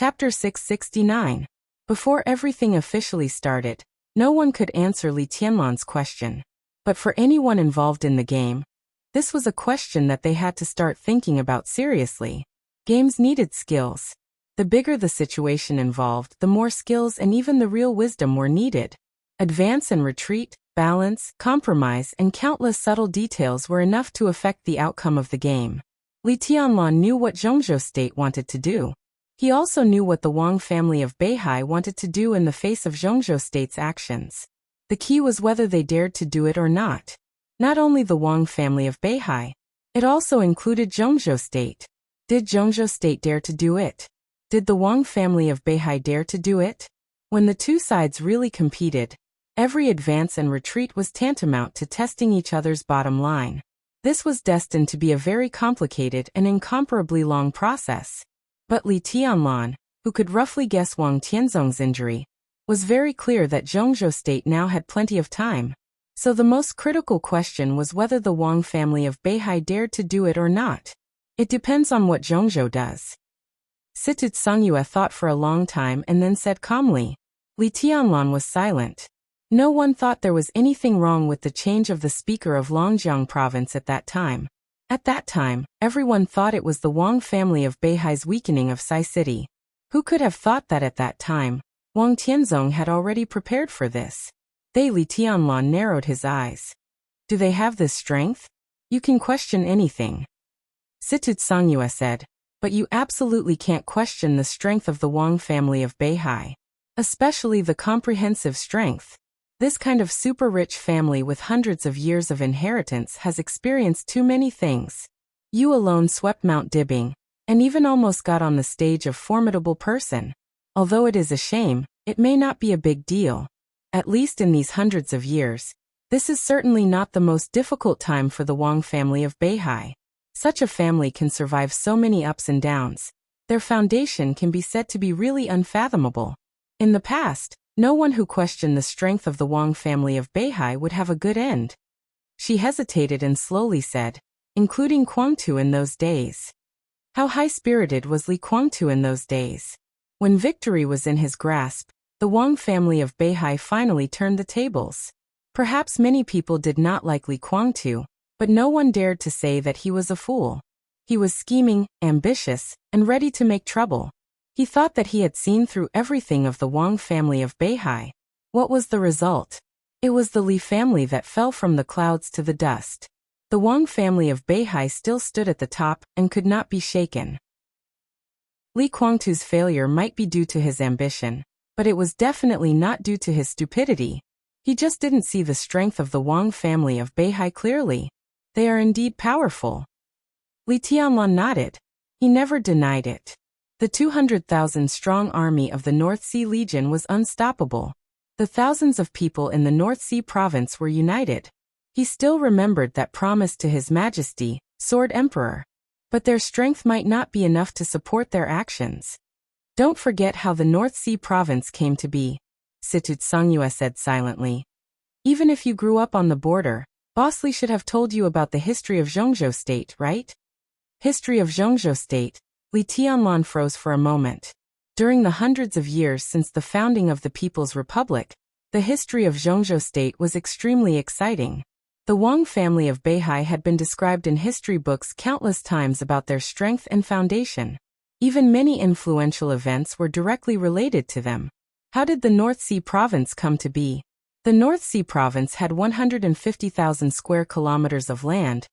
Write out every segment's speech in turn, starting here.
Chapter 669. Before everything officially started, no one could answer Li Tianlan's question. But for anyone involved in the game, this was a question that they had to start thinking about seriously. Games needed skills. The bigger the situation involved, the more skills and even the real wisdom were needed. Advance and retreat, balance, compromise, and countless subtle details were enough to affect the outcome of the game. Li Tianlan knew what Zhongzhou State wanted to do. He also knew what the Wang family of Beihai wanted to do in the face of Zhongzhou State's actions. The key was whether they dared to do it or not. Not only the Wang family of Beihai, it also included Zhongzhou State. Did Zhongzhou State dare to do it? Did the Wang family of Beihai dare to do it? When the two sides really competed, every advance and retreat was tantamount to testing each other's bottom line. This was destined to be a very complicated and incomparably long process. But Li Tianlan, who could roughly guess Wang Tianzong's injury, was very clear that Zhongzhou State now had plenty of time. So the most critical question was whether the Wang family of Beihai dared to do it or not. It depends on what Zhongzhou does. Situ Songyue thought for a long time and then said calmly. Li Tianlan was silent. No one thought there was anything wrong with the change of the speaker of Longjiang province at that time. At that time, everyone thought it was the Wang family of Beihai's weakening of Sai City. Who could have thought that at that time, Wang Tianzong had already prepared for this? Li Tianlan narrowed his eyes. Do they have this strength? You can question anything. Situ Songyue said, but you absolutely can't question the strength of the Wang family of Beihai. Especially the comprehensive strength. This kind of super-rich family with hundreds of years of inheritance has experienced too many things. You alone swept Mount Dibing, and even almost got on the stage of formidable person. Although it is a shame, it may not be a big deal. At least in these hundreds of years, this is certainly not the most difficult time for the Wang family of Beihai. Such a family can survive so many ups and downs. Their foundation can be said to be really unfathomable. In the past, no one who questioned the strength of the Wang family of Beihai would have a good end. She hesitated and slowly said, including Quangtu in those days. How high-spirited was Li Quangtu in those days? When victory was in his grasp, the Wang family of Beihai finally turned the tables. Perhaps many people did not like Li Quangtu, but no one dared to say that he was a fool. He was scheming, ambitious, and ready to make trouble. He thought that he had seen through everything of the Wang family of Beihai. What was the result? It was the Li family that fell from the clouds to the dust. The Wang family of Beihai still stood at the top and could not be shaken. Li Quangtu's failure might be due to his ambition, but it was definitely not due to his stupidity. He just didn't see the strength of the Wang family of Beihai clearly. They are indeed powerful. Li Tianlan nodded. He never denied it. The 200,000-strong army of the North Sea Legion was unstoppable. The thousands of people in the North Sea province were united. He still remembered that promise to His Majesty, Sword Emperor. But their strength might not be enough to support their actions. Don't forget how the North Sea province came to be, Situ Songyue said silently. Even if you grew up on the border, Boss Li should have told you about the history of Zhongzhou State, right? History of Zhongzhou State. Li Tianlan froze for a moment. During the hundreds of years since the founding of the People's Republic, the history of Zhongzhou State was extremely exciting. The Wang family of Beihai had been described in history books countless times about their strength and foundation. Even many influential events were directly related to them. How did the North Sea province come to be? The North Sea province had 150,000 square kilometers of land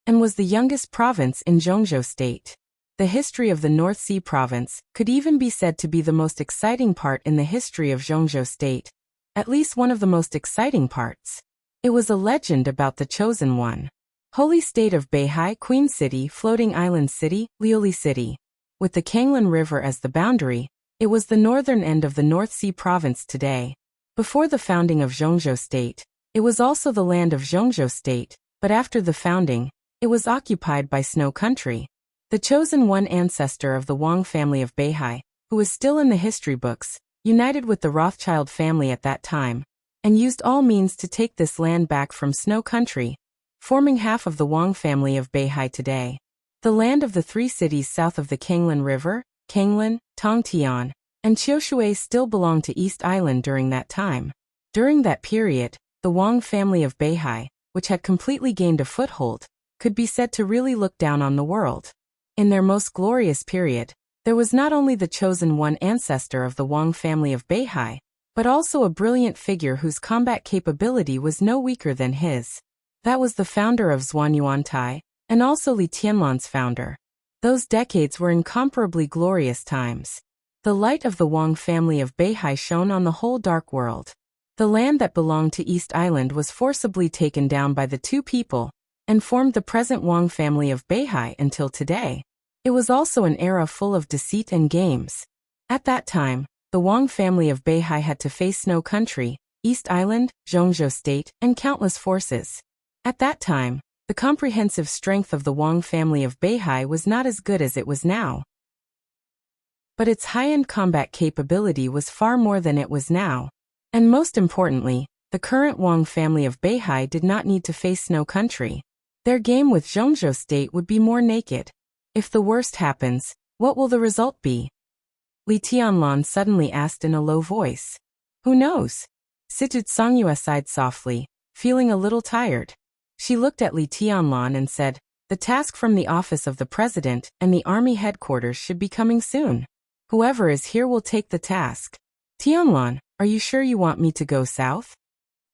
and was the youngest province in Zhongzhou State. The history of the North Sea province could even be said to be the most exciting part in the history of Zhongzhou State, at least one of the most exciting parts. It was a legend about the Chosen One. Holy State of Beihai, Queen City, Floating Island City, Liuli City. With the Kanglan River as the boundary, it was the northern end of the North Sea province today. Before the founding of Zhongzhou State, it was also the land of Zhongzhou State, but after the founding, it was occupied by Snow Country. The Chosen One ancestor of the Wang family of Beihai, who is still in the history books, united with the Rothschild family at that time, and used all means to take this land back from Snow Country, forming half of the Wang family of Beihai today. The land of the three cities south of the Kanglan River, Kanglan, Tongtian, and Qiushui still belonged to East Island during that time. During that period, the Wang family of Beihai, which had completely gained a foothold, could be said to really look down on the world. In their most glorious period, there was not only the chosen one ancestor of the Wang family of Beihai, but also a brilliant figure whose combat capability was no weaker than his. That was the founder of Zhuanyuantai, and also Li Tianlan's founder. Those decades were incomparably glorious times. The light of the Wang family of Beihai shone on the whole dark world. The land that belonged to East Island was forcibly taken down by the two people, and formed the present Wang family of Beihai until today. It was also an era full of deceit and games. At that time, the Wang family of Beihai had to face Snow Country, East Island, Zhongzhou State, and countless forces. At that time, the comprehensive strength of the Wang family of Beihai was not as good as it was now. But its high-end combat capability was far more than it was now. And most importantly, the current Wang family of Beihai did not need to face Snow Country. Their game with Zhongzhou State would be more naked. If the worst happens, what will the result be? Li Tianlan suddenly asked in a low voice. Who knows? Situ Songyue sighed softly, feeling a little tired. She looked at Li Tianlan and said, the task from the office of the president and the army headquarters should be coming soon. Whoever is here will take the task. Tianlan, are you sure you want me to go south?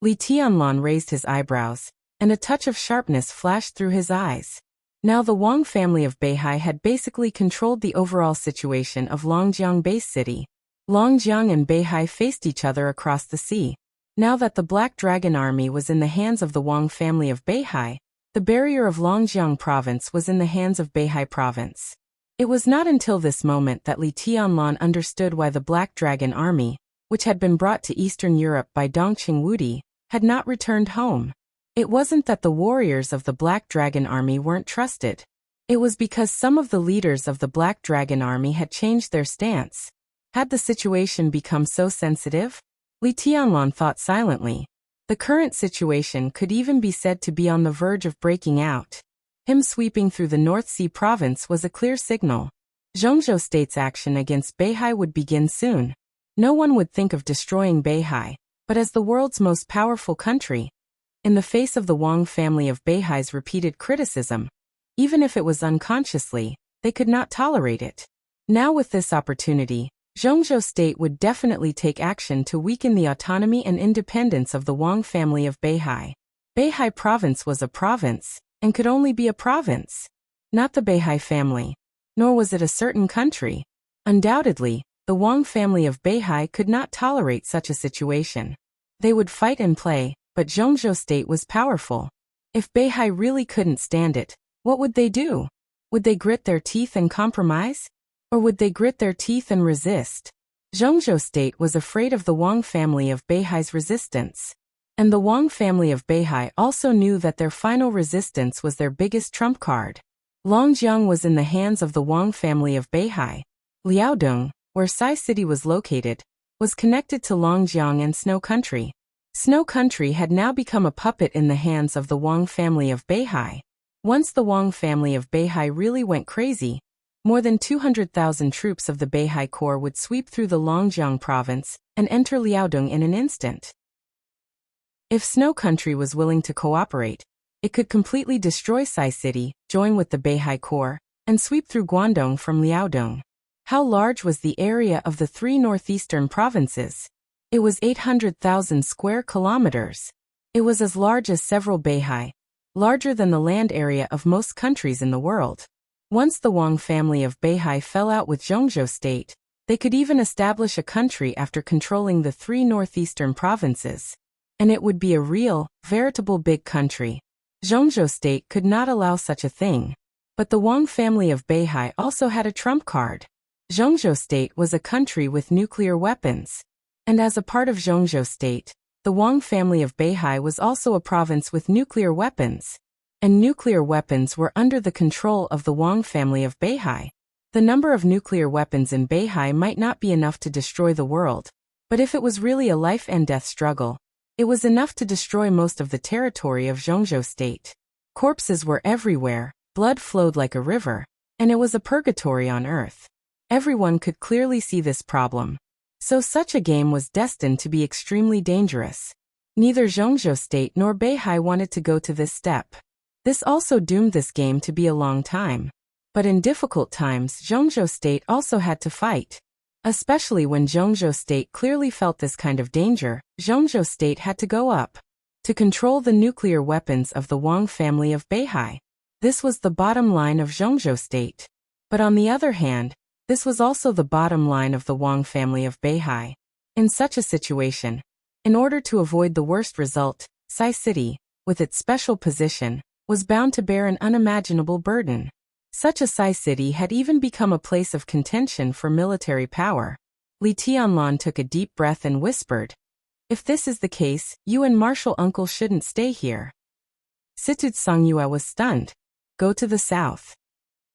Li Tianlan raised his eyebrows, and a touch of sharpness flashed through his eyes. Now the Wang family of Beihai had basically controlled the overall situation of Longjiang Base City. Longjiang and Beihai faced each other across the sea. Now that the Black Dragon Army was in the hands of the Wang family of Beihai, the barrier of Longjiang Province was in the hands of Beihai Province. It was not until this moment that Li Tianlan understood why the Black Dragon Army, which had been brought to Eastern Europe by Dongqing Wudi, had not returned home. It wasn't that the warriors of the Black Dragon Army weren't trusted. It was because some of the leaders of the Black Dragon Army had changed their stance. Had the situation become so sensitive? Li Tianlan thought silently. The current situation could even be said to be on the verge of breaking out. Him sweeping through the North Sea province was a clear signal. Zhongzhou State's action against Beihai would begin soon. No one would think of destroying Beihai, but as the world's most powerful country, in the face of the Wang family of Beihai's repeated criticism, even if it was unconsciously, they could not tolerate it. Now with this opportunity, Zhongzhou State would definitely take action to weaken the autonomy and independence of the Wang family of Beihai. Beihai Province was a province, and could only be a province. Not the Beihai family. Nor was it a certain country. Undoubtedly, the Wang family of Beihai could not tolerate such a situation. They would fight and play, but Zhongzhou State was powerful. If Beihai really couldn't stand it, what would they do? Would they grit their teeth and compromise? Or would they grit their teeth and resist? Zhongzhou State was afraid of the Wang family of Beihai's resistance. And the Wang family of Beihai also knew that their final resistance was their biggest trump card. Longjiang was in the hands of the Wang family of Beihai. Liaodong, where Sai City was located, was connected to Longjiang and Snow Country. Snow Country had now become a puppet in the hands of the Wang family of Beihai. Once the Wang family of Beihai really went crazy, more than 200,000 troops of the Beihai Corps would sweep through the Longjiang province and enter Liaodong in an instant. If Snow Country was willing to cooperate, it could completely destroy Sai City, join with the Beihai Corps, and sweep through Guangdong from Liaodong. How large was the area of the three northeastern provinces? It was 800,000 square kilometers. It was as large as several Beihai, larger than the land area of most countries in the world. Once the Wang family of Beihai fell out with Zhongzhou State, they could even establish a country after controlling the three northeastern provinces. And it would be a real, veritable big country. Zhongzhou State could not allow such a thing. But the Wang family of Beihai also had a trump card. Zhongzhou State was a country with nuclear weapons. And as a part of Zhongzhou State, the Wang family of Beihai was also a province with nuclear weapons. And nuclear weapons were under the control of the Wang family of Beihai. The number of nuclear weapons in Beihai might not be enough to destroy the world, but if it was really a life and death struggle, it was enough to destroy most of the territory of Zhongzhou State. Corpses were everywhere, blood flowed like a river, and it was a purgatory on earth. Everyone could clearly see this problem. So such a game was destined to be extremely dangerous. Neither Zhongzhou State nor Beihai wanted to go to this step. This also doomed this game to be a long time. But in difficult times, Zhongzhou State also had to fight. Especially when Zhongzhou State clearly felt this kind of danger, Zhongzhou State had to go up to control the nuclear weapons of the Wang family of Beihai. This was the bottom line of Zhongzhou State. But on the other hand, this was also the bottom line of the Wang family of Beihai. In such a situation, in order to avoid the worst result, Sai City, with its special position, was bound to bear an unimaginable burden. Such a Sai City had even become a place of contention for military power. Li Tianlan took a deep breath and whispered, "If this is the case, you and Marshal Uncle shouldn't stay here." Situd Songyue was stunned. "Go to the south,"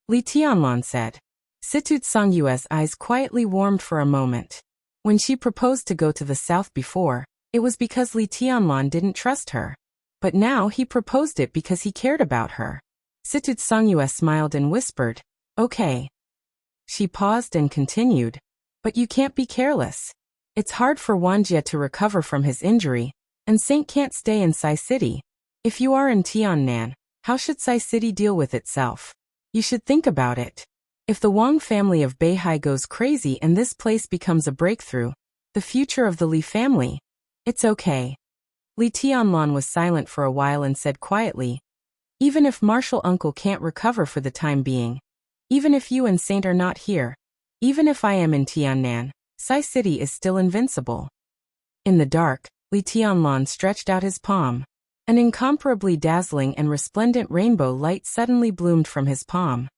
Li Tianlan said. Situd Songyue's eyes quietly warmed for a moment. When she proposed to go to the south before, it was because Li Tianlan didn't trust her. But now he proposed it because he cared about her. Situd Songyue smiled and whispered, "Okay." She paused and continued, "But you can't be careless. It's hard for Wanjie to recover from his injury, and Saint can't stay in Sai City. If you are in Tiannan, how should Sai City deal with itself? You should think about it. If the Wang family of Beihai goes crazy and this place becomes a breakthrough, the future of the Li family, it's okay." Li Tianlan was silent for a while and said quietly, "Even if Marshal Uncle can't recover for the time being, even if you and Saint are not here, even if I am in Tiannan, Sai City is still invincible." In the dark, Li Tianlan stretched out his palm. An incomparably dazzling and resplendent rainbow light suddenly bloomed from his palm.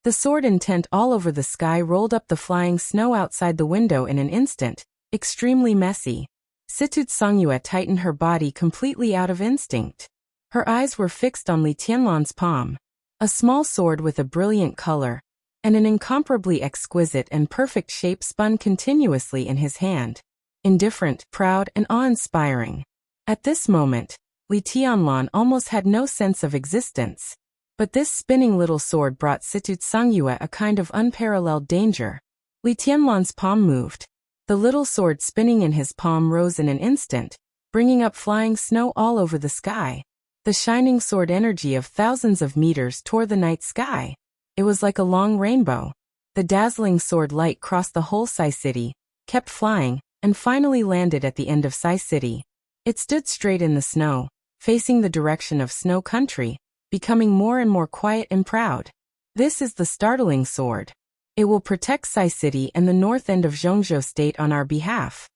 The sword intent all over the sky rolled up the flying snow outside the window in an instant, extremely messy. Situd Songyue tightened her body completely out of instinct. Her eyes were fixed on Li Tianlan's palm. A small sword with a brilliant color and an incomparably exquisite and perfect shape spun continuously in his hand. Indifferent, proud, and awe-inspiring. At this moment, Li Tianlan almost had no sense of existence. But this spinning little sword brought Situd Songyue a kind of unparalleled danger. Li Tianlan's palm moved. The little sword spinning in his palm rose in an instant, bringing up flying snow all over the sky. The shining sword energy of thousands of meters tore the night sky. It was like a long rainbow. The dazzling sword light crossed the whole Sai City, kept flying, and finally landed at the end of Sai City. It stood straight in the snow, facing the direction of Snow Country, becoming more and more quiet and proud. "This is the startling sword. It will protect Sai City and the north end of Zhongzhou State on our behalf,"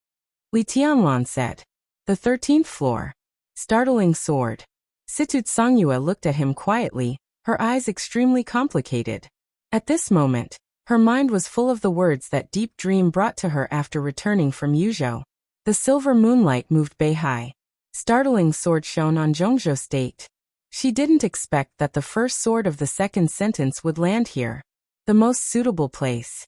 Li Tianlan said. "The 13th floor. Startling sword." Situd Songyue looked at him quietly, her eyes extremely complicated. At this moment, her mind was full of the words that Deep Dream brought to her after returning from Yuzhou. The silver moonlight moved Beihai. Startling sword shone on Zhongzhou State. She didn't expect that the first sword of the second sentence would land here. The most suitable place.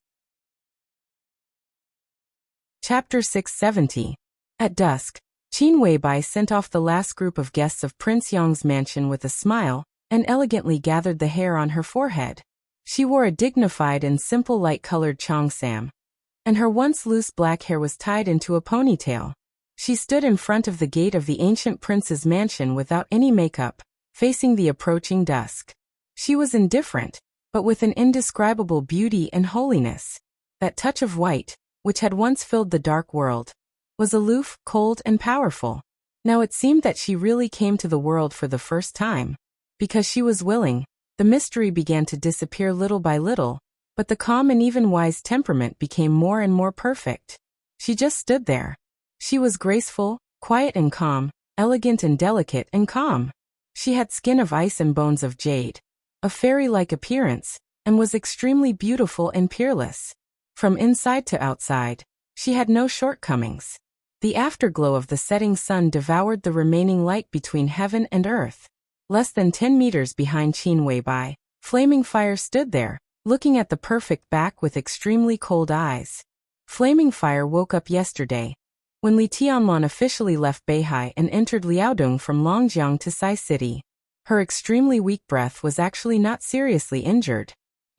Chapter 670. At dusk, Qin Weibai sent off the last group of guests of Prince Yang's mansion with a smile, and elegantly gathered the hair on her forehead. She wore a dignified and simple light-colored cheongsam, and her once loose black hair was tied into a ponytail. She stood in front of the gate of the ancient prince's mansion without any makeup, facing the approaching dusk. She was indifferent, but with an indescribable beauty and holiness. That touch of white, which had once filled the dark world, was aloof, cold, and powerful. Now it seemed that she really came to the world for the first time. Because she was willing, the mystery began to disappear little by little, but the calm and even wise temperament became more and more perfect. She just stood there. She was graceful, quiet and calm, elegant and delicate and calm. She had skin of ice and bones of jade, a fairy-like appearance, and was extremely beautiful and peerless. From inside to outside, she had no shortcomings. The afterglow of the setting sun devoured the remaining light between heaven and earth. Less than 10 meters behind Qin Weibai, Flaming Fire stood there, looking at the perfect back with extremely cold eyes. Flaming Fire woke up yesterday, when Li Tianlan officially left Beihai and entered Liaodong from Longjiang to Sai City. Her extremely weak breath was actually not seriously injured.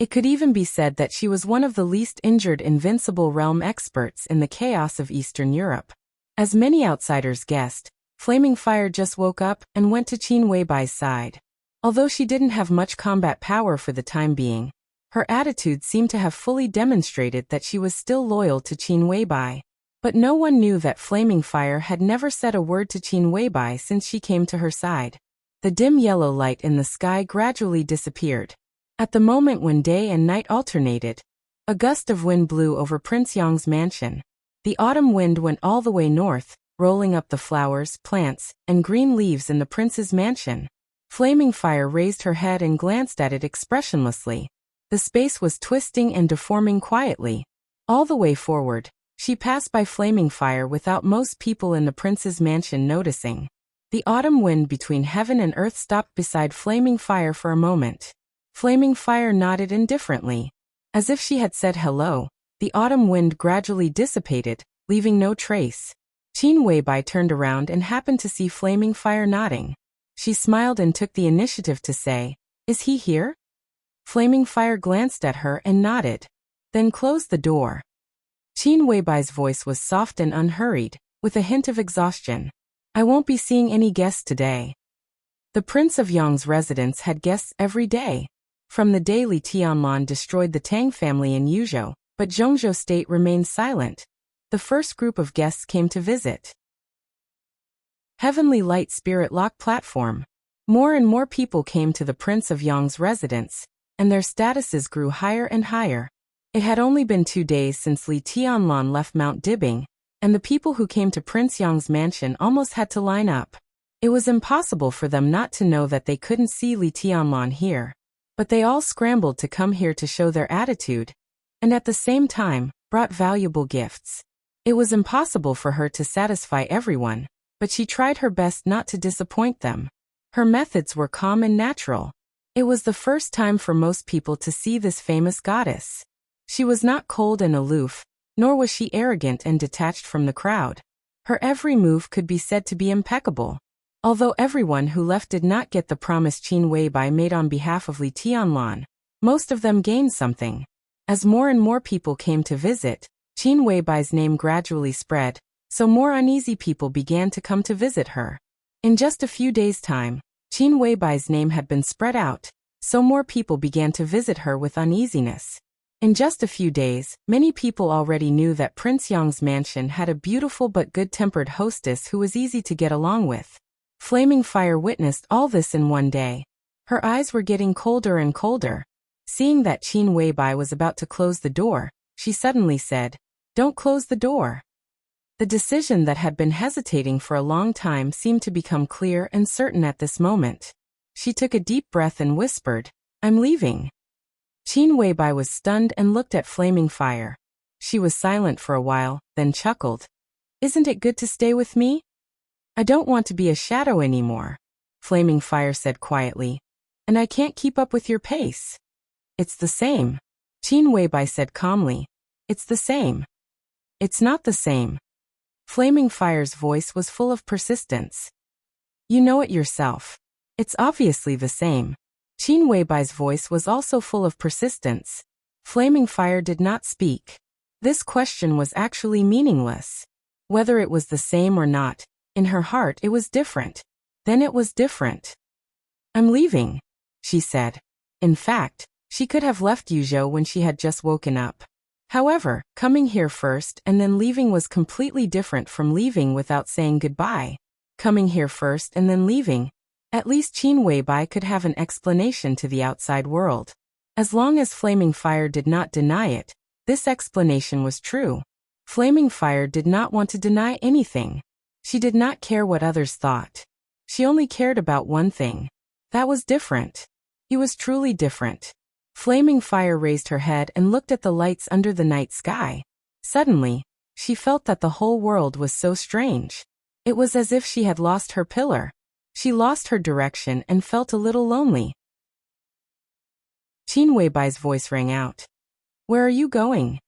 It could even be said that she was one of the least injured invincible realm experts in the chaos of Eastern Europe. As many outsiders guessed, Flaming Fire just woke up and went to Qin Weibai's side. Although she didn't have much combat power for the time being, her attitude seemed to have fully demonstrated that she was still loyal to Qin Weibai. But no one knew that Flaming Fire had never said a word to Qin Weibai since she came to her side. The dim yellow light in the sky gradually disappeared. At the moment when day and night alternated, a gust of wind blew over Prince Yang's mansion. The autumn wind went all the way north, rolling up the flowers, plants, and green leaves in the prince's mansion. Flaming Fire raised her head and glanced at it expressionlessly. The space was twisting and deforming quietly. All the way forward, she passed by Flaming Fire without most people in the prince's mansion noticing. The autumn wind between heaven and earth stopped beside Flaming Fire for a moment. Flaming Fire nodded indifferently. As if she had said hello, the autumn wind gradually dissipated, leaving no trace. Qin Weibai turned around and happened to see Flaming Fire nodding. She smiled and took the initiative to say, "Is he here?" Flaming Fire glanced at her and nodded, then closed the door. Qin Weibai's voice was soft and unhurried, with a hint of exhaustion. "I won't be seeing any guests today." The Prince of Yang's residence had guests every day. From the day Li Tianlan destroyed the Tang family in Yuzhou, but Zhongzhou state remained silent. The first group of guests came to visit. Heavenly Light Spirit Lock Platform. More and more people came to the Prince of Yang's residence, and their statuses grew higher and higher. It had only been 2 days since Li Tianlan left Mount Dibing, and the people who came to Prince Yang's mansion almost had to line up. It was impossible for them not to know that they couldn't see Li Tianlan here. But they all scrambled to come here to show their attitude, and at the same time, brought valuable gifts. It was impossible for her to satisfy everyone, but she tried her best not to disappoint them. Her methods were calm and natural. It was the first time for most people to see this famous goddess. She was not cold and aloof, nor was she arrogant and detached from the crowd. Her every move could be said to be impeccable. Although everyone who left did not get the promise Qin Weibai made on behalf of Li Tianlan, most of them gained something. As more and more people came to visit, Qin Weibai's name gradually spread, so more uneasy people began to come to visit her. In just a few days' time, Qin Weibai's name had been spread out, so more people began to visit her with uneasiness. In just a few days, many people already knew that Prince Yang's mansion had a beautiful but good-tempered hostess who was easy to get along with. Flaming Fire witnessed all this in one day. Her eyes were getting colder and colder. Seeing that Qin Weibai was about to close the door, she suddenly said, "Don't close the door." The decision that had been hesitating for a long time seemed to become clear and certain at this moment. She took a deep breath and whispered, "I'm leaving." Qin Weibai was stunned and looked at Flaming Fire. She was silent for a while, then chuckled. "Isn't it good to stay with me? I don't want to be a shadow anymore," Flaming Fire said quietly. "And I can't keep up with your pace." "It's the same," Qin Weibai said calmly. "It's the same." "It's not the same." Flaming Fire's voice was full of persistence. "You know it yourself. It's obviously the same." Qin Weibai's voice was also full of persistence. Flaming Fire did not speak. This question was actually meaningless. Whether it was the same or not, in her heart it was different. Then it was different. "I'm leaving," she said. In fact, she could have left Yuzhou when she had just woken up. However, coming here first and then leaving was completely different from leaving without saying goodbye. Coming here first and then leaving, at least Qin Weibai could have an explanation to the outside world. As long as Flaming Fire did not deny it, this explanation was true. Flaming Fire did not want to deny anything. She did not care what others thought. She only cared about one thing. That was different. He was truly different. Flaming Fire raised her head and looked at the lights under the night sky. Suddenly, she felt that the whole world was so strange. It was as if she had lost her pillar. She lost her direction and felt a little lonely. Qin Weibai's voice rang out. "Where are you going?"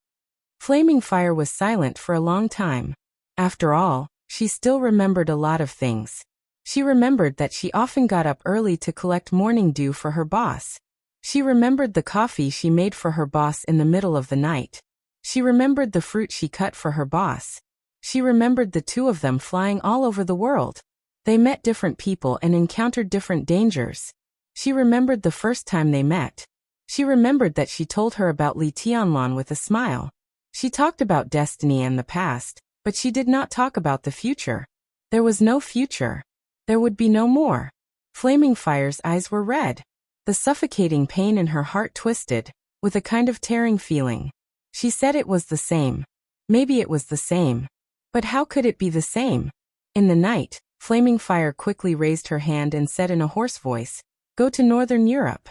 Flaming Fire was silent for a long time. After all, she still remembered a lot of things. She remembered that she often got up early to collect morning dew for her boss. She remembered the coffee she made for her boss in the middle of the night. She remembered the fruit she cut for her boss. She remembered the two of them flying all over the world. They met different people and encountered different dangers. She remembered the first time they met. She remembered that she told her about Li Tianlan with a smile. She talked about destiny and the past, but she did not talk about the future. There was no future. There would be no more. Flaming Fire's eyes were red. The suffocating pain in her heart twisted, with a kind of tearing feeling. She said it was the same. Maybe it was the same. But how could it be the same? In the night, Flaming Fire quickly raised her hand and said in a hoarse voice, "Go to Northern Europe."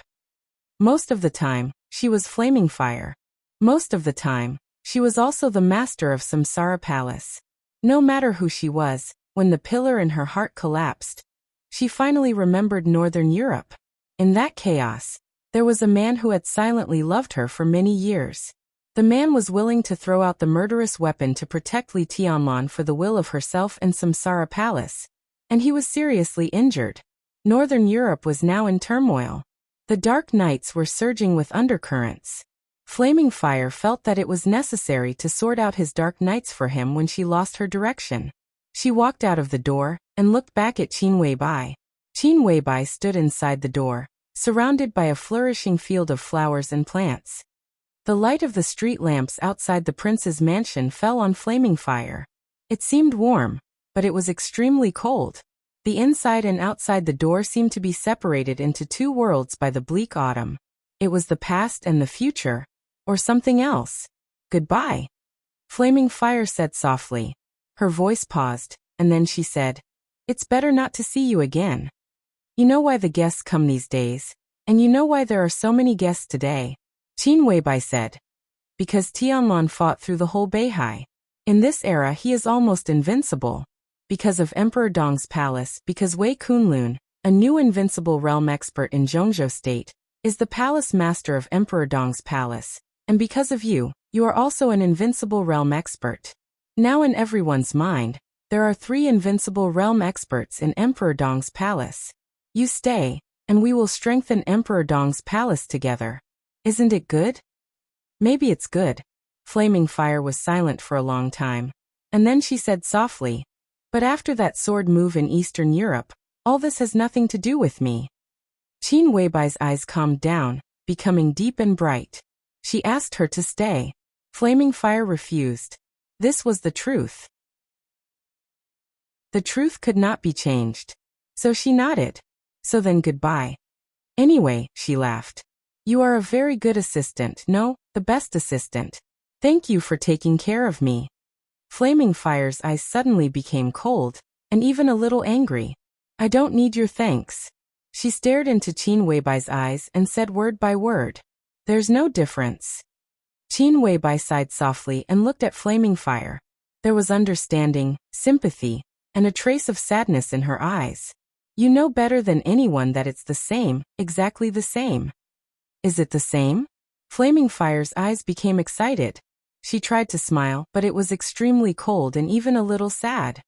Most of the time, she was Flaming Fire. Most of the time, she was also the master of Samsara Palace. No matter who she was, when the pillar in her heart collapsed, she finally remembered Northern Europe. In that chaos, there was a man who had silently loved her for many years. The man was willing to throw out the murderous weapon to protect Li Tianlan for the will of herself and Samsara Palace. And he was seriously injured. Northern Europe was now in turmoil. The dark nights were surging with undercurrents. Flaming Fire felt that it was necessary to sort out his dark nights for him when she lost her direction. She walked out of the door and looked back at Qin Weibai. Qin Weibai stood inside the door, surrounded by a flourishing field of flowers and plants. The light of the street lamps outside the prince's mansion fell on Flaming Fire. It seemed warm, but it was extremely cold. The inside and outside the door seemed to be separated into two worlds by the bleak autumn. It was the past and the future, or something else. "Goodbye," Flaming Fire said softly. Her voice paused, and then she said, "It's better not to see you again. You know why the guests come these days, and you know why there are so many guests today," Qin Weibai said. "Because Tianlan fought through the whole Beihai. In this era he is almost invincible. Because of Emperor Dong's palace, because Wei Kunlun, a new invincible realm expert in Zhongzhou State, is the palace master of Emperor Dong's palace, and because of you, you are also an invincible realm expert. Now in everyone's mind, there are 3 invincible realm experts in Emperor Dong's palace. You stay, and we will strengthen Emperor Dong's palace together. Isn't it good?" "Maybe it's good." Flaming Fire was silent for a long time. And then she said softly, "But after that sword move in Eastern Europe, all this has nothing to do with me." Qin Weibai's eyes calmed down, becoming deep and bright. She asked her to stay. Flaming Fire refused. This was the truth. The truth could not be changed. So she nodded. "So then goodbye." "Anyway," she laughed. "You are a very good assistant, no, the best assistant. Thank you for taking care of me." Flaming Fire's eyes suddenly became cold, and even a little angry. "I don't need your thanks." She stared into Qin Weibai's eyes and said word by word, "There's no difference." Qin Weibai sighed softly and looked at Flaming Fire. There was understanding, sympathy, and a trace of sadness in her eyes. "You know better than anyone that it's the same, exactly the same." "Is it the same?" Flaming Fire's eyes became excited. She tried to smile, but it was extremely cold and even a little sad.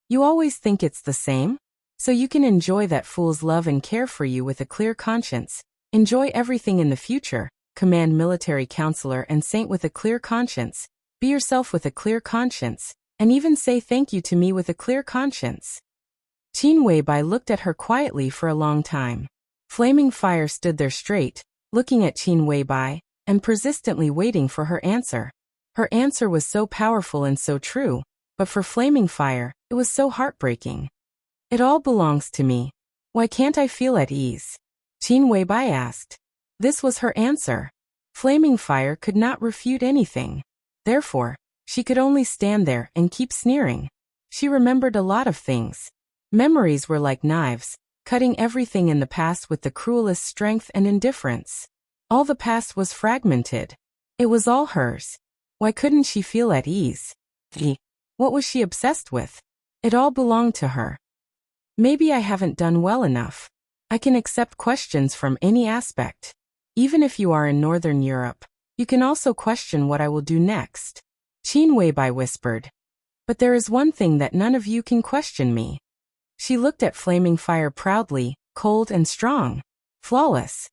"You always think it's the same? So you can enjoy that fool's love and care for you with a clear conscience. Enjoy everything in the future, command military counselor and saint with a clear conscience. Be yourself with a clear conscience, and even say thank you to me with a clear conscience." Qin Weibai looked at her quietly for a long time. Flaming Fire stood there straight, looking at Qin Weibai, and persistently waiting for her answer. Her answer was so powerful and so true, but for Flaming Fire, it was so heartbreaking. "It all belongs to me. Why can't I feel at ease?" Qin Weibai asked. This was her answer. Flaming Fire could not refute anything. Therefore, she could only stand there and keep sneering. She remembered a lot of things. Memories were like knives, cutting everything in the past with the cruelest strength and indifference. All the past was fragmented. It was all hers. Why couldn't she feel at ease? What was she obsessed with? It all belonged to her. Maybe I haven't done well enough. I can accept questions from any aspect. Even if you are in Northern Europe, you can also question what I will do next. Qin Weibai whispered. But there is one thing that none of you can question me. She looked at Flaming Fire proudly, cold and strong. Flawless.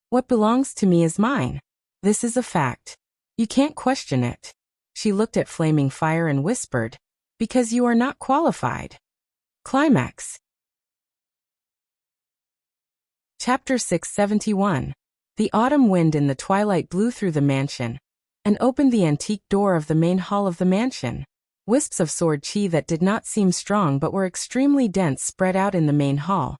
What belongs to me is mine. This is a fact. You can't question it. She looked at Flaming Fire and whispered, because you are not qualified. Climax. Chapter 671. The autumn wind in the twilight blew through the mansion and opened the antique door of the main hall of the mansion. Wisps of sword chi that did not seem strong but were extremely dense spread out in the main hall,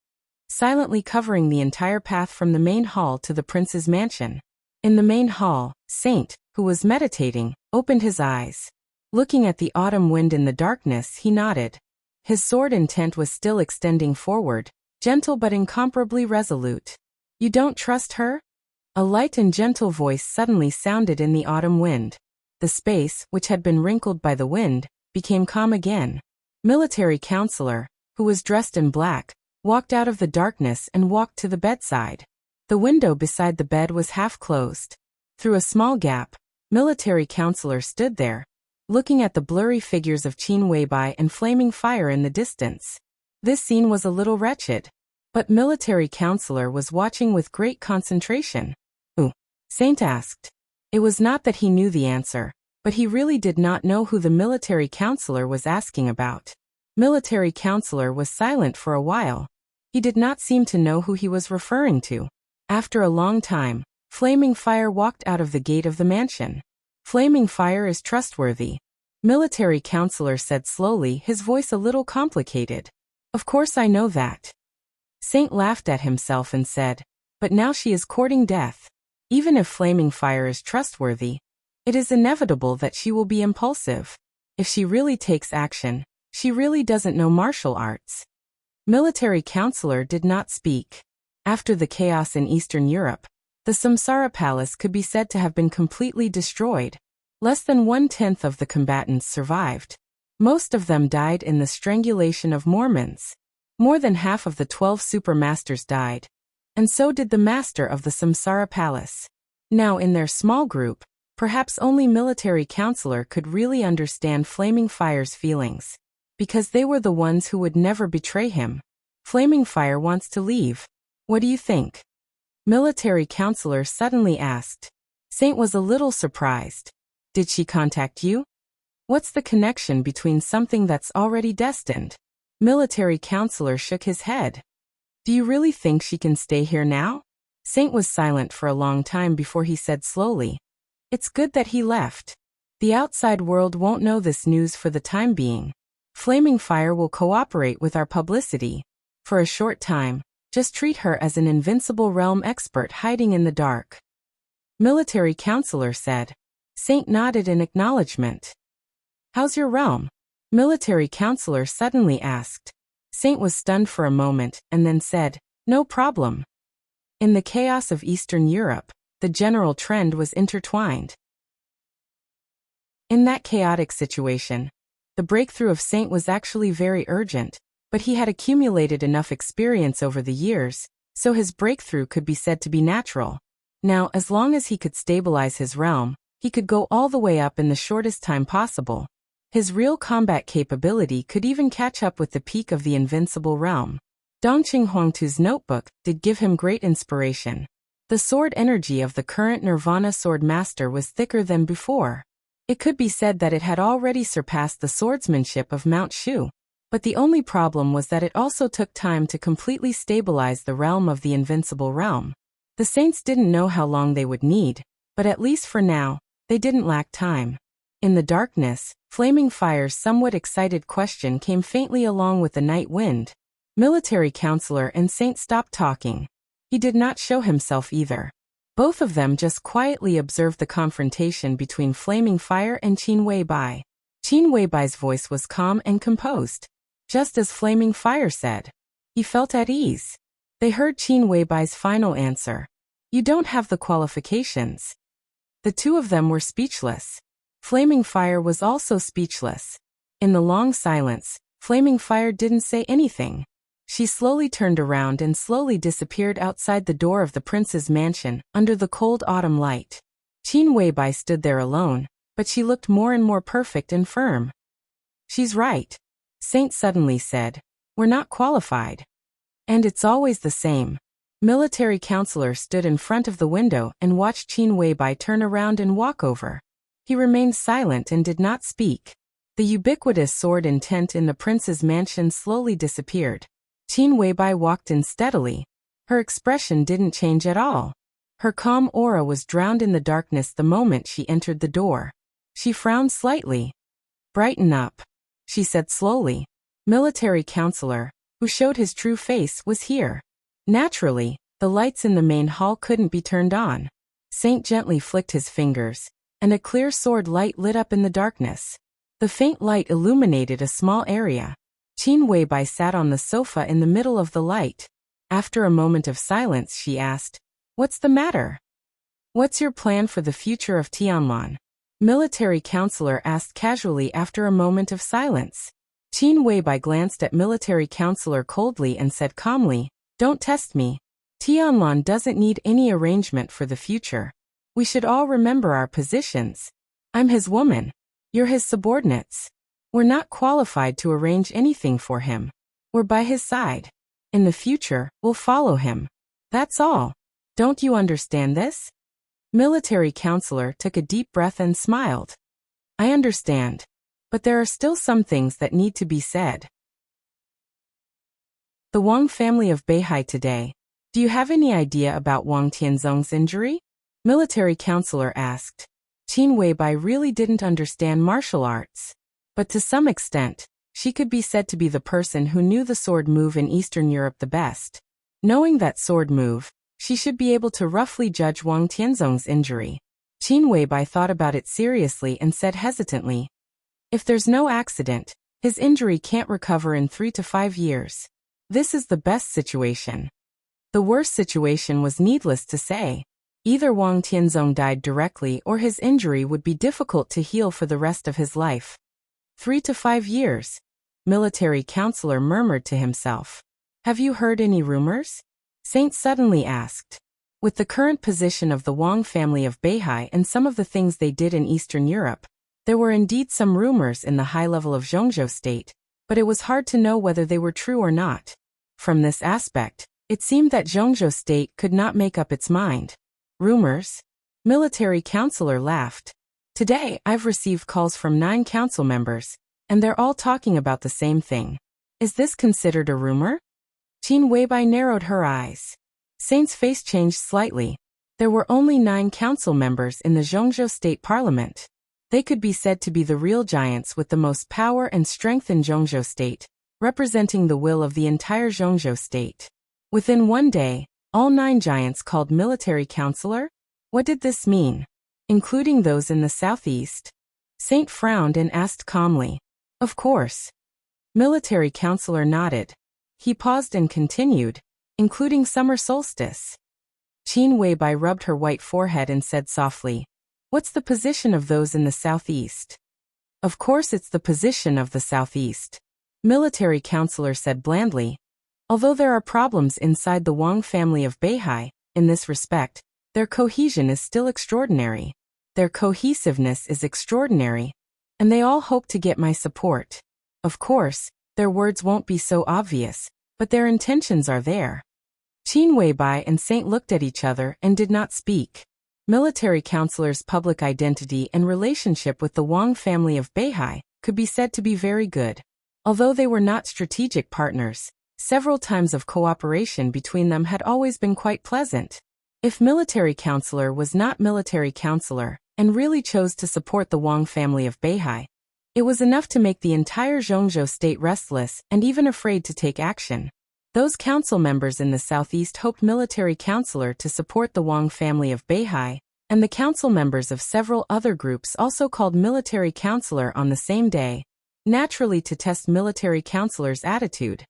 silently covering the entire path from the main hall to the prince's mansion. In the main hall, Saint, who was meditating, opened his eyes. Looking at the autumn wind in the darkness, he nodded. His sword intent was still extending forward, gentle but incomparably resolute. You don't trust her? A light and gentle voice suddenly sounded in the autumn wind. The space, which had been wrinkled by the wind, became calm again. Military counselor, who was dressed in black, walked out of the darkness and walked to the bedside. The window beside the bed was half closed. Through a small gap, military counselor stood there, looking at the blurry figures of Qin Weibai and Flaming Fire in the distance. This scene was a little wretched, but military counselor was watching with great concentration. Who? Saint asked. It was not that he knew the answer, but he really did not know who the military counselor was asking about. Military counselor was silent for a while. He did not seem to know who he was referring to. After a long time, Flaming Fire walked out of the gate of the mansion. Flaming Fire is trustworthy. Military counselor said slowly, his voice a little complicated. Of course I know that. Saint laughed at himself and said, but now she is courting death. Even if Flaming Fire is trustworthy, it is inevitable that she will be impulsive. If she really takes action, she really doesn't know martial arts. Military counselor did not speak. After the chaos in Eastern Europe, the Samsara Palace could be said to have been completely destroyed. Less than 1/10 of the combatants survived. Most of them died in the strangulation of Mormons. More than half of the 12 supermasters died, and so did the master of the Samsara Palace. Now in their small group, perhaps only military counselor could really understand Flaming Fire's feelings, because they were the ones who would never betray him. Flaming Fire wants to leave. What do you think? Military counselor suddenly asked. Saint was a little surprised. Did she contact you? What's the connection between something that's already destined? Military counselor shook his head. Do you really think she can stay here now? Saint was silent for a long time before he said slowly. It's good that he left. The outside world won't know this news for the time being. Flaming Fire will cooperate with our publicity. For a short time, just treat her as an invincible realm expert hiding in the dark. Military counselor said. Saint nodded in acknowledgement. How's your realm? Military counselor suddenly asked. Saint was stunned for a moment and then said, no problem. In the chaos of Eastern Europe, the general trend was intertwined. In that chaotic situation, the breakthrough of Saint was actually very urgent, but he had accumulated enough experience over the years, so his breakthrough could be said to be natural. Now, as long as he could stabilize his realm, he could go all the way up in the shortest time possible. His real combat capability could even catch up with the peak of the invincible realm. Dongqing Huangtu's notebook did give him great inspiration. The sword energy of the current Nirvana Sword Master was thicker than before. It could be said that it had already surpassed the swordsmanship of Mount Shu. But the only problem was that it also took time to completely stabilize the realm of the invincible realm. The saints didn't know how long they would need, but at least for now, they didn't lack time. In the darkness, Flaming Fire's somewhat excited question came faintly along with the night wind. Military counselor and Saint stopped talking. He did not show himself either. Both of them just quietly observed the confrontation between Flaming Fire and Qin Weibai. Qin Weibai's voice was calm and composed. Just as Flaming Fire said. He felt at ease. They heard Qin Weibai's final answer. You don't have the qualifications. The two of them were speechless. Flaming Fire was also speechless. In the long silence, Flaming Fire didn't say anything. She slowly turned around and slowly disappeared outside the door of the prince's mansion, under the cold autumn light. Qin Weibai stood there alone, but she looked more and more perfect and firm. She's right. Saint suddenly said. We're not qualified. And it's always the same. Military counselor stood in front of the window and watched Qin Weibai turn around and walk over. He remained silent and did not speak. The ubiquitous sword intent in the prince's mansion slowly disappeared. Qin Weibai walked in steadily. Her expression didn't change at all. Her calm aura was drowned in the darkness the moment she entered the door. She frowned slightly. "Brighten up," she said slowly. Military counselor, who showed his true face, was here. Naturally, the lights in the main hall couldn't be turned on. Saint gently flicked his fingers, and a clear sword light lit up in the darkness. The faint light illuminated a small area. Qin Weibai sat on the sofa in the middle of the light. After a moment of silence, she asked, "What's the matter? What's your plan for the future of Tianlan?" Military counselor asked casually after a moment of silence. Qin Weibai glanced at military counselor coldly and said calmly, "Don't test me. Tianlan doesn't need any arrangement for the future. We should all remember our positions. I'm his woman. You're his subordinates. We're not qualified to arrange anything for him. We're by his side. In the future, we'll follow him. That's all. Don't you understand this?" Military counselor took a deep breath and smiled. "I understand. But there are still some things that need to be said." The Wang family of Beihai today. "Do you have any idea about Wang Tianzong's injury?" Military counselor asked. Qin Weibai really didn't understand martial arts. But to some extent, she could be said to be the person who knew the sword move in Eastern Europe the best. Knowing that sword move, she should be able to roughly judge Wang Tianzong's injury. Qin Weibai thought about it seriously and said hesitantly, "If there's no accident, his injury can't recover in 3 to 5 years. This is the best situation." The worst situation was needless to say. Either Wang Tianzong died directly or his injury would be difficult to heal for the rest of his life. 3 to 5 years. Military counselor murmured to himself. "Have you heard any rumors?" Saint suddenly asked. With the current position of the Wang family of Beihai and some of the things they did in Eastern Europe, there were indeed some rumors in the high level of Zhongzhou state, but it was hard to know whether they were true or not. From this aspect, it seemed that Zhongzhou state could not make up its mind. Rumors? Military counselor laughed. "Today, I've received calls from 9 council members, and they're all talking about the same thing. Is this considered a rumor?" Qin Weibai narrowed her eyes. Saint's face changed slightly. There were only 9 council members in the Zhongzhou State Parliament. They could be said to be the real giants with the most power and strength in Zhongzhou State, representing the will of the entire Zhongzhou State. Within one day, all 9 giants called military counselor? What did this mean? Including those in the southeast? Saint frowned and asked calmly. "Of course." Military counselor nodded. He paused and continued, "Including summer solstice." Qin Weibai rubbed her white forehead and said softly, "What's the position of those in the southeast?" "Of course it's the position of the southeast," military counselor said blandly. "Although there are problems inside the Wang family of Beihai, in this respect, their cohesion is still extraordinary. Their cohesiveness is extraordinary, and they all hope to get my support. Of course, their words won't be so obvious, but their intentions are there." Qin Weibai and Saint looked at each other and did not speak. Military counselor's public identity and relationship with the Wang family of Beihai could be said to be very good. Although they were not strategic partners, several times of cooperation between them had always been quite pleasant. If military counselor was not military counselor and really chose to support the Wang family of Beihai, it was enough to make the entire Zhongzhou state restless and even afraid to take action. Those council members in the southeast hoped military counselor to support the Wang family of Beihai, and the council members of several other groups also called military counselor on the same day, naturally to test military counselor's attitude.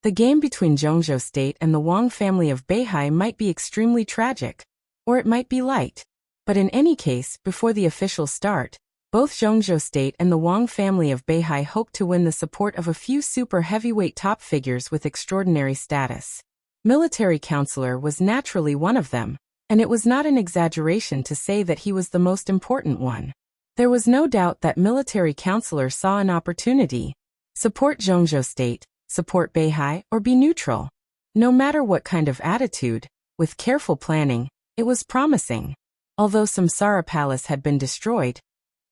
The game between Zhongzhou state and the Wang family of Beihai might be extremely tragic, or it might be light. But in any case, before the official start, both Zhongzhou state and the Wang family of Beihai hoped to win the support of a few super heavyweight top figures with extraordinary status. Military counselor was naturally one of them, and it was not an exaggeration to say that he was the most important one. There was no doubt that military counselor saw an opportunity. Support Zhongzhou state, support Beihai, or be neutral. No matter what kind of attitude, with careful planning, it was promising. Although Samsara Palace had been destroyed,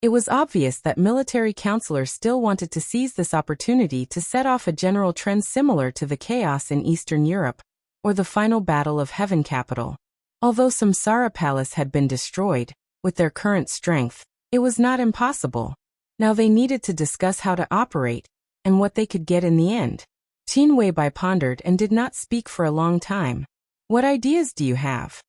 it was obvious that military counselors still wanted to seize this opportunity to set off a general trend similar to the chaos in Eastern Europe, or the final battle of Heaven Capital. Although Samsara Palace had been destroyed, with their current strength, it was not impossible. Now they needed to discuss how to operate, and what they could get in the end. Qin Weibai pondered and did not speak for a long time. What ideas do you have?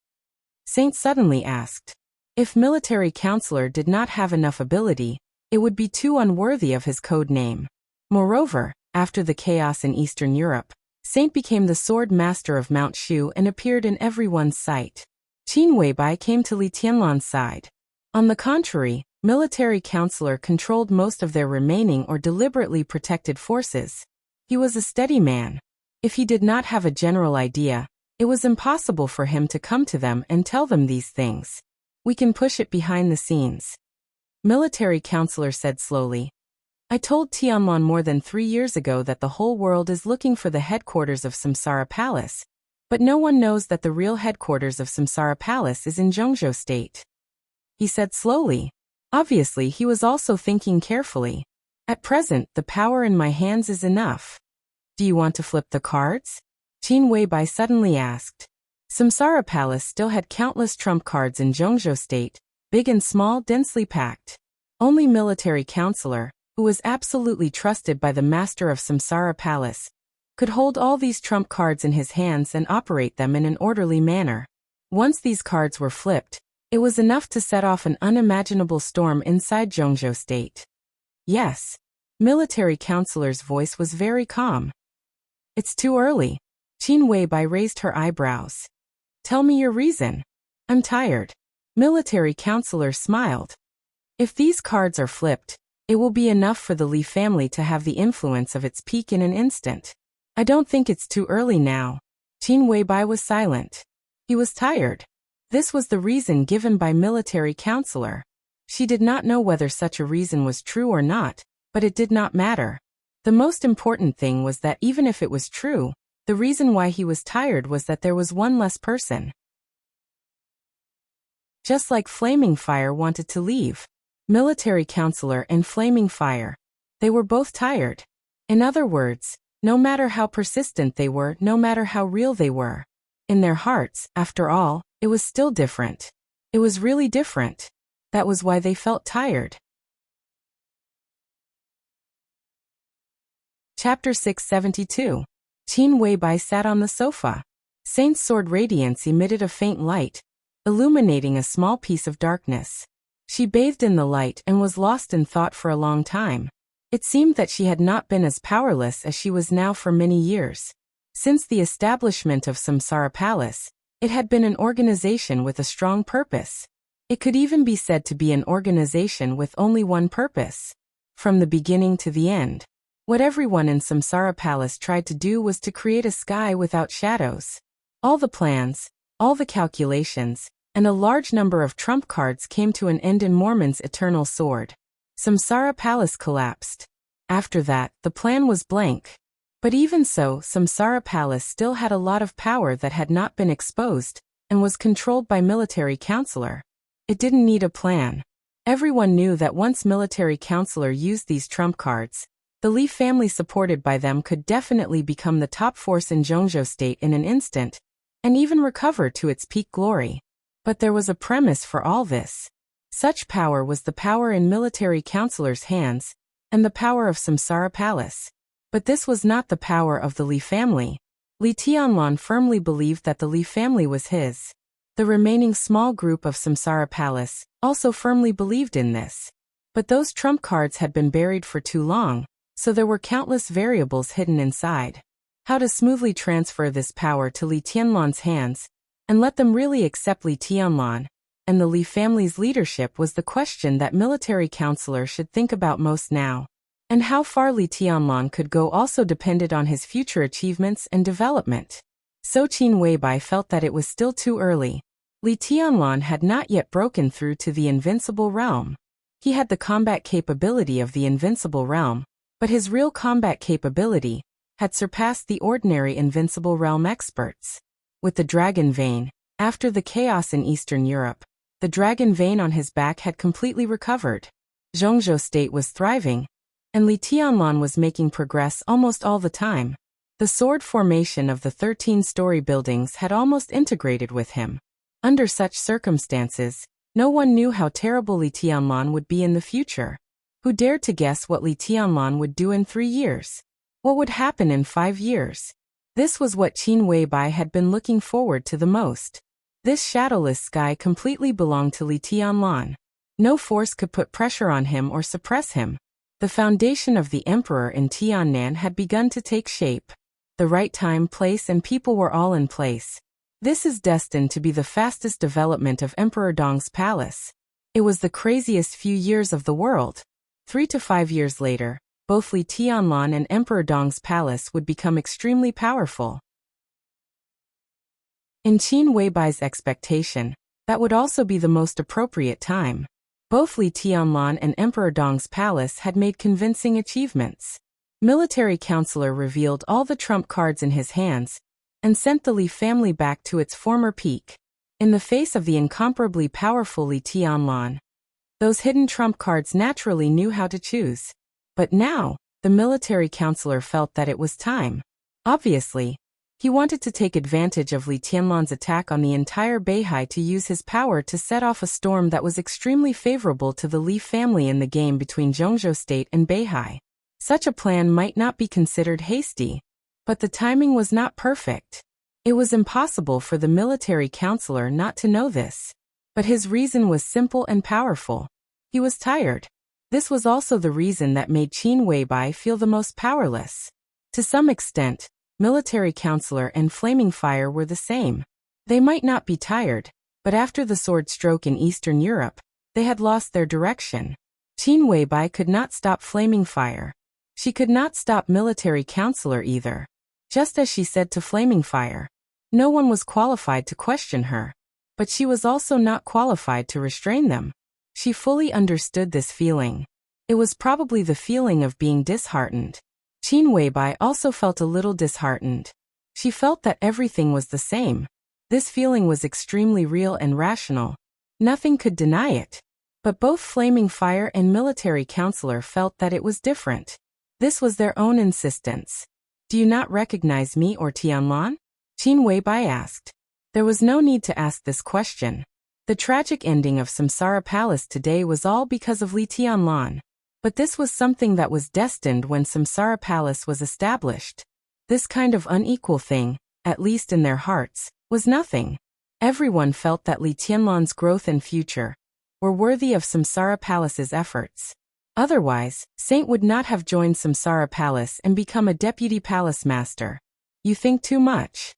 Saint suddenly asked. If military counselor did not have enough ability, it would be too unworthy of his code name. Moreover, after the chaos in Eastern Europe, Saint became the sword master of Mount Shu and appeared in everyone's sight. Qin Weibai came to Li Tianlan's side. On the contrary, military counselor controlled most of their remaining or deliberately protected forces. He was a steady man. If he did not have a general idea, it was impossible for him to come to them and tell them these things. We can push it behind the scenes. Military counselor said slowly. I told Tianlan more than 3 years ago that the whole world is looking for the headquarters of Samsara Palace, but no one knows that the real headquarters of Samsara Palace is in Zhongzhou State. He said slowly. Obviously he was also thinking carefully. At present, the power in my hands is enough. Do you want to flip the cards? Qin Weibai suddenly asked. Samsara Palace still had countless trump cards in Zhongzhou State, big and small, densely packed. Only military counselor, who was absolutely trusted by the master of Samsara Palace, could hold all these trump cards in his hands and operate them in an orderly manner. Once these cards were flipped, it was enough to set off an unimaginable storm inside Zhongzhou State. Yes. Military counselor's voice was very calm. It's too early. Qin Weibai raised her eyebrows. Tell me your reason. I'm tired. Military counselor smiled. If these cards are flipped, it will be enough for the Li family to have the influence of its peak in an instant. I don't think it's too early now. Qin Weibai was silent. He was tired. This was the reason given by military counselor. She did not know whether such a reason was true or not, but it did not matter. The most important thing was that even if it was true, the reason why he was tired was that there was one less person. Just like Flaming Fire wanted to leave. Military counselor and Flaming Fire. They were both tired. In other words, no matter how persistent they were, no matter how real they were, in their hearts, after all, it was still different. It was really different. That was why they felt tired. Chapter 672. Qin Weibai sat on the sofa. Saint's sword radiance emitted a faint light, illuminating a small piece of darkness. She bathed in the light and was lost in thought for a long time. It seemed that she had not been as powerless as she was now for many years. Since the establishment of Samsara Palace, it had been an organization with a strong purpose. It could even be said to be an organization with only one purpose. From the beginning to the end, what everyone in Samsara Palace tried to do was to create a sky without shadows. All the plans, all the calculations, and a large number of trump cards came to an end in Mormon's eternal sword. Samsara Palace collapsed. After that, the plan was blank. But even so, Samsara Palace still had a lot of power that had not been exposed, and was controlled by military counselor. It didn't need a plan. Everyone knew that once military counselor used these trump cards, the Li family supported by them could definitely become the top force in Zhongzhou State in an instant, and even recover to its peak glory. But there was a premise for all this. Such power was the power in military counselor's hands, and the power of Samsara Palace. But this was not the power of the Li family. Li Tianlan firmly believed that the Li family was his. The remaining small group of Samsara Palace also firmly believed in this. But those trump cards had been buried for too long, so there were countless variables hidden inside. How to smoothly transfer this power to Li Tianlan's hands, and let them really accept Li Tianlan and the Li family's leadership was the question that military counselor should think about most now. And how far Li Tianlan could go also depended on his future achievements and development. So Qin Weibai felt that it was still too early. Li Tianlan had not yet broken through to the invincible realm. He had the combat capability of the invincible realm, but his real combat capability had surpassed the ordinary invincible realm experts. With the dragon vein, after the chaos in Eastern Europe, the dragon vein on his back had completely recovered. Zhongzhou state was thriving, and Li Tianlan was making progress almost all the time. The sword formation of the 13-story buildings had almost integrated with him. Under such circumstances, no one knew how terrible Li Tianlan would be in the future. Who dared to guess what Li Tianlan would do in 3 years? What would happen in 5 years? This was what Qin Weibai had been looking forward to the most. This shadowless sky completely belonged to Li Tianlan. No force could put pressure on him or suppress him. The foundation of the emperor in Tiannan had begun to take shape. The right time, place, and people were all in place. This is destined to be the fastest development of Emperor Dong's palace. It was the craziest few years of the world. 3 to 5 years later, both Li Tianlan and Emperor Dong's palace would become extremely powerful. In Qin Weibai's expectation, that would also be the most appropriate time. Both Li Tianlan and Emperor Dong's palace had made convincing achievements. Military counselor revealed all the trump cards in his hands and sent the Li family back to its former peak. In the face of the incomparably powerful Li Tianlan, those hidden trump cards naturally knew how to choose. But now, the military counselor felt that it was time. Obviously, he wanted to take advantage of Li Tianlan's attack on the entire Beihai to use his power to set off a storm that was extremely favorable to the Li family in the game between Zhongzhou state and Beihai. Such a plan might not be considered hasty, but the timing was not perfect. It was impossible for the military counselor not to know this. But his reason was simple and powerful. He was tired. This was also the reason that made Qin Weibai feel the most powerless. To some extent, military counselor and flaming fire were the same. They might not be tired, but after the sword stroke in Eastern Europe, they had lost their direction. Qin Weibai could not stop flaming fire. She could not stop military counselor either. Just as she said to flaming fire, no one was qualified to question her. But she was also not qualified to restrain them. She fully understood this feeling. It was probably the feeling of being disheartened. Qin Weibai also felt a little disheartened. She felt that everything was the same. This feeling was extremely real and rational. Nothing could deny it. But both flaming fire and military counselor felt that it was different. This was their own insistence. Do you not recognize me or Tianlan? Qin Weibai asked. There was no need to ask this question. The tragic ending of Samsara Palace today was all because of Li Tianlan. But this was something that was destined when Samsara Palace was established. This kind of unequal thing, at least in their hearts, was nothing. Everyone felt that Li Tianlan's growth and future were worthy of Samsara Palace's efforts. Otherwise, Saint would not have joined Samsara Palace and become a deputy palace master. You think too much.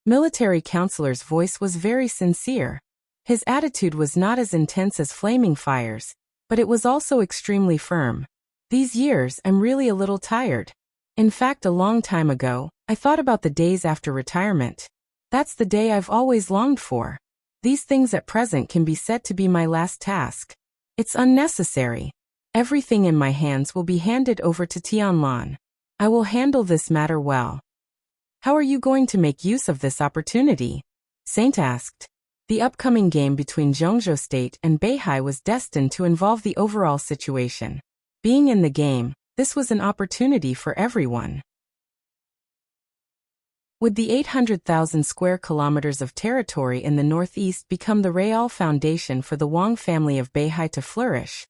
Military counselor's voice was very sincere. His attitude was not as intense as flaming fire's, but it was also extremely firm. These years I'm really a little tired. In fact, a long time ago, I thought about the days after retirement. That's the day I've always longed for. These things at present can be said to be my last task. It's unnecessary. Everything in my hands will be handed over to Tianlan. I will handle this matter well. How are you going to make use of this opportunity? Saint asked. The upcoming game between Zhongzhou State and Beihai was destined to involve the overall situation. Being in the game, this was an opportunity for everyone. Would the 800,000 square kilometers of territory in the northeast become the real foundation for the Wang family of Beihai to flourish?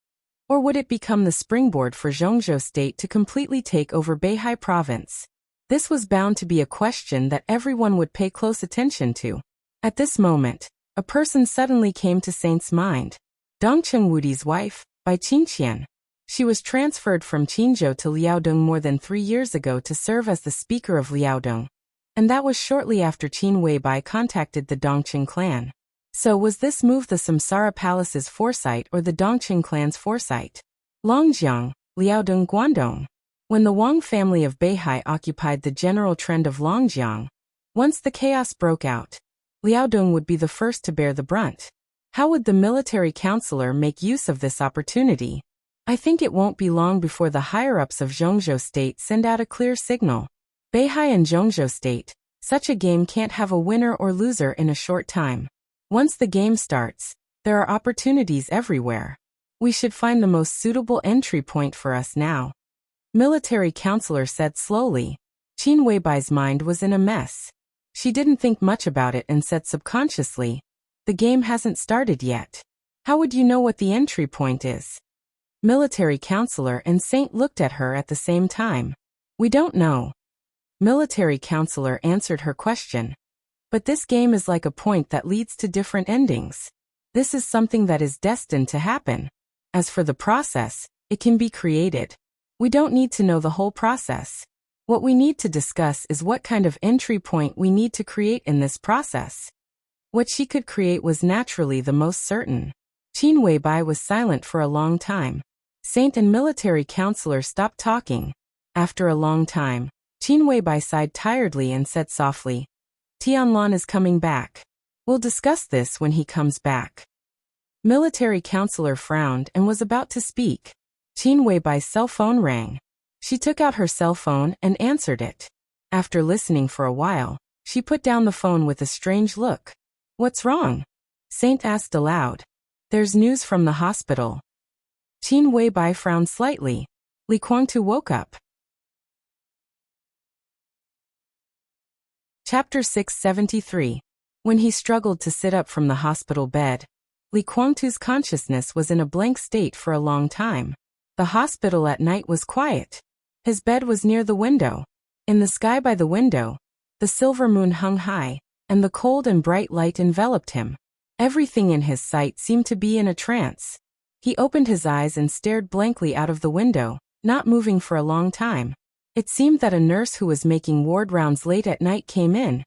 Or would it become the springboard for Zhongzhou State to completely take over Beihai province? This was bound to be a question that everyone would pay close attention to. At this moment, a person suddenly came to Saint's mind. Dongchen Wudi's wife, Bai Qinqian. She was transferred from Qinzhou to Liaodong more than 3 years ago to serve as the speaker of Liaodong. And that was shortly after Qin Weibai contacted the Dongqing clan. So was this move the Samsara Palace's foresight or the Dongqing clan's foresight? Longjiang, Liaodong Guangdong. When the Wang family of Beihai occupied the general trend of Longjiang, once the chaos broke out, Liaodong would be the first to bear the brunt. How would the military counselor make use of this opportunity? I think it won't be long before the higher-ups of Zhongzhou State send out a clear signal. Beihai and Zhongzhou state, such a game can't have a winner or loser in a short time. Once the game starts, there are opportunities everywhere. We should find the most suitable entry point for us now. Military counselor said slowly. Qin Weibai's mind was in a mess. She didn't think much about it and said subconsciously, the game hasn't started yet. How would you know what the entry point is? Military counselor and Saint looked at her at the same time. We don't know. Military counselor answered her question. But this game is like a point that leads to different endings. This is something that is destined to happen. As for the process, it can be created. We don't need to know the whole process. What we need to discuss is what kind of entry point we need to create in this process. What she could create was naturally the most certain. Qin Weibai was silent for a long time. Saint and military counselor stopped talking. After a long time, Qin Weibai sighed tiredly and said softly, Tianlan is coming back. We'll discuss this when he comes back. Military counselor frowned and was about to speak. Qin Weibai's cell phone rang. She took out her cell phone and answered it. After listening for a while, she put down the phone with a strange look. What's wrong? Saint asked aloud. There's news from the hospital. Qin Weibai frowned slightly. Li Guangtu woke up. Chapter 673. When he struggled to sit up from the hospital bed, Li Guangtu's consciousness was in a blank state for a long time. The hospital at night was quiet. His bed was near the window. In the sky by the window, the silver moon hung high, and the cold and bright light enveloped him. Everything in his sight seemed to be in a trance. He opened his eyes and stared blankly out of the window, not moving for a long time. It seemed that a nurse who was making ward rounds late at night came in,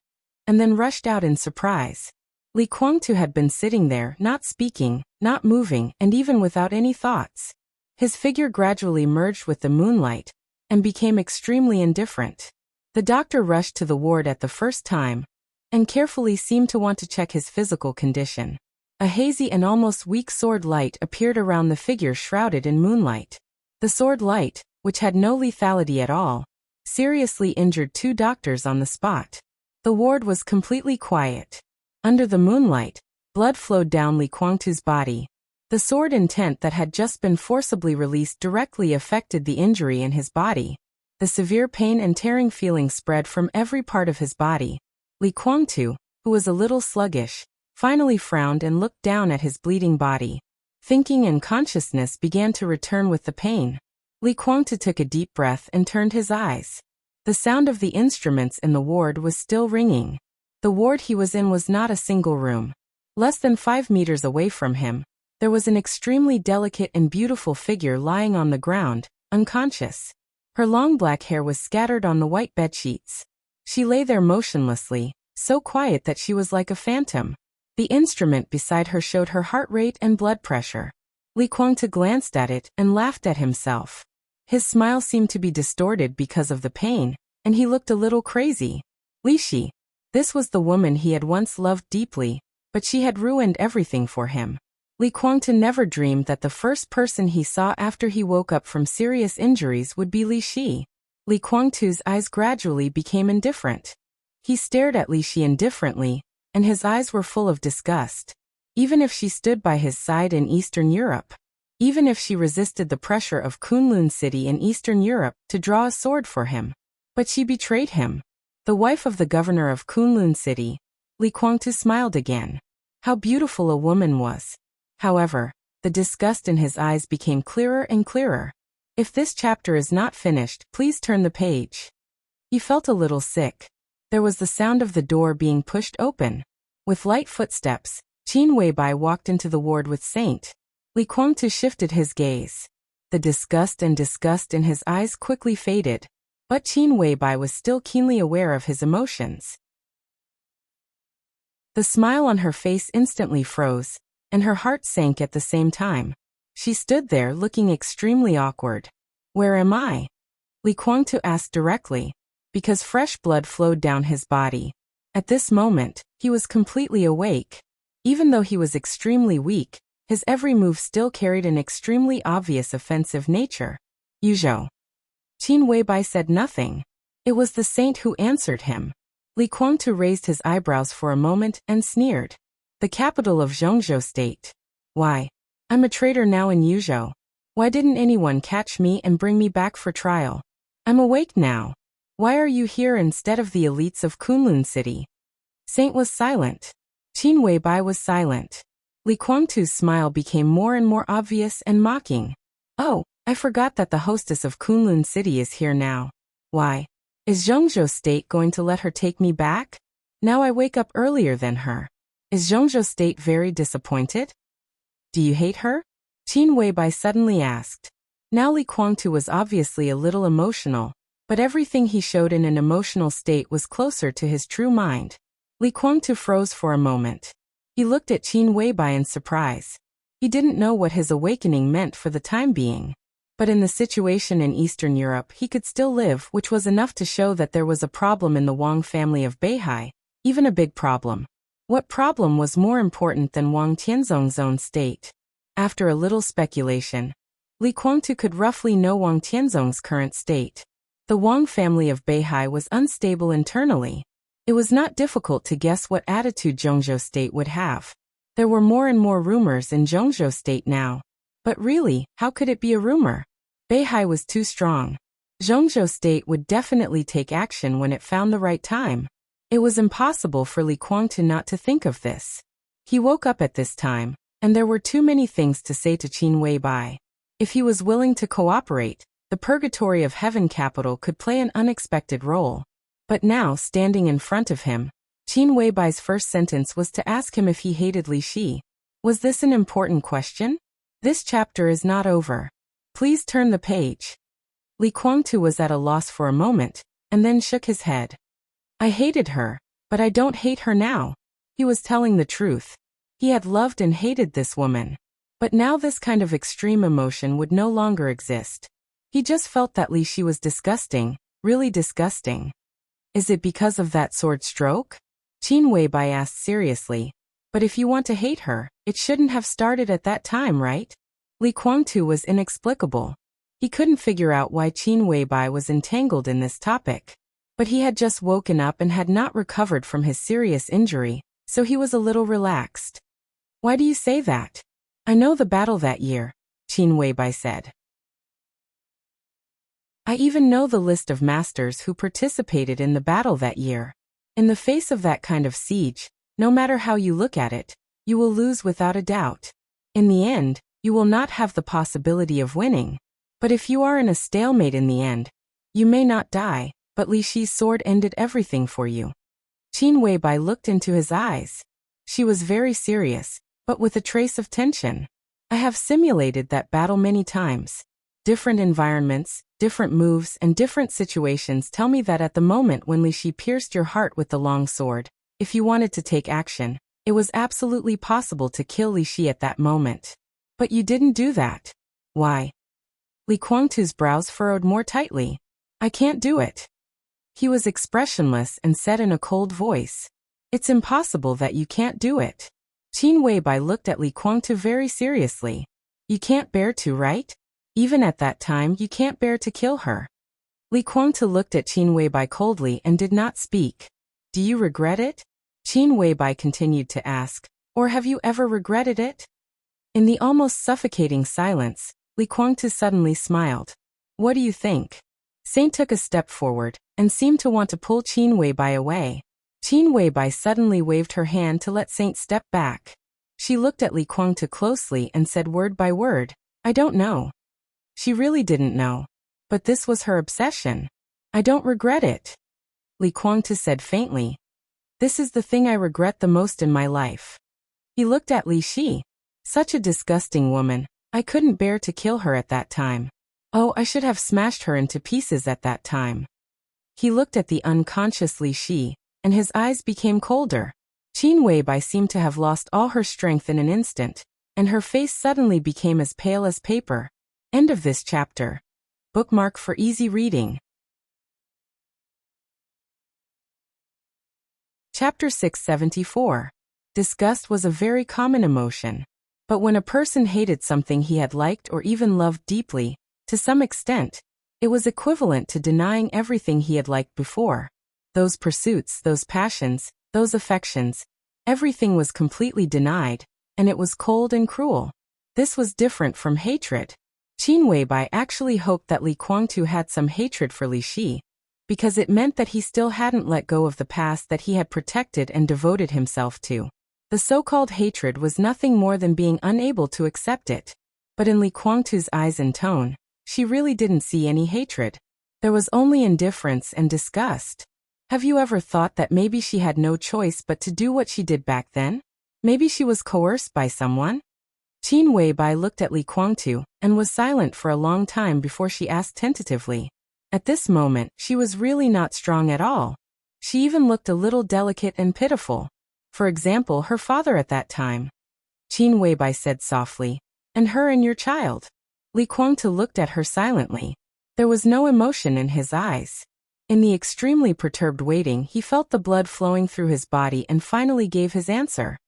and then rushed out in surprise. Li Guangtu had been sitting there, not speaking, not moving, and even without any thoughts. His figure gradually merged with the moonlight, and became extremely indifferent. The doctor rushed to the ward at the first time, and carefully seemed to want to check his physical condition. A hazy and almost weak sword light appeared around the figure shrouded in moonlight. The sword light, which had no lethality at all, seriously injured 2 doctors on the spot. The ward was completely quiet. Under the moonlight, blood flowed down Li Guangtu's body. The sword intent that had just been forcibly released directly affected the injury in his body. The severe pain and tearing feeling spread from every part of his body. Li Guangtu, who was a little sluggish, finally frowned and looked down at his bleeding body. Thinking and consciousness began to return with the pain. Li Guangtu took a deep breath and turned his eyes. The sound of the instruments in the ward was still ringing. The ward he was in was not a single room. Less than 5 meters away from him, there was an extremely delicate and beautiful figure lying on the ground, unconscious. Her long black hair was scattered on the white bedsheets. She lay there motionlessly, so quiet that she was like a phantom. The instrument beside her showed her heart rate and blood pressure. Li Guangtu glanced at it and laughed at himself. His smile seemed to be distorted because of the pain, and he looked a little crazy. Li Shi. This was the woman he had once loved deeply, but she had ruined everything for him. Li Guangtu never dreamed that the first person he saw after he woke up from serious injuries would be Li Shi. Li Guangtu's eyes gradually became indifferent. He stared at Li Shi indifferently, and his eyes were full of disgust. Even if she stood by his side in Eastern Europe, even if she resisted the pressure of Kunlun City in Eastern Europe to draw a sword for him, but she betrayed him. The wife of the governor of Kunlun City. Li Guangtu smiled again. How beautiful a woman was. However, the disgust in his eyes became clearer and clearer. If this chapter is not finished, please turn the page. He felt a little sick. There was the sound of the door being pushed open. With light footsteps, Qin Weibai walked into the ward with Saint. Li Guangtu shifted his gaze. The disgust in his eyes quickly faded, but Qin Weibai was still keenly aware of his emotions. The smile on her face instantly froze, and her heart sank at the same time. She stood there looking extremely awkward. Where am I? Li Guangtu asked directly, because fresh blood flowed down his body. At this moment, he was completely awake. Even though he was extremely weak, his every move still carried an extremely obvious offensive nature. Yuzhou. Qin Weibai said nothing. It was the saint who answered him. Li Kuangtu raised his eyebrows for a moment and sneered. The capital of Zhongzhou State. Why? I'm a traitor now in Yuzhou. Why didn't anyone catch me and bring me back for trial? I'm awake now. Why are you here instead of the elites of Kunlun City? Saint was silent. Qin Weibai was silent. Li Kuangtu's smile became more and more obvious and mocking. Oh, I forgot that the hostess of Kunlun City is here now. Why? Is Zhongzhou State going to let her take me back? Now I wake up earlier than her. Is Zhongzhou State very disappointed? Do you hate her? Qin Weibai suddenly asked. Now Li Kuangtu was obviously a little emotional, but everything he showed in an emotional state was closer to his true mind. Li Kuangtu froze for a moment. He looked at Qin Weibai in surprise. He didn't know what his awakening meant for the time being. But in the situation in Eastern Europe he could still live, which was enough to show that there was a problem in the Wang family of Beihai, even a big problem. What problem was more important than Wang Tianzong's own state? After a little speculation, Li Kuangtu could roughly know Wang Tianzong's current state. The Wang family of Beihai was unstable internally. It was not difficult to guess what attitude Zhongzhou State would have. There were more and more rumors in Zhongzhou State now. But really, how could it be a rumor? Beihai was too strong. Zhongzhou State would definitely take action when it found the right time. It was impossible for Li Kuangtu not to think of this. He woke up at this time, and there were too many things to say to Qin Weibai. If he was willing to cooperate, the Purgatory of Heaven capital could play an unexpected role. But now, standing in front of him, Qin Weibai's first sentence was to ask him if he hated Li Shi. Was this an important question? This chapter is not over. Please turn the page. Li Kuangtu was at a loss for a moment, and then shook his head. I hated her, but I don't hate her now. He was telling the truth. He had loved and hated this woman. But now this kind of extreme emotion would no longer exist. He just felt that Li Shi was disgusting, really disgusting. Is it because of that sword stroke? Qin Weibai asked seriously. But if you want to hate her, it shouldn't have started at that time, right? Li Kuangtu was inexplicable. He couldn't figure out why Qin Weibai was entangled in this topic. But he had just woken up and had not recovered from his serious injury, so he was a little relaxed. Why do you say that? I know the battle that year, Qin Weibai said. I even know the list of masters who participated in the battle that year. In the face of that kind of siege, no matter how you look at it, you will lose without a doubt. In the end, you will not have the possibility of winning. But if you are in a stalemate in the end, you may not die, but Li Shi's sword ended everything for you. Qin Weibai looked into his eyes. She was very serious, but with a trace of tension. I have simulated that battle many times. Different environments, different moves, and different situations tell me that at the moment when Li Shi pierced your heart with the long sword, if you wanted to take action, it was absolutely possible to kill Li Shi at that moment. But you didn't do that. Why? Li Kuangtu's brows furrowed more tightly. I can't do it. He was expressionless and said in a cold voice. It's impossible that you can't do it. Qin Weibai looked at Li Kuangtu very seriously. You can't bear to, right? Even at that time you can't bear to kill her. Li Kuangtu looked at Qin Weibai coldly and did not speak. Do you regret it? Qin Weibai continued to ask. Or have you ever regretted it? In the almost suffocating silence, Li Kuangtu suddenly smiled. What do you think? Saint took a step forward, and seemed to want to pull Qin Weibai away. Qin Weibai suddenly waved her hand to let Saint step back. She looked at Li Kuangtu closely and said word by word, I don't know. She really didn't know. But this was her obsession. I don't regret it. Li Kuangtu said faintly. This is the thing I regret the most in my life. He looked at Li Shi. Such a disgusting woman. I couldn't bear to kill her at that time. Oh, I should have smashed her into pieces at that time. He looked at the unconscious Li Shi, and his eyes became colder. Qin Weibai seemed to have lost all her strength in an instant, and her face suddenly became as pale as paper. End of this chapter. Bookmark for easy reading. Chapter 674. Disgust was a very common emotion. But when a person hated something he had liked or even loved deeply, to some extent, It was equivalent to denying everything he had liked before. Those pursuits, those passions, those affections, everything was completely denied, and it was cold and cruel. This was different from hatred. Qin Weibai actually hoped that Li Guangtu had some hatred for Li Shi, because it meant that he still hadn't let go of the past that he had protected and devoted himself to. The so-called hatred was nothing more than being unable to accept it. But in Li Guangtu's eyes and tone, she really didn't see any hatred. There was only indifference and disgust. Have you ever thought that maybe she had no choice but to do what she did back then? Maybe she was coerced by someone? Qin Weibai looked at Li Guangtu and was silent for a long time before she asked tentatively. At this moment, she was really not strong at all. She even looked a little delicate and pitiful. For example, her father at that time. Qin Weibai said softly, "And her and your child." Li Guangtu looked at her silently. There was no emotion in his eyes. In the extremely perturbed waiting, he felt the blood flowing through his body and finally gave his answer.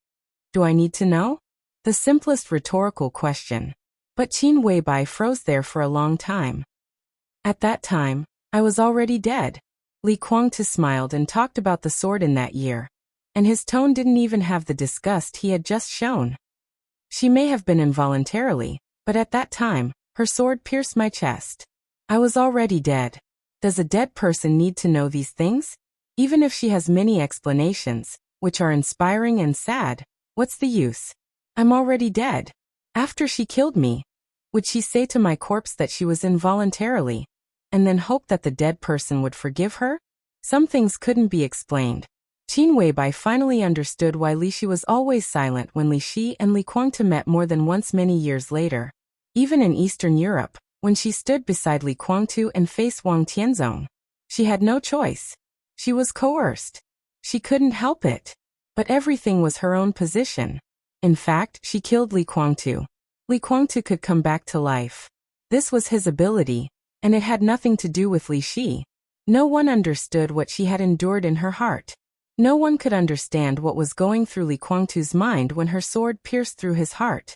"Do I need to know?" The simplest rhetorical question. But Qin Weibai froze there for a long time. "At that time, I was already dead." Li Guangtu smiled and talked about the sword in that year. And his tone didn't even have the disgust he had just shown. "She may have been involuntarily, but at that time, her sword pierced my chest. I was already dead. Does a dead person need to know these things? Even if she has many explanations, which are inspiring and sad, what's the use? I'm already dead. After she killed me, would she say to my corpse that she was involuntarily, and then hope that the dead person would forgive her? Some things couldn't be explained." Qin Weibai finally understood why Li Shi was always silent when Li Shi and Li Guangtu met more than once many years later. Even in Eastern Europe, when she stood beside Li Guangtu and faced Wang Tianzong, she had no choice. She was coerced. She couldn't help it. But everything was her own position. In fact, she killed Li Guangtu. Li Guangtu could come back to life. This was his ability, and it had nothing to do with Li Shi. No one understood what she had endured in her heart. No one could understand what was going through Li Guangtu's mind when her sword pierced through his heart.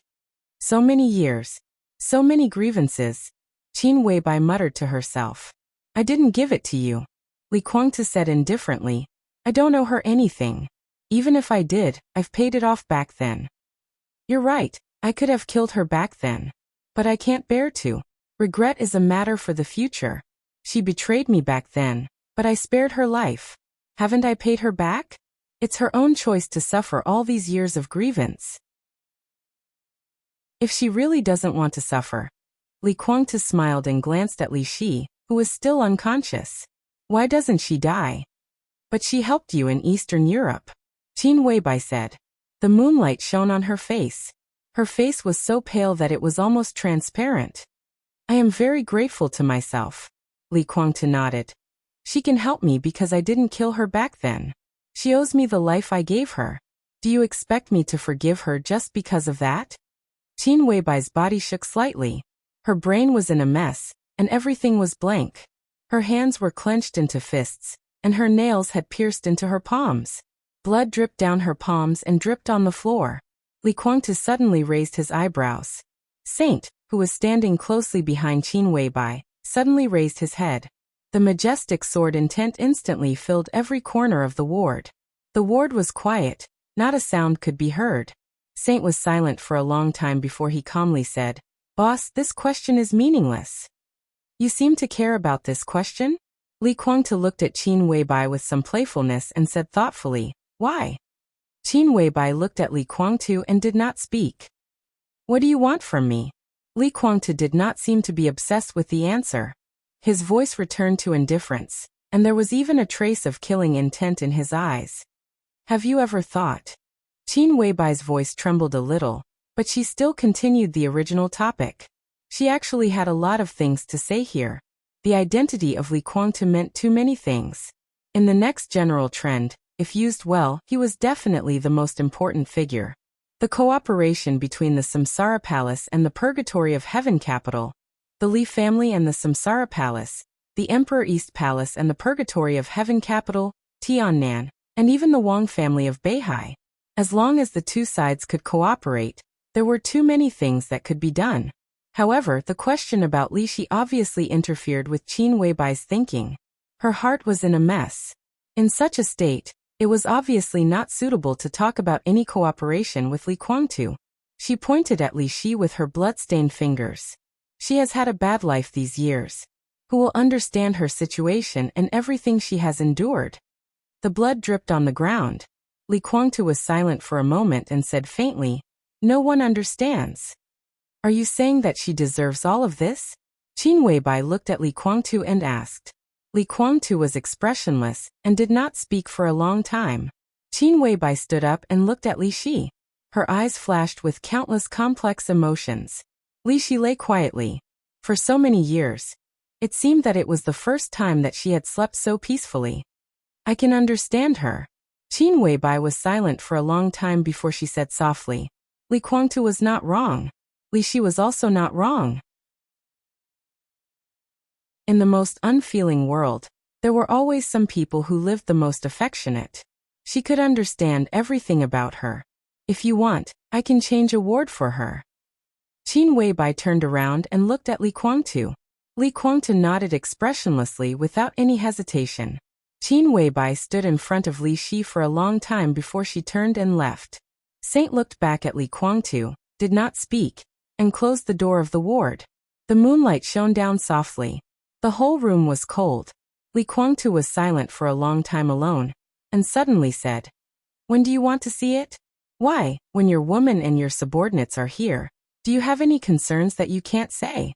So many years. So many grievances. Qin Weibai muttered to herself. "I didn't give it to you." Li Guangtu said indifferently. "I don't owe her anything. Even if I did, I've paid it off back then." "You're right, I could have killed her back then. But I can't bear to. Regret is a matter for the future. She betrayed me back then, but I spared her life. Haven't I paid her back? It's her own choice to suffer all these years of grievance. If she really doesn't want to suffer." Li Guangtu smiled and glanced at Li Shi, who was still unconscious. "Why doesn't she die?" "But she helped you in Eastern Europe," Qin Weibai said. The moonlight shone on her face. Her face was so pale that it was almost transparent. "I am very grateful to myself." Li Guangtu nodded. "She can help me because I didn't kill her back then. She owes me the life I gave her. Do you expect me to forgive her just because of that?" Qin Weibai's body shook slightly. Her brain was in a mess, and everything was blank. Her hands were clenched into fists, and her nails had pierced into her palms. Blood dripped down her palms and dripped on the floor. Li Guangtu suddenly raised his eyebrows. Saint, who was standing closely behind Qin Weibai, suddenly raised his head. The majestic sword intent instantly filled every corner of the ward. The ward was quiet, not a sound could be heard. Saint was silent for a long time before he calmly said, "Boss, this question is meaningless." "You seem to care about this question?" Li Guangtu looked at Qin Weibai with some playfulness and said thoughtfully, "Why?" Qin Weibai looked at Li Guangtu and did not speak. "What do you want from me?" Li Guangtu did not seem to be obsessed with the answer. His voice returned to indifference, and there was even a trace of killing intent in his eyes. "Have you ever thought?" Qin Weibai's voice trembled a little, but she still continued the original topic. She actually had a lot of things to say here. The identity of Li Guangtu meant too many things. In the next general trend, if used well, he was definitely the most important figure. The cooperation between the Samsara Palace and the Purgatory of Heaven capital, the Li family and the Samsara Palace, the Emperor East Palace and the Purgatory of Heaven capital, Tiannan, and even the Wang family of Beihai. As long as the two sides could cooperate, there were too many things that could be done. However, the question about Li Shi obviously interfered with Qin Weibai's thinking. Her heart was in a mess. In such a state, it was obviously not suitable to talk about any cooperation with Li Guangtu. She pointed at Li Shi with her blood-stained fingers. She has had a bad life these years. Who will understand her situation and everything she has endured? The blood dripped on the ground. Li Guangtu was silent for a moment and said faintly, "No one understands." "Are you saying that she deserves all of this?" Qin Weibai looked at Li Guangtu and asked. Li Guangtu was expressionless and did not speak for a long time. Qin Weibai stood up and looked at Li Shi. Her eyes flashed with countless complex emotions. Li Shi lay quietly. For so many years, it seemed that it was the first time that she had slept so peacefully. "I can understand her." Qin Weibai was silent for a long time before she said softly, "Li Guangtu was not wrong. Li Shi was also not wrong." In the most unfeeling world, there were always some people who lived the most affectionate. She could understand everything about her. "If you want, I can change a ward for her." Qin Weibai turned around and looked at Li Guangtu. Li Guangtu nodded expressionlessly without any hesitation. Qin Weibai stood in front of Li Shi for a long time before she turned and left. Saint looked back at Li Guangtu, did not speak, and closed the door of the ward. The moonlight shone down softly. The whole room was cold. Li Guangtu was silent for a long time alone, and suddenly said, "When do you want to see it?" "Why, when your woman and your subordinates are here. Do you have any concerns that you can't say?"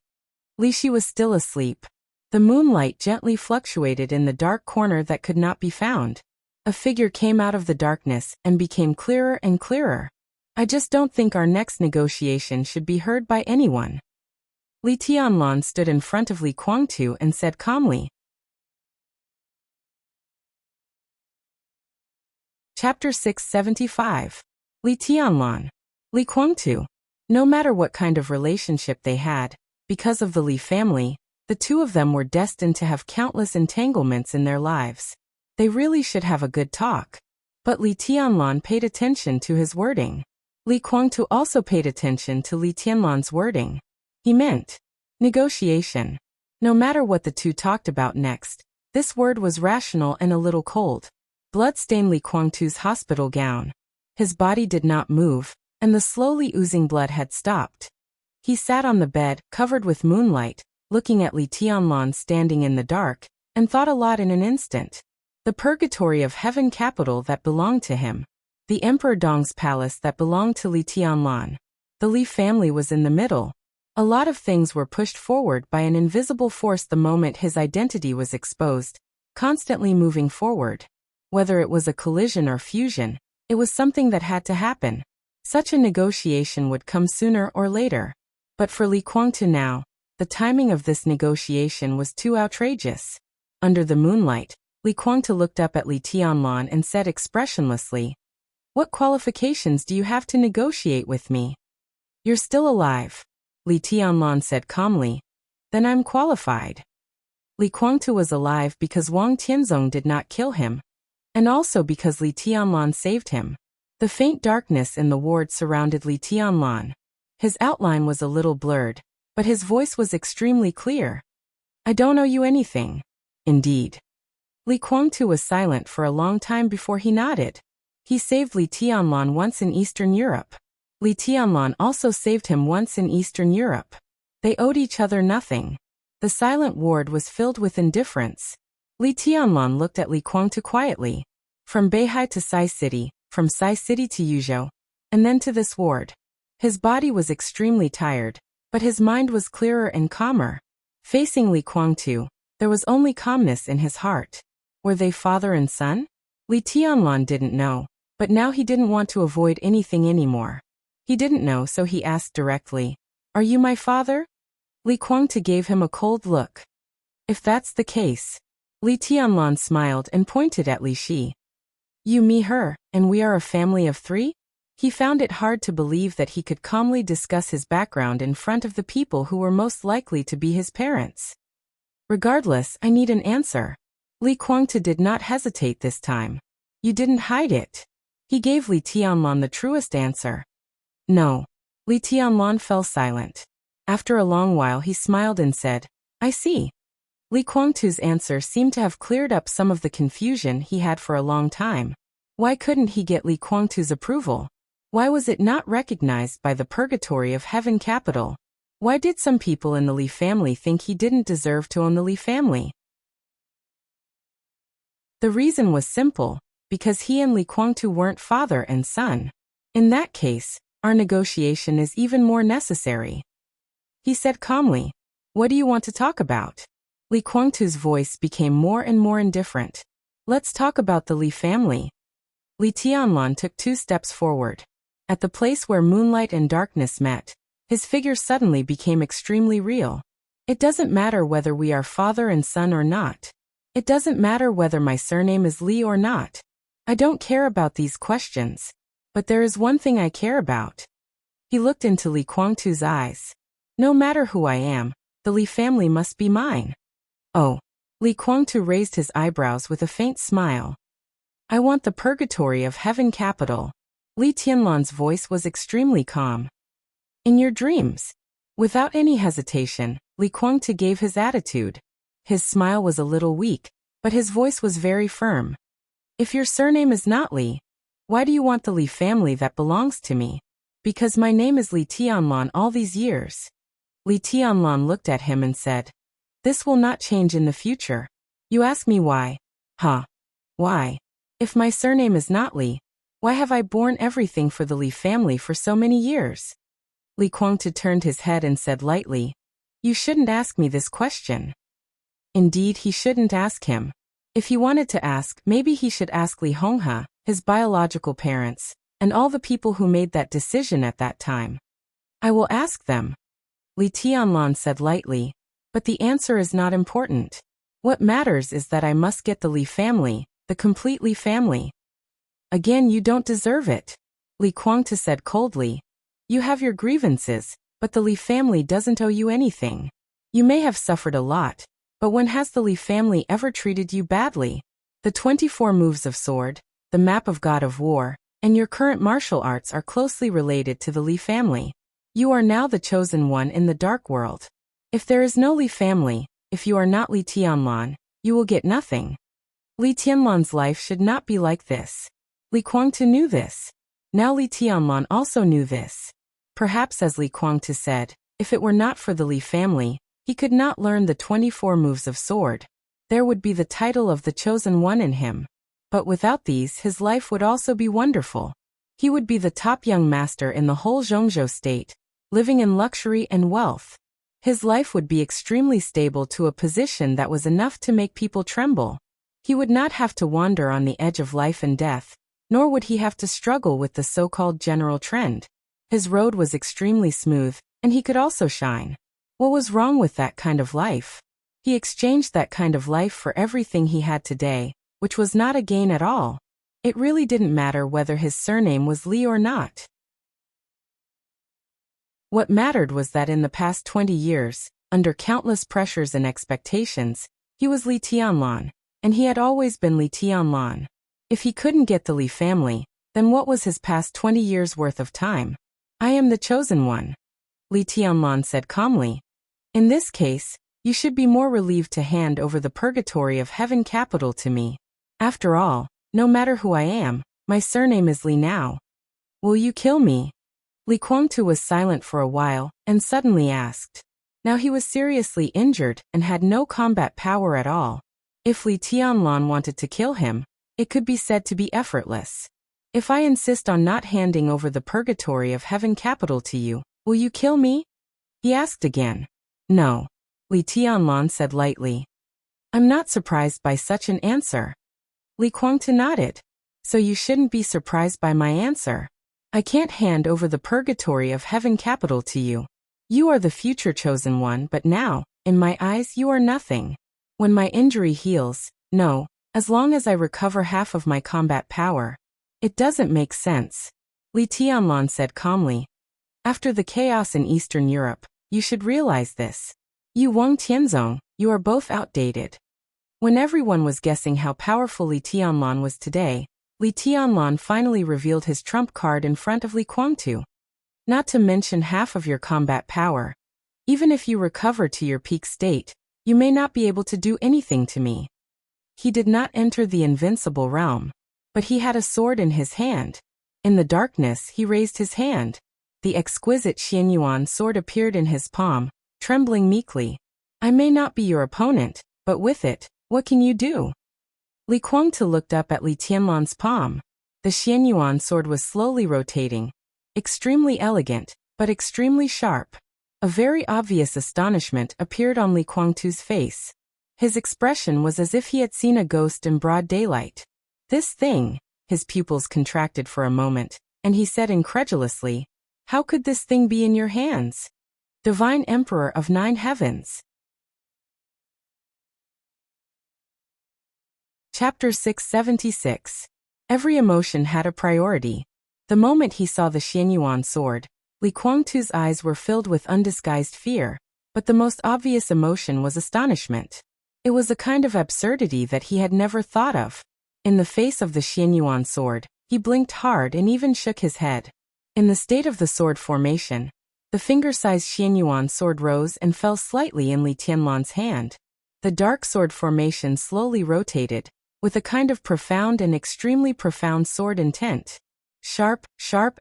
Li Shi was still asleep. The moonlight gently fluctuated in the dark corner that could not be found. A figure came out of the darkness and became clearer and clearer. "I just don't think our next negotiation should be heard by anyone." Li Tianlan stood in front of Li Guangtu and said calmly. Chapter 675. Li Tianlan. Li Guangtu. No matter what kind of relationship they had, because of the Li family, the two of them were destined to have countless entanglements in their lives. They really should have a good talk. But Li Tianlan paid attention to his wording. Li Guangtu also paid attention to Li Tianlan's wording. He meant negotiation. No matter what the two talked about next, this word was rational and a little cold. Blood stained Li Guangtu's hospital gown. His body did not move, and the slowly oozing blood had stopped. He sat on the bed, covered with moonlight, looking at Li Tianlan standing in the dark, and thought a lot in an instant. The purgatory of heaven capital that belonged to him. The Emperor Dong's palace that belonged to Li Tianlan. The Li family was in the middle. A lot of things were pushed forward by an invisible force the moment his identity was exposed, constantly moving forward. Whether it was a collision or fusion, it was something that had to happen. Such a negotiation would come sooner or later. But for Li Guangtu now, the timing of this negotiation was too outrageous. Under the moonlight, Li Guangtu looked up at Li Tianlan and said expressionlessly, "What qualifications do you have to negotiate with me?" "You're still alive," Li Tianlan said calmly. "Then I'm qualified." Li Guangtu was alive because Wang Tianzong did not kill him, and also because Li Tianlan saved him. The faint darkness in the ward surrounded Li Tianlan. His outline was a little blurred, but his voice was extremely clear. "I don't owe you anything." "Indeed." Li Guangtu was silent for a long time before he nodded. He saved Li Tianlan once in Eastern Europe. Li Tianlan also saved him once in Eastern Europe. They owed each other nothing. The silent ward was filled with indifference. Li Tianlan looked at Li Guangtu quietly. From Beihai to Sai City, from Sai City to Yuzhou, and then to this ward. His body was extremely tired, but his mind was clearer and calmer. Facing Li Guangtu, there was only calmness in his heart. Were they father and son? Li Tianlan didn't know, but now he didn't want to avoid anything anymore. He didn't know, so he asked directly, "Are you my father?" Li Guangtu gave him a cold look. "If that's the case." Li Tianlan smiled and pointed at Li Shi. "You, me, her, and we are a family of three?" He found it hard to believe that he could calmly discuss his background in front of the people who were most likely to be his parents. "Regardless, I need an answer." Li Guangtu did not hesitate this time. "You didn't hide it." He gave Li Tianlan the truest answer. "No." Li Tianlan fell silent. After a long while he smiled and said, I see. Li Guangtu's answer seemed to have cleared up some of the confusion he had for a long time. Why couldn't he get Li Guangtu's approval? Why was it not recognized by the purgatory of heaven capital? Why did some people in the Li family think he didn't deserve to own the Li family? The reason was simple, because he and Li Guangtu weren't father and son. In that case, our negotiation is even more necessary. He said calmly, What do you want to talk about? Li Guangtu's voice became more and more indifferent. Let's talk about the Li family. Li Tianlan took 2 steps forward. At the place where moonlight and darkness met, his figure suddenly became extremely real. It doesn't matter whether we are father and son or not. It doesn't matter whether my surname is Li or not. I don't care about these questions. But there is one thing I care about. He looked into Li Guangtu's eyes. No matter who I am, the Li family must be mine. Oh. Li Guangtu raised his eyebrows with a faint smile. I want the purgatory of heaven capital. Li Tianlan's voice was extremely calm. In your dreams. Without any hesitation, Li Guangtu gave his attitude. His smile was a little weak, but his voice was very firm. If your surname is not Li, why do you want the Li family that belongs to me? Because my name is Li Tianlan all these years. Li Tianlan looked at him and said, This will not change in the future. You ask me why? Huh? Why? If my surname is not Li, why have I borne everything for the Li family for so many years? Li Guangtu turned his head and said lightly, You shouldn't ask me this question. Indeed, he shouldn't ask him. If he wanted to ask, maybe he should ask Li Honghe, his biological parents, and all the people who made that decision at that time. I will ask them. Li Tianlan said lightly, but the answer is not important. What matters is that I must get the Li family, the complete Li family. Again, you don't deserve it. Li Guangtu said coldly. You have your grievances, but the Li family doesn't owe you anything. You may have suffered a lot, but when has the Li family ever treated you badly? The 24 moves of sword, the map of God of War, and your current martial arts are closely related to the Li family. You are now the chosen one in the dark world. If there is no Li family, if you are not Li Tianlan, you will get nothing. Li Tianlan's life should not be like this. Li Guangtu knew this. Now Li Tianlan also knew this. Perhaps as Li Guangtu said, if it were not for the Li family, he could not learn the 24 moves of sword. There would be the title of the chosen one in him. But without these, his life would also be wonderful. He would be the top young master in the whole Zhongzhou state, living in luxury and wealth. His life would be extremely stable to a position that was enough to make people tremble. He would not have to wander on the edge of life and death, nor would he have to struggle with the so-called general trend. His road was extremely smooth, and he could also shine. What was wrong with that kind of life? He exchanged that kind of life for everything he had today, which was not a gain at all. It really didn't matter whether his surname was Li or not. What mattered was that in the past 20 years, under countless pressures and expectations, he was Li Tianlan, and he had always been Li Tianlan. If he couldn't get the Li family, then what was his past 20 years' worth of time? I am the chosen one. Li Tianlan said calmly. In this case, you should be more relieved to hand over the purgatory of heaven capital to me. After all, no matter who I am, my surname is Li now. Will you kill me? Li Guangtu was silent for a while, and suddenly asked. Now he was seriously injured and had no combat power at all. If Li Tianlan wanted to kill him, it could be said to be effortless. If I insist on not handing over the purgatory of heaven capital to you, will you kill me? He asked again. No. Li Tianlan said lightly. I'm not surprised by such an answer. Li Guangtu nodded. So you shouldn't be surprised by my answer. I can't hand over the purgatory of heaven capital to you. You are the future chosen one, but now, in my eyes, you are nothing. When my injury heals, no, as long as I recover half of my combat power. It doesn't make sense. Li Tianlan said calmly. After the chaos in Eastern Europe, you should realize this. You Wang Tianzong, you are both outdated. When everyone was guessing how powerful Li Tianlan was today, Li Tianlan finally revealed his trump card in front of Li Guangtu. Not to mention half of your combat power. Even if you recover to your peak state, you may not be able to do anything to me. He did not enter the invincible realm, but he had a sword in his hand. In the darkness, he raised his hand. The exquisite Xianyuan sword appeared in his palm, trembling meekly. I may not be your opponent, but with it, what can you do? Li Guangtu looked up at Li Tianlan's palm. The Xianyuan sword was slowly rotating. Extremely elegant, but extremely sharp. A very obvious astonishment appeared on Li Guangtu's face. His expression was as if he had seen a ghost in broad daylight. This thing, his pupils contracted for a moment, and he said incredulously, how could this thing be in your hands? Divine Emperor of 9 Heavens. Chapter 676. Every emotion had a priority. The moment he saw the Xianyuan sword, Li Guangtu's eyes were filled with undisguised fear, but the most obvious emotion was astonishment. It was a kind of absurdity that he had never thought of. In the face of the Xianyuan sword, he blinked hard and even shook his head. In the state of the sword formation, the finger-sized Xianyuan sword rose and fell slightly in Li Tianlan's hand. The dark sword formation slowly rotated, with a kind of profound and extremely profound sword intent. Sharp,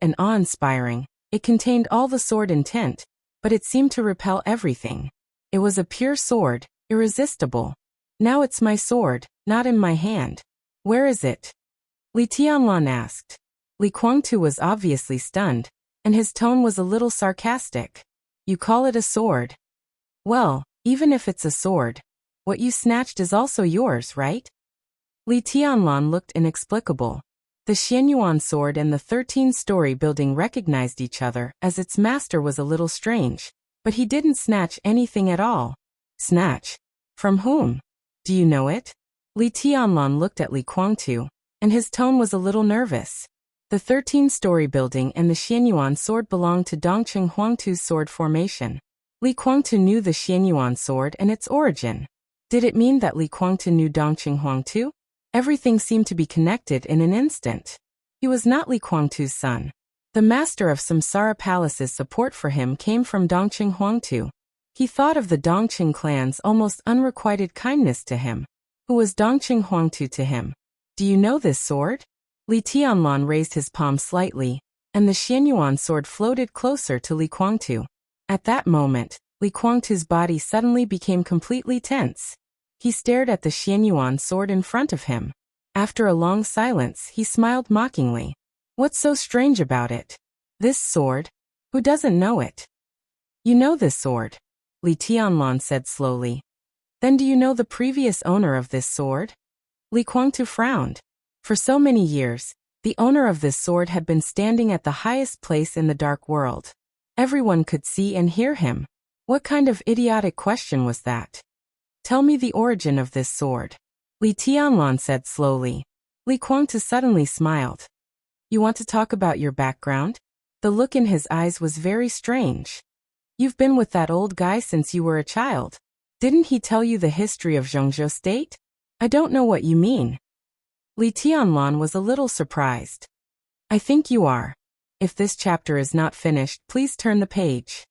and awe-inspiring, it contained all the sword intent, but it seemed to repel everything. It was a pure sword, irresistible. Now it's my sword, not in my hand. Where is it? Li Tianlan asked. Li Guangtu was obviously stunned, and his tone was a little sarcastic. You call it a sword? Well, even if it's a sword, what you snatched is also yours, right? Li Tianlan looked inexplicable. The Xianyuan sword and the 13-story building recognized each other, as its master was a little strange, but he didn't snatch anything at all. Snatch? From whom? Do you know it? Li Tianlan looked at Li Guangtu, and his tone was a little nervous. The 13-story building and the Xianyuan sword belonged to Dongqing Huangtu's sword formation. Li Guangtu knew the Xianyuan sword and its origin. Did it mean that Li Guangtu knew Dongqing Huangtu? Everything seemed to be connected in an instant. He was not Li Guangtu's son. The master of Samsara Palace's support for him came from Dongqing Huangtu. He thought of the Dongqing clan's almost unrequited kindness to him. Who was Dongqing Huangtu to him? Do you know this sword? Li Tianlan raised his palm slightly, and the Xianyuan sword floated closer to Li Guangtu. At that moment, Li Guangtu's body suddenly became completely tense. He stared at the Xianyuan sword in front of him. After a long silence, he smiled mockingly. What's so strange about it? This sword? Who doesn't know it? You know this sword, Li Tianlan said slowly. Then do you know the previous owner of this sword? Li Guangtu frowned. For so many years, the owner of this sword had been standing at the highest place in the dark world. Everyone could see and hear him. What kind of idiotic question was that? Tell me the origin of this sword, Li Tianlan said slowly. Li Guangtu suddenly smiled. You want to talk about your background? The look in his eyes was very strange. You've been with that old guy since you were a child. Didn't he tell you the history of Zhongzhou State? I don't know what you mean. Li Tianlan was a little surprised. I think you are. If this chapter is not finished, please turn the page.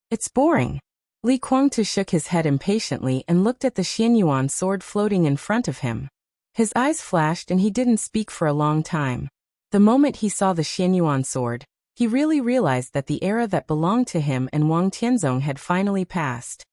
It's boring. Li Guangtu shook his head impatiently and looked at the Xianyuan sword floating in front of him. His eyes flashed and he didn't speak for a long time. The moment he saw the Xianyuan sword, he really realized that the era that belonged to him and Wang Tianzong had finally passed.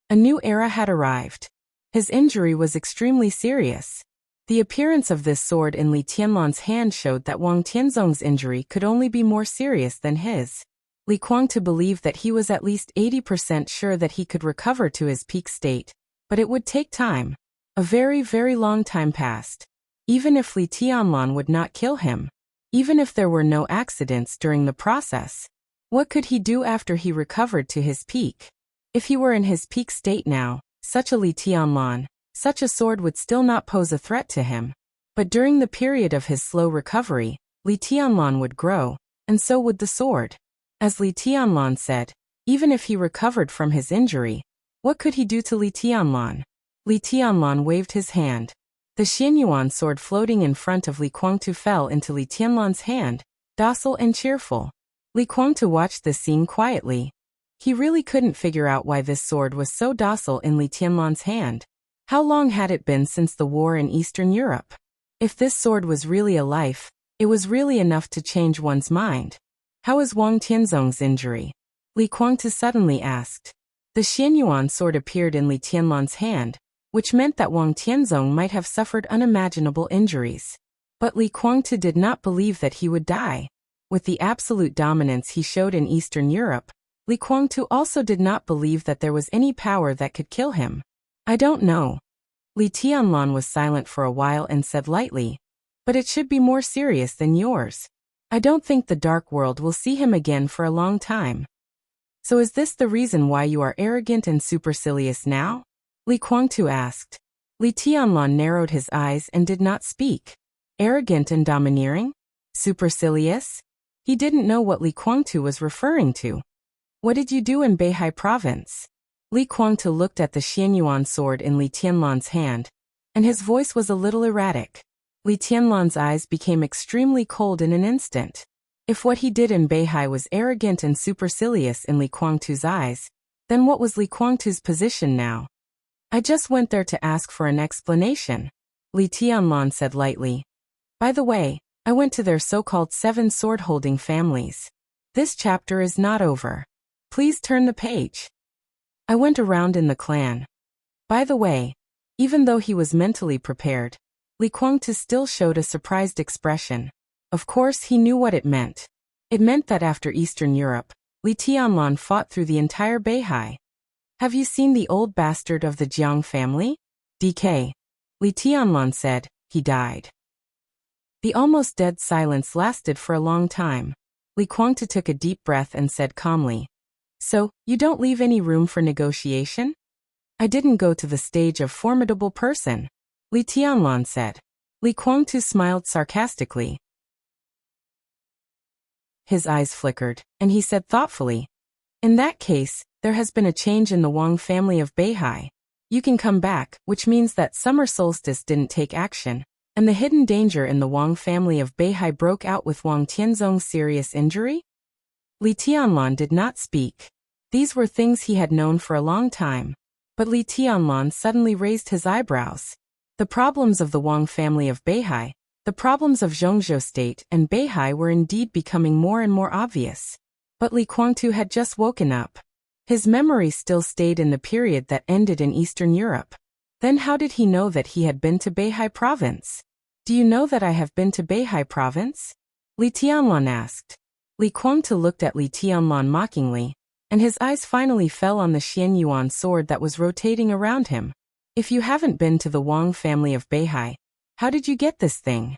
A new era had arrived. His injury was extremely serious. The appearance of this sword in Li Tianlan's hand showed that Wang Tianzong's injury could only be more serious than his. Li Guangtu believed that he was at least 80% sure that he could recover to his peak state, but it would take time. A very, very long time passed. Even if Li Tianlan would not kill him, even if there were no accidents during the process, what could he do after he recovered to his peak? If he were in his peak state now, such a Li Tianlan, such a sword would still not pose a threat to him. But during the period of his slow recovery, Li Tianlan would grow, and so would the sword. As Li Tianlan said, even if he recovered from his injury, what could he do to Li Tianlan? Li Tianlan waved his hand. The Xianyuan sword floating in front of Li Guangtu fell into Li Tianlan's hand, docile and cheerful. Li Kuangtu watched the scene quietly. He really couldn't figure out why this sword was so docile in Li Tianlan's hand. How long had it been since the war in Eastern Europe? If this sword was really a life, it was really enough to change one's mind. How is Wang Tianzong's injury? Li Kuangtu suddenly asked. The Xianyuan sword appeared in Li Tianlan's hand, which meant that Wang Tianzong might have suffered unimaginable injuries. But Li Kuangtu did not believe that he would die. With the absolute dominance he showed in Eastern Europe, Li Kuangtu also did not believe that there was any power that could kill him. I don't know. Li Tianlan was silent for a while and said lightly, but it should be more serious than yours. I don't think the dark world will see him again for a long time. So is this the reason why you are arrogant and supercilious now? Li Kuangtu asked. Li Tianlan narrowed his eyes and did not speak. Arrogant and domineering? Supercilious? He didn't know what Li Kuangtu was referring to. What did you do in Beihai province? Li Kuangtu looked at the Xianyuan sword in Li Tianlan's hand, and his voice was a little erratic. Li Tianlan's eyes became extremely cold in an instant. If what he did in Beihai was arrogant and supercilious in Li Kuangtu's eyes, then what was Li Kuangtu's position now? I just went there to ask for an explanation, Li Tianlan said lightly. By the way, I went to their so-called 7 sword-holding families. This chapter is not over. Please turn the page. I went around in the clan. By the way, even though he was mentally prepared, Li Kuangtu still showed a surprised expression. Of course he knew what it meant. It meant that after Eastern Europe, Li Tianlan fought through the entire Beihai. Have you seen the old bastard of the Jiang family? DK. Li Tianlan said, he died. The almost dead silence lasted for a long time. Li Kuangtu took a deep breath and said calmly, so, you don't leave any room for negotiation? I didn't go to the stage of formidable person, Li Tianlan said. Li Kuangtu smiled sarcastically. His eyes flickered, and he said thoughtfully, in that case, there has been a change in the Wang family of Beihai. You can come back, which means that summer solstice didn't take action, and the hidden danger in the Wang family of Beihai broke out with Wang Tianzong's serious injury? Li Tianlan did not speak. These were things he had known for a long time. But Li Tianlan suddenly raised his eyebrows. The problems of the Wang family of Beihai, the problems of Zhongzhou state and Beihai were indeed becoming more and more obvious. But Li Kuangtu had just woken up. His memory still stayed in the period that ended in Eastern Europe. Then how did he know that he had been to Beihai province? Do you know that I have been to Beihai province? Li Tianlan asked. Li Kuangtu looked at Li Tianlan mockingly, and his eyes finally fell on the Xianyuan sword that was rotating around him. If you haven't been to the Wang family of Beihai, how did you get this thing?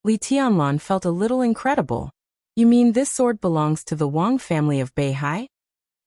Li Tianlan felt a little incredible. You mean this sword belongs to the Wang family of Beihai?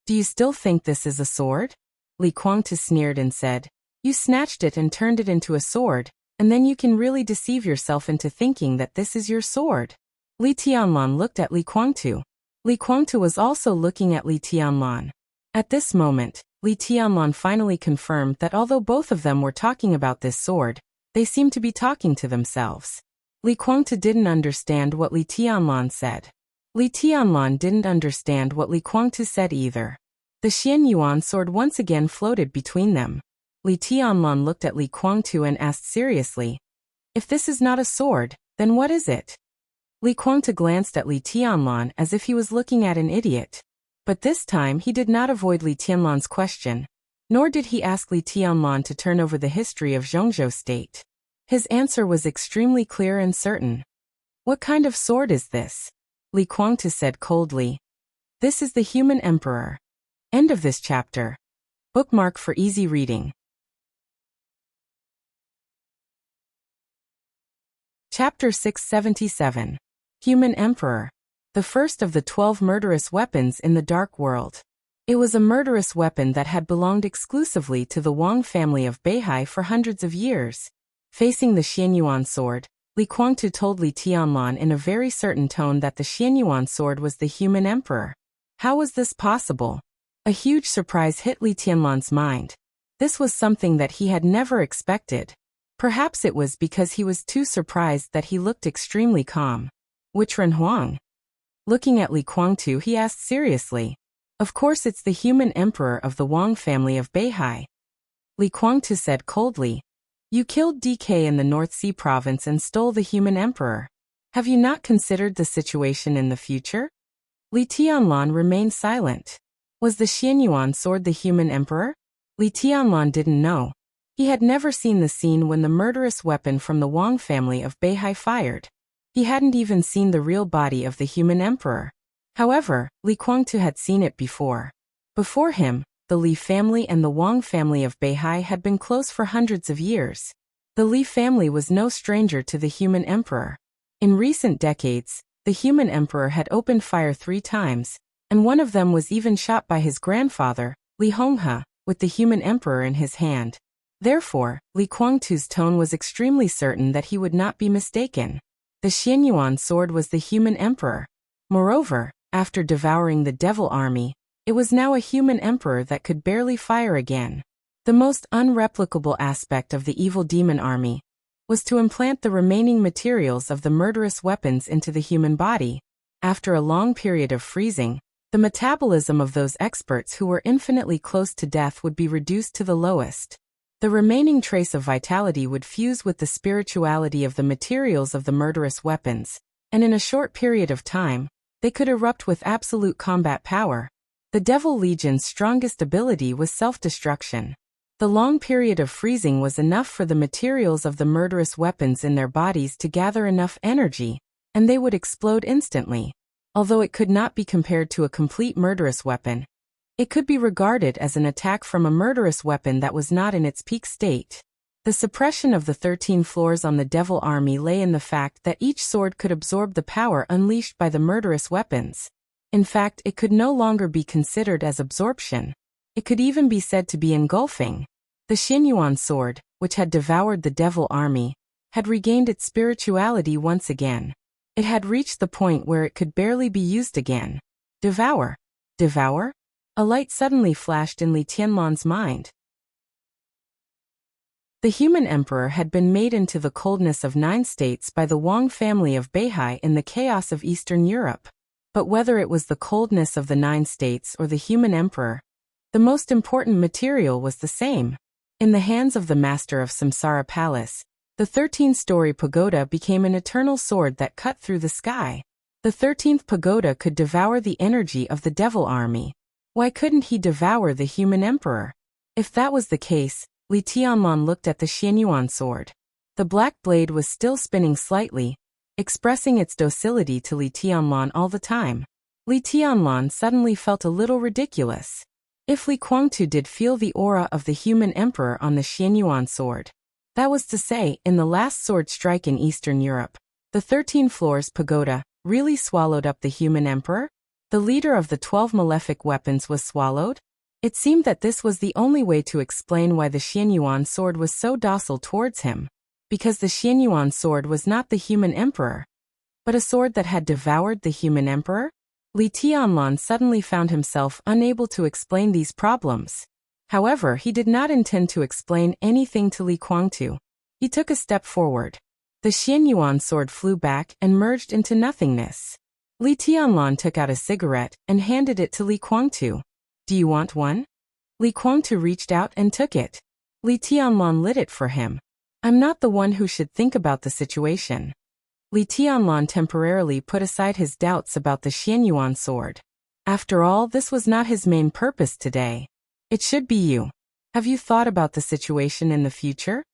Do you still think this is a sword? Li Kuangtu sneered and said, you snatched it and turned it into a sword, and then you can really deceive yourself into thinking that this is your sword. Li Tianlan looked at Li Kuangtu. Li Kuangtu was also looking at Li Tianlan. At this moment, Li Tianlan finally confirmed that although both of them were talking about this sword, they seemed to be talking to themselves. Li Kuangtu didn't understand what Li Tianlan said. Li Tianlan didn't understand what Li Kuangtu said either. The Xianyuan sword once again floated between them. Li Tianlan looked at Li Kuangtu and asked seriously, if this is not a sword, then what is it? Li Kuangtu glanced at Li Tianlan as if he was looking at an idiot. But this time he did not avoid Li Tianlan's question, nor did he ask Li Tianlan to turn over the history of Zhongzhou state. His answer was extremely clear and certain. What kind of sword is this? Li Kuangtu said coldly. This is the human emperor. End of this chapter. Bookmark for easy reading. Chapter 677. Human Emperor. The first of the 12 murderous weapons in the Dark World. It was a murderous weapon that had belonged exclusively to the Wang family of Beihai for hundreds of years. Facing the Xianyuan sword, Li Kuangtu told Li Tianlan in a very certain tone that the Xianyuan sword was the human emperor. How was this possible? A huge surprise hit Li Tianlan's mind. This was something that he had never expected. Perhaps it was because he was too surprised that he looked extremely calm. Huang. Looking at Li Guangtu, he asked seriously. Of course it's the human emperor of the Wang family of Beihai. Li Guangtu said coldly. You killed DK in the North Sea province and stole the human emperor. Have you not considered the situation in the future? Li Tianlan remained silent. Was the Xianyuan sword the human emperor? Li Tianlan didn't know. He had never seen the scene when the murderous weapon from the Wang family of Beihai fired. He hadn't even seen the real body of the human emperor. However, Li Guangtu had seen it before. Before him, the Li family and the Wang family of Beihai had been close for hundreds of years. The Li family was no stranger to the human emperor. In recent decades, the human emperor had opened fire 3 times, and one of them was even shot by his grandfather, Li Honghe, with the human emperor in his hand. Therefore, Li Guangtu's tone was extremely certain that he would not be mistaken. The Xianyuan sword was the human emperor. Moreover, after devouring the devil army, it was now a human emperor that could barely fire again. The most unreplicable aspect of the evil demon army was to implant the remaining materials of the murderous weapons into the human body. After a long period of freezing, the metabolism of those experts who were infinitely close to death would be reduced to the lowest. The remaining trace of vitality would fuse with the spirituality of the materials of the murderous weapons, and in a short period of time, they could erupt with absolute combat power. The Devil Legion's strongest ability was self-destruction. The long period of freezing was enough for the materials of the murderous weapons in their bodies to gather enough energy, and they would explode instantly. Although it could not be compared to a complete murderous weapon, it could be regarded as an attack from a murderous weapon that was not in its peak state. The suppression of the 13 floors on the Devil Army lay in the fact that each sword could absorb the power unleashed by the murderous weapons. In fact, it could no longer be considered as absorption. It could even be said to be engulfing. The Xianyuan sword, which had devoured the Devil Army, had regained its spirituality once again. It had reached the point where it could barely be used again. Devour. Devour? A light suddenly flashed in Li Tianlan's mind. The human emperor had been made into the coldness of 9 states by the Wang family of Beihai in the chaos of Eastern Europe. But whether it was the coldness of the 9 states or the human emperor, the most important material was the same. In the hands of the master of Samsara Palace, the 13-story pagoda became an eternal sword that cut through the sky. The 13th pagoda could devour the energy of the Devil Army. Why couldn't he devour the human emperor? If that was the case, Li Tianlan looked at the Xianyuan sword. The black blade was still spinning slightly, expressing its docility to Li Tianlan all the time. Li Tianlan suddenly felt a little ridiculous. If Li Guangtu did feel the aura of the human emperor on the Xianyuan sword, that was to say, in the last sword strike in Eastern Europe, the 13 floors pagoda really swallowed up the human emperor? The leader of the 12 malefic weapons was swallowed? It seemed that this was the only way to explain why the Xianyuan sword was so docile towards him. Because the Xianyuan sword was not the human emperor, but a sword that had devoured the human emperor? Li Tianlan suddenly found himself unable to explain these problems. However, he did not intend to explain anything to Li Guangtu. He took a step forward. The Xianyuan sword flew back and merged into nothingness. Li Tianlan took out a cigarette and handed it to Li Guangtu. Do you want one? Li Guangtu reached out and took it. Li Tianlan lit it for him. I'm not the one who should think about the situation. Li Tianlan temporarily put aside his doubts about the Xianyuan sword. After all, this was not his main purpose today. It should be you. Have you thought about the situation in the future?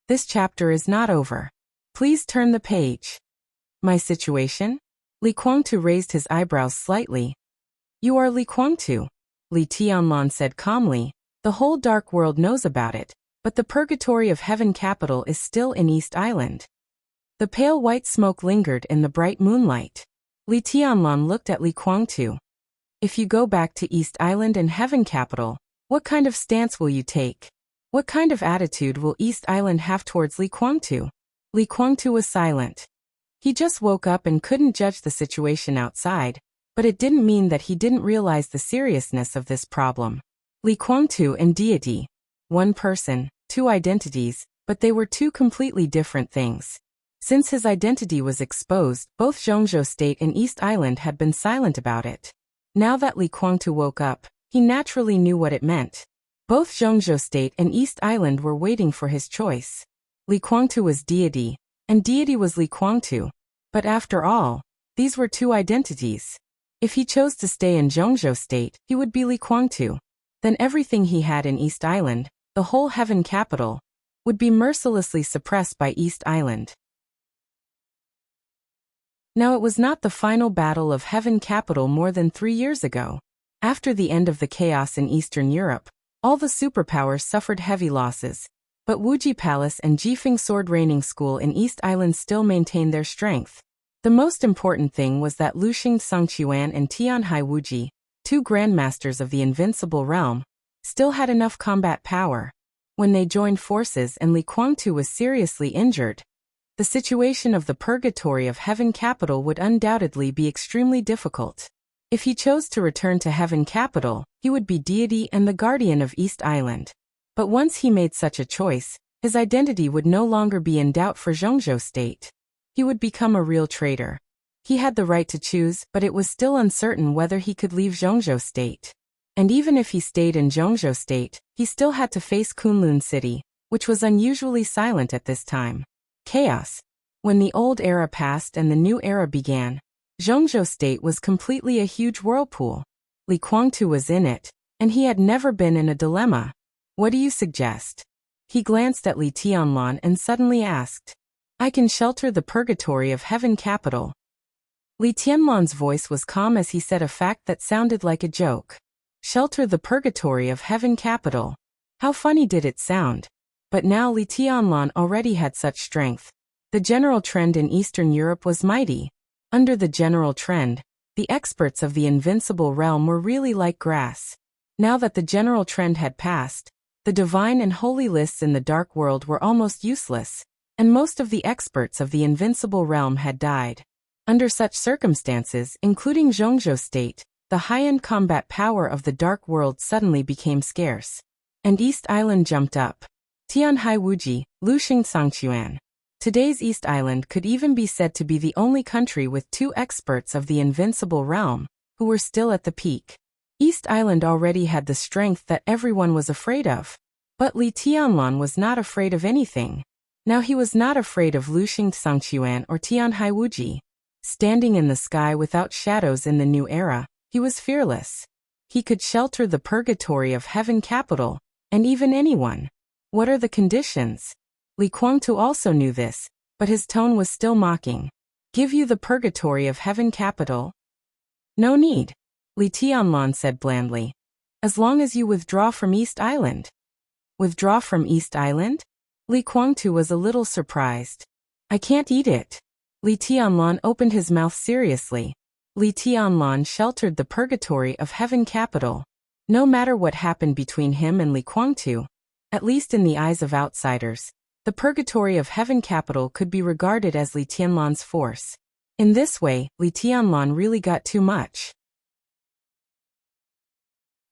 This chapter is not over. Please turn the page. My situation? Li Guangtu raised his eyebrows slightly. You are Li Guangtu, Li Tianlan said calmly. The whole dark world knows about it, but the purgatory of heaven capital is still in East Island. The pale white smoke lingered in the bright moonlight. Li Tianlan looked at Li Guangtu. If you go back to East Island and heaven capital, what kind of stance will you take? What kind of attitude will East Island have towards Li Guangtu? Li Guangtu was silent. He just woke up and couldn't judge the situation outside, but it didn't mean that he didn't realize the seriousness of this problem. Li Guangtu and deity. One person, 2 identities, but they were 2 completely different things. Since his identity was exposed, both Zhongzhou State and East Island had been silent about it. Now that Li Guangtu woke up, he naturally knew what it meant. Both Zhongzhou State and East Island were waiting for his choice. Li Guangtu was deity, and deity was Li Guangtu. But after all, these were two identities. If he chose to stay in Zhongzhou State, he would be Li Guangtu. Then everything he had in East Island, the whole heaven capital, would be mercilessly suppressed by East Island. Now it was not the final battle of heaven capital more than 3 years ago. After the end of the chaos in Eastern Europe, all the superpowers suffered heavy losses. But Wuji Palace and Jifeng Sword Reigning School in East Island still maintained their strength. The most important thing was that Luxing Songquan and Tianhai Wuji, two grandmasters of the invincible realm, still had enough combat power. When they joined forces and Li Guangtu was seriously injured, the situation of the purgatory of heaven capital would undoubtedly be extremely difficult. If he chose to return to heaven capital, he would be deity and the guardian of East Island. But once he made such a choice, his identity would no longer be in doubt for Zhongzhou State. He would become a real traitor. He had the right to choose, but it was still uncertain whether he could leave Zhongzhou State. And even if he stayed in Zhongzhou State, he still had to face Kunlun City, which was unusually silent at this time. Chaos. When the old era passed and the new era began, Zhongzhou State was completely a huge whirlpool. Li Guangtu was in it, and he had never been in a dilemma. What do you suggest? He glanced at Li Tianlan and suddenly asked. I can shelter the purgatory of heaven capital. Li Tianlan's voice was calm as he said a fact that sounded like a joke. Shelter the purgatory of heaven capital. How funny did it sound? But now Li Tianlan already had such strength. The general trend in Eastern Europe was mighty. Under the general trend, the experts of the invincible realm were really like grass. Now that the general trend had passed, the divine and holy lists in the dark world were almost useless, and most of the experts of the invincible realm had died. Under such circumstances, including Zhongzhou State, the high-end combat power of the dark world suddenly became scarce. And East Island jumped up. Tianhai Wuji, Luxing Songquan. Today's East Island could even be said to be the only country with two experts of the invincible realm, who were still at the peak. East Island already had the strength that everyone was afraid of. But Li Tianlan was not afraid of anything. Now he was not afraid of Luxing Songquan or Tianhai Wuji. Standing in the sky without shadows in the new era, he was fearless. He could shelter the purgatory of heaven capital, and even anyone. What are the conditions? Li Guangtu also knew this, but his tone was still mocking. Give you the purgatory of heaven capital? No need. Li Tianlan said blandly. As long as you withdraw from East Island. Withdraw from East Island? Li Guangtu was a little surprised. I can't eat it. Li Tianlan opened his mouth seriously. Li Tianlan sheltered the purgatory of heaven capital. No matter what happened between him and Li Guangtu, at least in the eyes of outsiders, the purgatory of heaven capital could be regarded as Li Tianlan's force. In this way, Li Tianlan really got too much.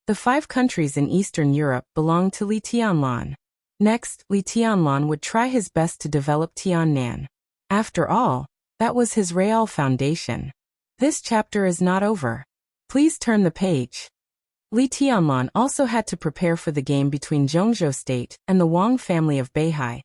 The 5 countries in Eastern Europe belonged to Li Tianlan. Next, Li Tianlan would try his best to develop Tiannan. After all, that was his real foundation. This chapter is not over. Please turn the page. Li Tianlan also had to prepare for the game between Zhongzhou State and the Wang family of Beihai.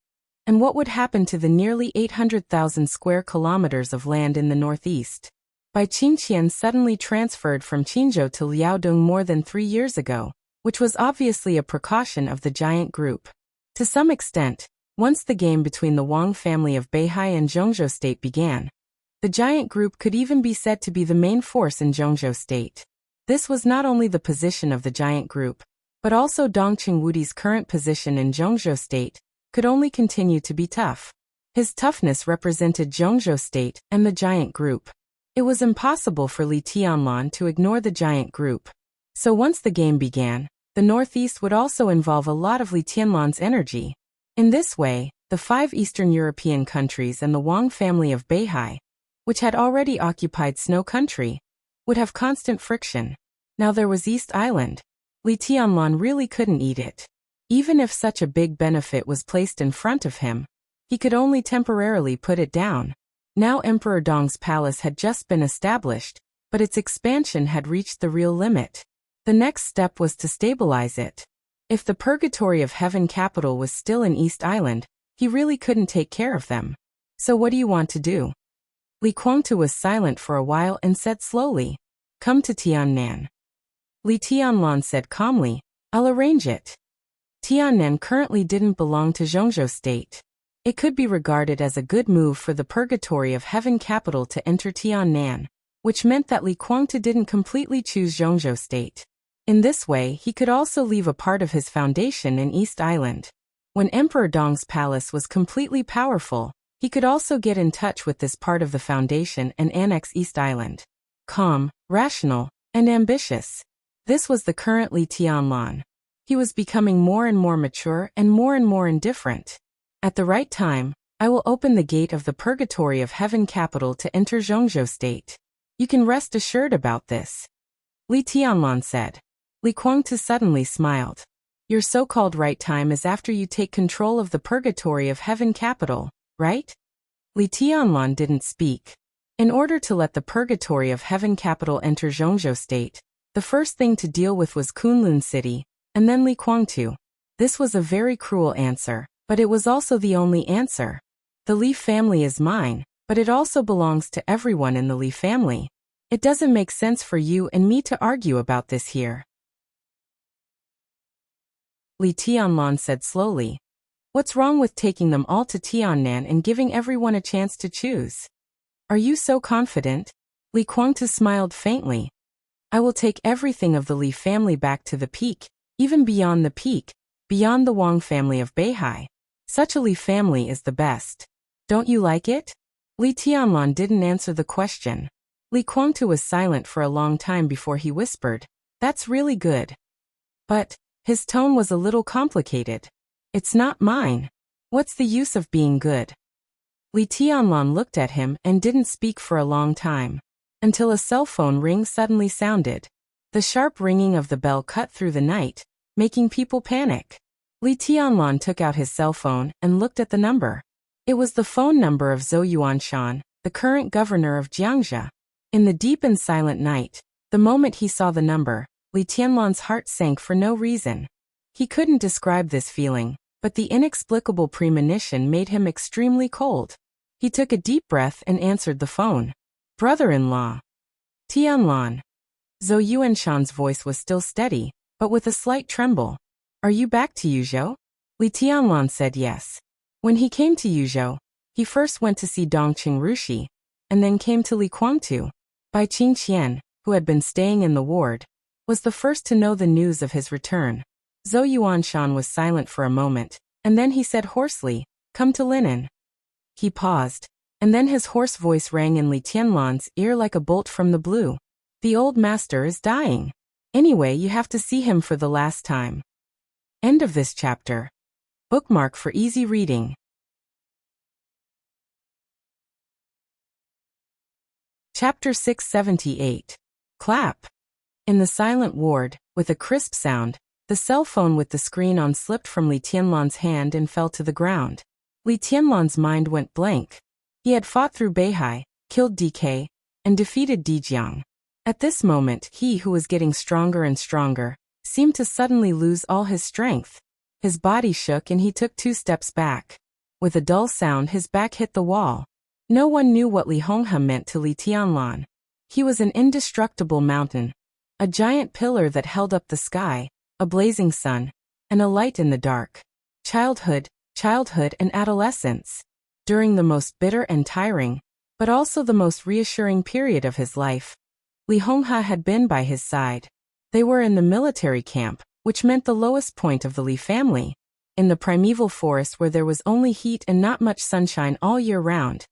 And what would happen to the nearly 800,000 square kilometers of land in the northeast? Bai Qingqian suddenly transferred from Qingzhou to Liaodong more than 3 years ago, which was obviously a precaution of the giant group. To some extent, once the game between the Wang family of Beihai and Zhongzhou State began, the giant group could even be said to be the main force in Zhongzhou State. This was not only the position of the giant group, but also Dongqing Wudi's current position in Zhongzhou State could only continue to be tough. His toughness represented Zhongzhou State and the giant group. It was impossible for Li Tianlan to ignore the giant group. So once the game began, the northeast would also involve a lot of Li Tianlan's energy. In this way, the 5 Eastern European countries and the Wang family of Beihai, which had already occupied Snow Country, would have constant friction. Now there was East Island. Li Tianlan really couldn't eat it. Even if such a big benefit was placed in front of him, He could only temporarily put it down. Now Emperor Dong's palace had just been established, but its expansion had reached the real limit. The next step was to stabilize it. If the Purgatory of Heaven capital was still in East Island, he really couldn't take care of them. So what do you want to do? Li Guangtu was silent for a while and said slowly, "Come to Tiannan." Li Tianlan said calmly, "I'll arrange it." Tiannan currently didn't belong to Zhongzhou state. It could be regarded as a good move for the Purgatory of Heaven capital to enter Tiannan, which meant that Li Guangtu didn't completely choose Zhongzhou state. In this way, he could also leave a part of his foundation in East Island. When Emperor Dong's palace was completely powerful, he could also get in touch with this part of the foundation and annex East Island. Calm, rational, and ambitious. This was the current Li Tianlan. He was becoming more and more mature and more indifferent. At the right time, I will open the gate of the Purgatory of Heaven capital to enter Zhongzhou state. You can rest assured about this. Li Tianlan said. Li Guangtu suddenly smiled. Your so-called right time is after you take control of the Purgatory of Heaven capital, right? Li Tianlan didn't speak. In order to let the Purgatory of Heaven capital enter Zhongzhou state, the first thing to deal with was Kunlun city, and then Li Guangtu. This was a very cruel answer, but it was also the only answer. The Li family is mine, but it also belongs to everyone in the Li family. It doesn't make sense for you and me to argue about this here. Li Tianlan said slowly. What's wrong with taking them all to Tiannan and giving everyone a chance to choose? Are you so confident? Li Guangtu smiled faintly. I will take everything of the Li family back to the peak, even beyond the peak, beyond the Wang family of Beihai. Such a Li family is the best. Don't you like it? Li Tianlan didn't answer the question. Li Guangtu was silent for a long time before he whispered, "That's really good." But his tone was a little complicated. It's not mine. What's the use of being good? Li Tianlan looked at him and didn't speak for a long time, until a cell phone ring suddenly sounded. The sharp ringing of the bell cut through the night, making people panic. Li Tianlan took out his cell phone and looked at the number. It was the phone number of Zhou Yuanshan, the current governor of Jiangxia. In the deep and silent night, the moment he saw the number, Li Tianlan's heart sank for no reason. He couldn't describe this feeling, but the inexplicable premonition made him extremely cold. He took a deep breath and answered the phone. Brother-in-law. Tianlan. Zhou Yuanshan's voice was still steady, but with a slight tremble. Are you back to Yuzhou? Li Tianlan said yes. When he came to Yuzhou, he first went to see Dongqing Rushi, and then came to Li Guangtu. Bai Qingqian, who had been staying in the ward, was the first to know the news of his return. Zhou Yuanshan was silent for a moment, and then he said hoarsely, "Come to Linen." He paused, and then his hoarse voice rang in Li Tianlan's ear like a bolt from the blue. The old master is dying. Anyway, you have to see him for the last time. End of this chapter. Bookmark for easy reading. Chapter 678. Clap. In the silent ward, with a crisp sound, the cell phone with the screen on slipped from Li Tianlan's hand and fell to the ground. Li Tianlan's mind went blank. He had fought through Beihai, killed DK, and defeated Dijiang. At this moment, he who was getting stronger and stronger, seemed to suddenly lose all his strength. His body shook and he took 2 steps back. With a dull sound, his back hit the wall. No one knew what Li Honghe meant to Li Tianlan. He was an indestructible mountain, a giant pillar that held up the sky, a blazing sun, and a light in the dark. Childhood and adolescence. During the most bitter and tiring, but also the most reassuring period of his life, Li Honghe had been by his side. They were in the military camp, which meant the lowest point of the Li family, in the primeval forest where there was only heat and not much sunshine all year round,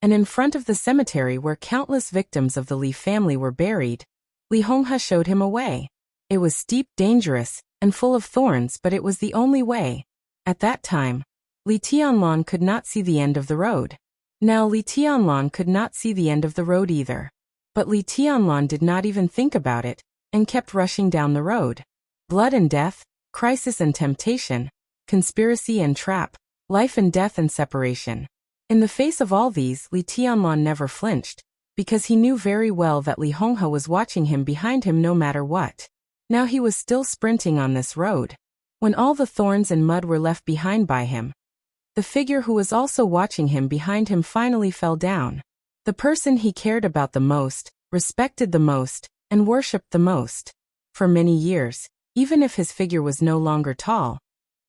and in front of the cemetery where countless victims of the Li family were buried. Li Honghe showed him a way. It was steep, dangerous, and full of thorns, but it was the only way. At that time, Li Tianlan could not see the end of the road. Now Li Tianlan could not see the end of the road either. But Li Tianlan did not even think about it, and kept rushing down the road. Blood and death, crisis and temptation, conspiracy and trap, life and death and separation. In the face of all these, Li Tianlan never flinched, because he knew very well that Li Honghe was watching him behind him no matter what. Now he was still sprinting on this road. When all the thorns and mud were left behind by him, the figure who was also watching him behind him finally fell down. The person he cared about the most, respected the most, and worshipped the most. For many years, even if his figure was no longer tall,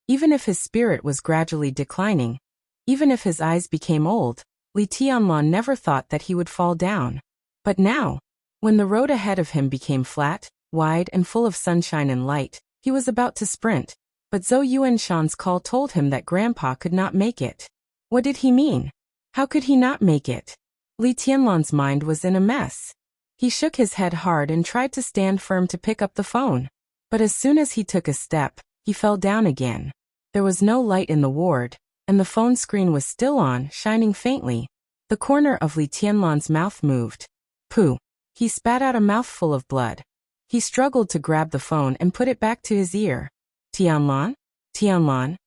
even if his spirit was gradually declining, even if his eyes became old, Li Tianlan never thought that he would fall down. But now, when the road ahead of him became flat, wide and full of sunshine and light, he was about to sprint. But Zhou Yuanshan's call told him that Grandpa could not make it. What did he mean? How could he not make it? Li Tianlan's mind was in a mess. He shook his head hard and tried to stand firm to pick up the phone. But as soon as he took a step, he fell down again. There was no light in the ward, and the phone screen was still on, shining faintly. The corner of Li Tianlan's mouth moved. Pooh! He spat out a mouthful of blood. He struggled to grab the phone and put it back to his ear. Tianlan? Tianlan?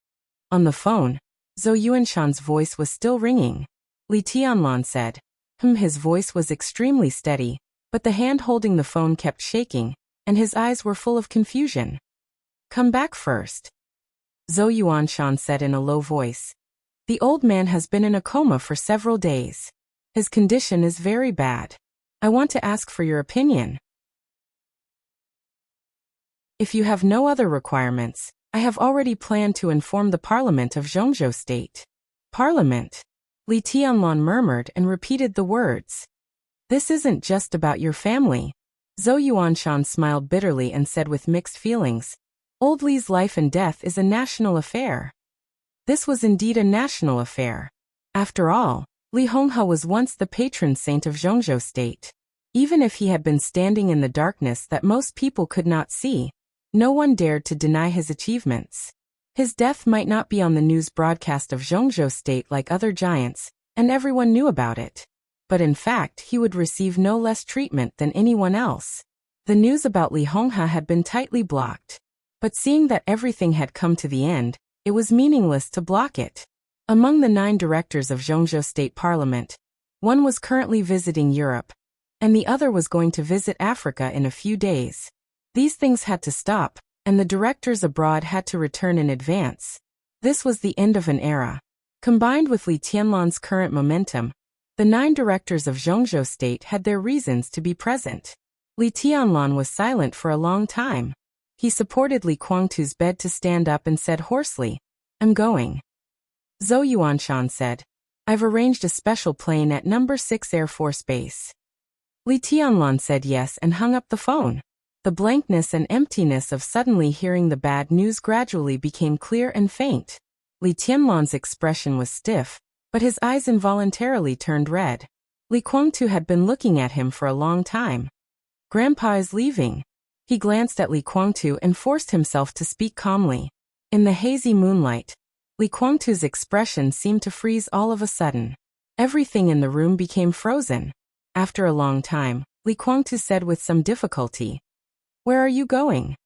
On the phone, Zhou Yuanshan's voice was still ringing. Li Tianlan said. His voice was extremely steady, but the hand holding the phone kept shaking, and his eyes were full of confusion. Come back first. Zhou Yuanshan said in a low voice. The old man has been in a coma for several days. His condition is very bad. I want to ask for your opinion. If you have no other requirements, I have already planned to inform the Parliament of Zhongzhou State. Parliament? Li Tianlan murmured and repeated the words. This isn't just about your family. Zhou Yuanshan smiled bitterly and said with mixed feelings. Old Li's life and death is a national affair. This was indeed a national affair. After all, Li Honghe was once the patron saint of Zhongzhou State. Even if he had been standing in the darkness that most people could not see, no one dared to deny his achievements. His death might not be on the news broadcast of Zhongzhou State like other giants, and everyone knew about it. But in fact, he would receive no less treatment than anyone else. The news about Li Honghe had been tightly blocked. But seeing that everything had come to the end, it was meaningless to block it. Among the 9 directors of Zhongzhou State Parliament, one was currently visiting Europe, and the other was going to visit Africa in a few days. These things had to stop, and the directors abroad had to return in advance. This was the end of an era. Combined with Li Tianlan's current momentum, the 9 directors of Zhongzhou State had their reasons to be present. Li Tianlan was silent for a long time. He supported Li Guangtu's bed to stand up and said hoarsely, I'm going. Zhou Yuanshan said, I've arranged a special plane at No. 6 Air Force Base. Li Tianlan said yes and hung up the phone. The blankness and emptiness of suddenly hearing the bad news gradually became clear and faint. Li Tianlan's expression was stiff, but his eyes involuntarily turned red. Li Guangtu had been looking at him for a long time. Grandpa is leaving. He glanced at Li Guangtu and forced himself to speak calmly. In the hazy moonlight, Li Guangtu's expression seemed to freeze all of a sudden. Everything in the room became frozen. After a long time, Li Guangtu said with some difficulty, Where are you going?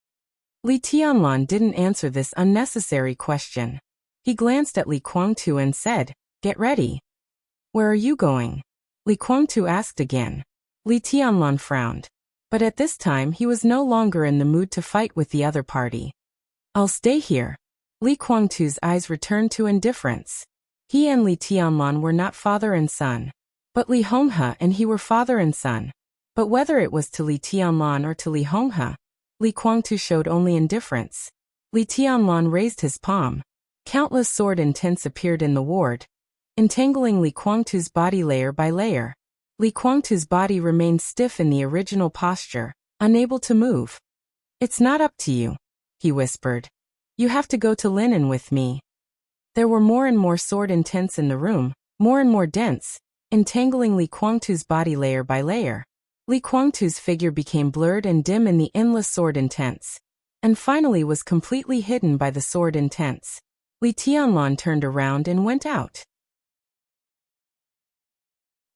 Li Tianlan didn't answer this unnecessary question. He glanced at Li Guangtu and said, Get ready. Where are you going? Li Guangtu asked again. Li Tianlan frowned. But at this time he was no longer in the mood to fight with the other party. I'll stay here. Li Guangtu's eyes returned to indifference. He and Li Tianlan were not father and son. But Li Honghe and he were father and son. But whether it was to Li Tianlan or to Li Honghe, Li Guangtu showed only indifference. Li Tianlan raised his palm. Countless sword intents appeared in the ward, entangling Li Guangtu's body layer by layer. Li Guangtu's body remained stiff in the original posture, unable to move. It's not up to you, he whispered. You have to go to Linen with me. There were more and more sword intents in the room, more and more dense, entangling Li Guangtu's body layer by layer. Li Guangtu's figure became blurred and dim in the endless sword intents, and finally was completely hidden by the sword intents. Li Tianlan turned around and went out.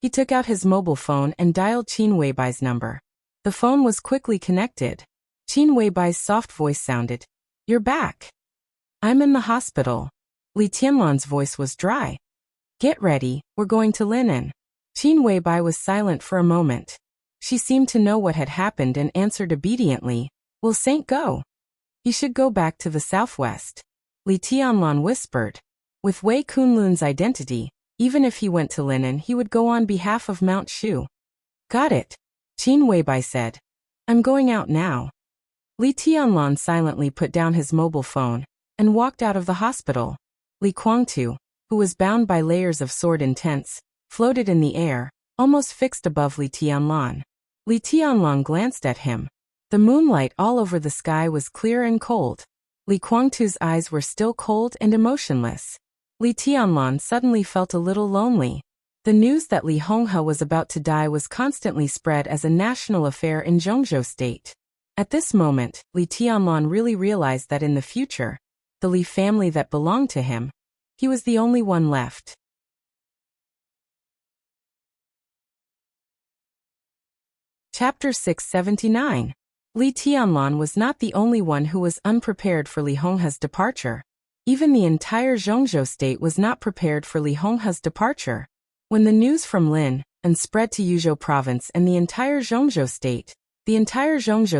He took out his mobile phone and dialed Qin Weibai's number. The phone was quickly connected. Qin Weibai's soft voice sounded, You're back. I'm in the hospital. Li Tianlan's voice was dry. Get ready, we're going to Linen. Qin Weibai was silent for a moment. She seemed to know what had happened and answered obediently, Will Saint go? He should go back to the southwest. Li Tianlan whispered. With Wei Kunlun's identity, even if he went to Linen, he would go on behalf of Mount Shu. Got it. Qin Weibai said. I'm going out now. Li Tianlan silently put down his mobile phone and walked out of the hospital. Li Guangtu, who was bound by layers of sword intents, floated in the air, almost fixed above Li Tianlan. Li Tianlan glanced at him. The moonlight all over the sky was clear and cold. Li Guangtu's eyes were still cold and emotionless. Li Tianlan suddenly felt a little lonely. The news that Li Honghe was about to die was constantly spread as a national affair in Zhongzhou State. At this moment, Li Tianlan really realized that in the future, the Li family that belonged to him, he was the only one left. Chapter 679. Li Tianlan was not the only one who was unprepared for Li Honghe's departure. Even the entire Zhongzhou State was not prepared for Li Honghe's departure. When the news from Lin and spread to Yuzhou Province and the entire Zhongzhou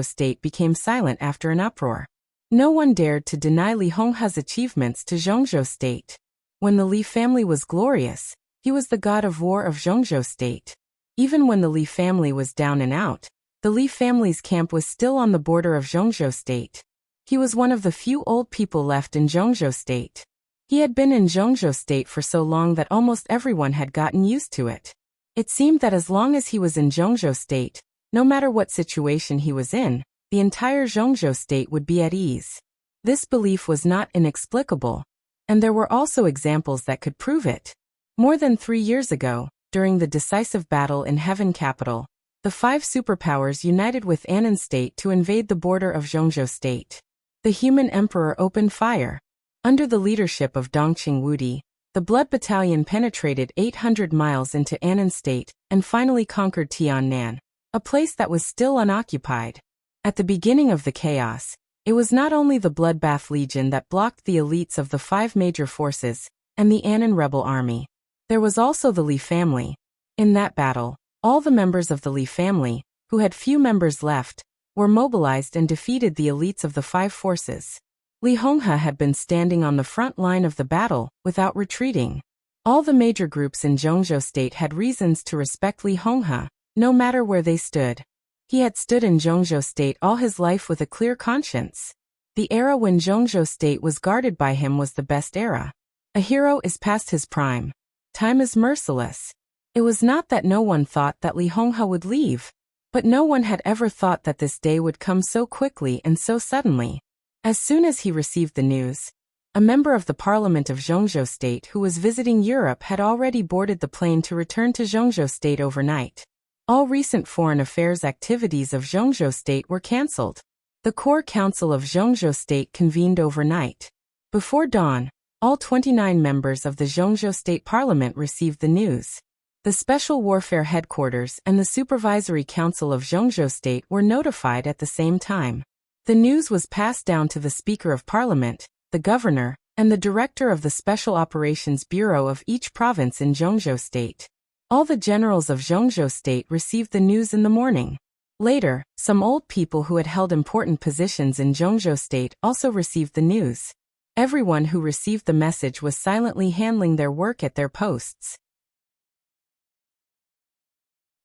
State became silent after an uproar. No one dared to deny Li Honghe's achievements to Zhongzhou State. When the Li family was glorious, he was the god of war of Zhongzhou State. Even when the Li family was down and out, the Li family's camp was still on the border of Zhongzhou State. He was one of the few old people left in Zhongzhou State. He had been in Zhongzhou State for so long that almost everyone had gotten used to it. It seemed that as long as he was in Zhongzhou State, no matter what situation he was in, the entire Zhongzhou State would be at ease. This belief was not inexplicable, and there were also examples that could prove it. More than 3 years ago, during the decisive battle in Heaven Capital, the 5 superpowers united with Annan State to invade the border of Zhongzhou State. The human emperor opened fire. Under the leadership of Dongqing Wudi, the Blood Battalion penetrated 800 miles into Annan State and finally conquered Tiannan, a place that was still unoccupied. At the beginning of the chaos, it was not only the Bloodbath Legion that blocked the elites of the 5 major forces and the Annan rebel army. There was also the Li family. In that battle, all the members of the Li family, who had few members left, were mobilized and defeated the elites of the 5 forces. Li Honghe had been standing on the front line of the battle, without retreating. All the major groups in Zhongzhou State had reasons to respect Li Honghe, no matter where they stood. He had stood in Zhongzhou State all his life with a clear conscience. The era when Zhongzhou State was guarded by him was the best era. A hero is past his prime. Time is merciless. It was not that no one thought that Li Honghe would leave, but no one had ever thought that this day would come so quickly and so suddenly. As soon as he received the news, a member of the Parliament of Zhongzhou State who was visiting Europe had already boarded the plane to return to Zhongzhou State overnight. All recent foreign affairs activities of Zhongzhou State were cancelled. The Core Council of Zhongzhou State convened overnight. Before dawn, all 29 members of the Zhongzhou State Parliament received the news. The Special Warfare Headquarters and the Supervisory Council of Zhongzhou State were notified at the same time. The news was passed down to the Speaker of Parliament, the Governor, and the Director of the Special Operations Bureau of each province in Zhongzhou State. All the generals of Zhongzhou State received the news in the morning. Later, some old people who had held important positions in Zhongzhou State also received the news. Everyone who received the message was silently handling their work at their posts.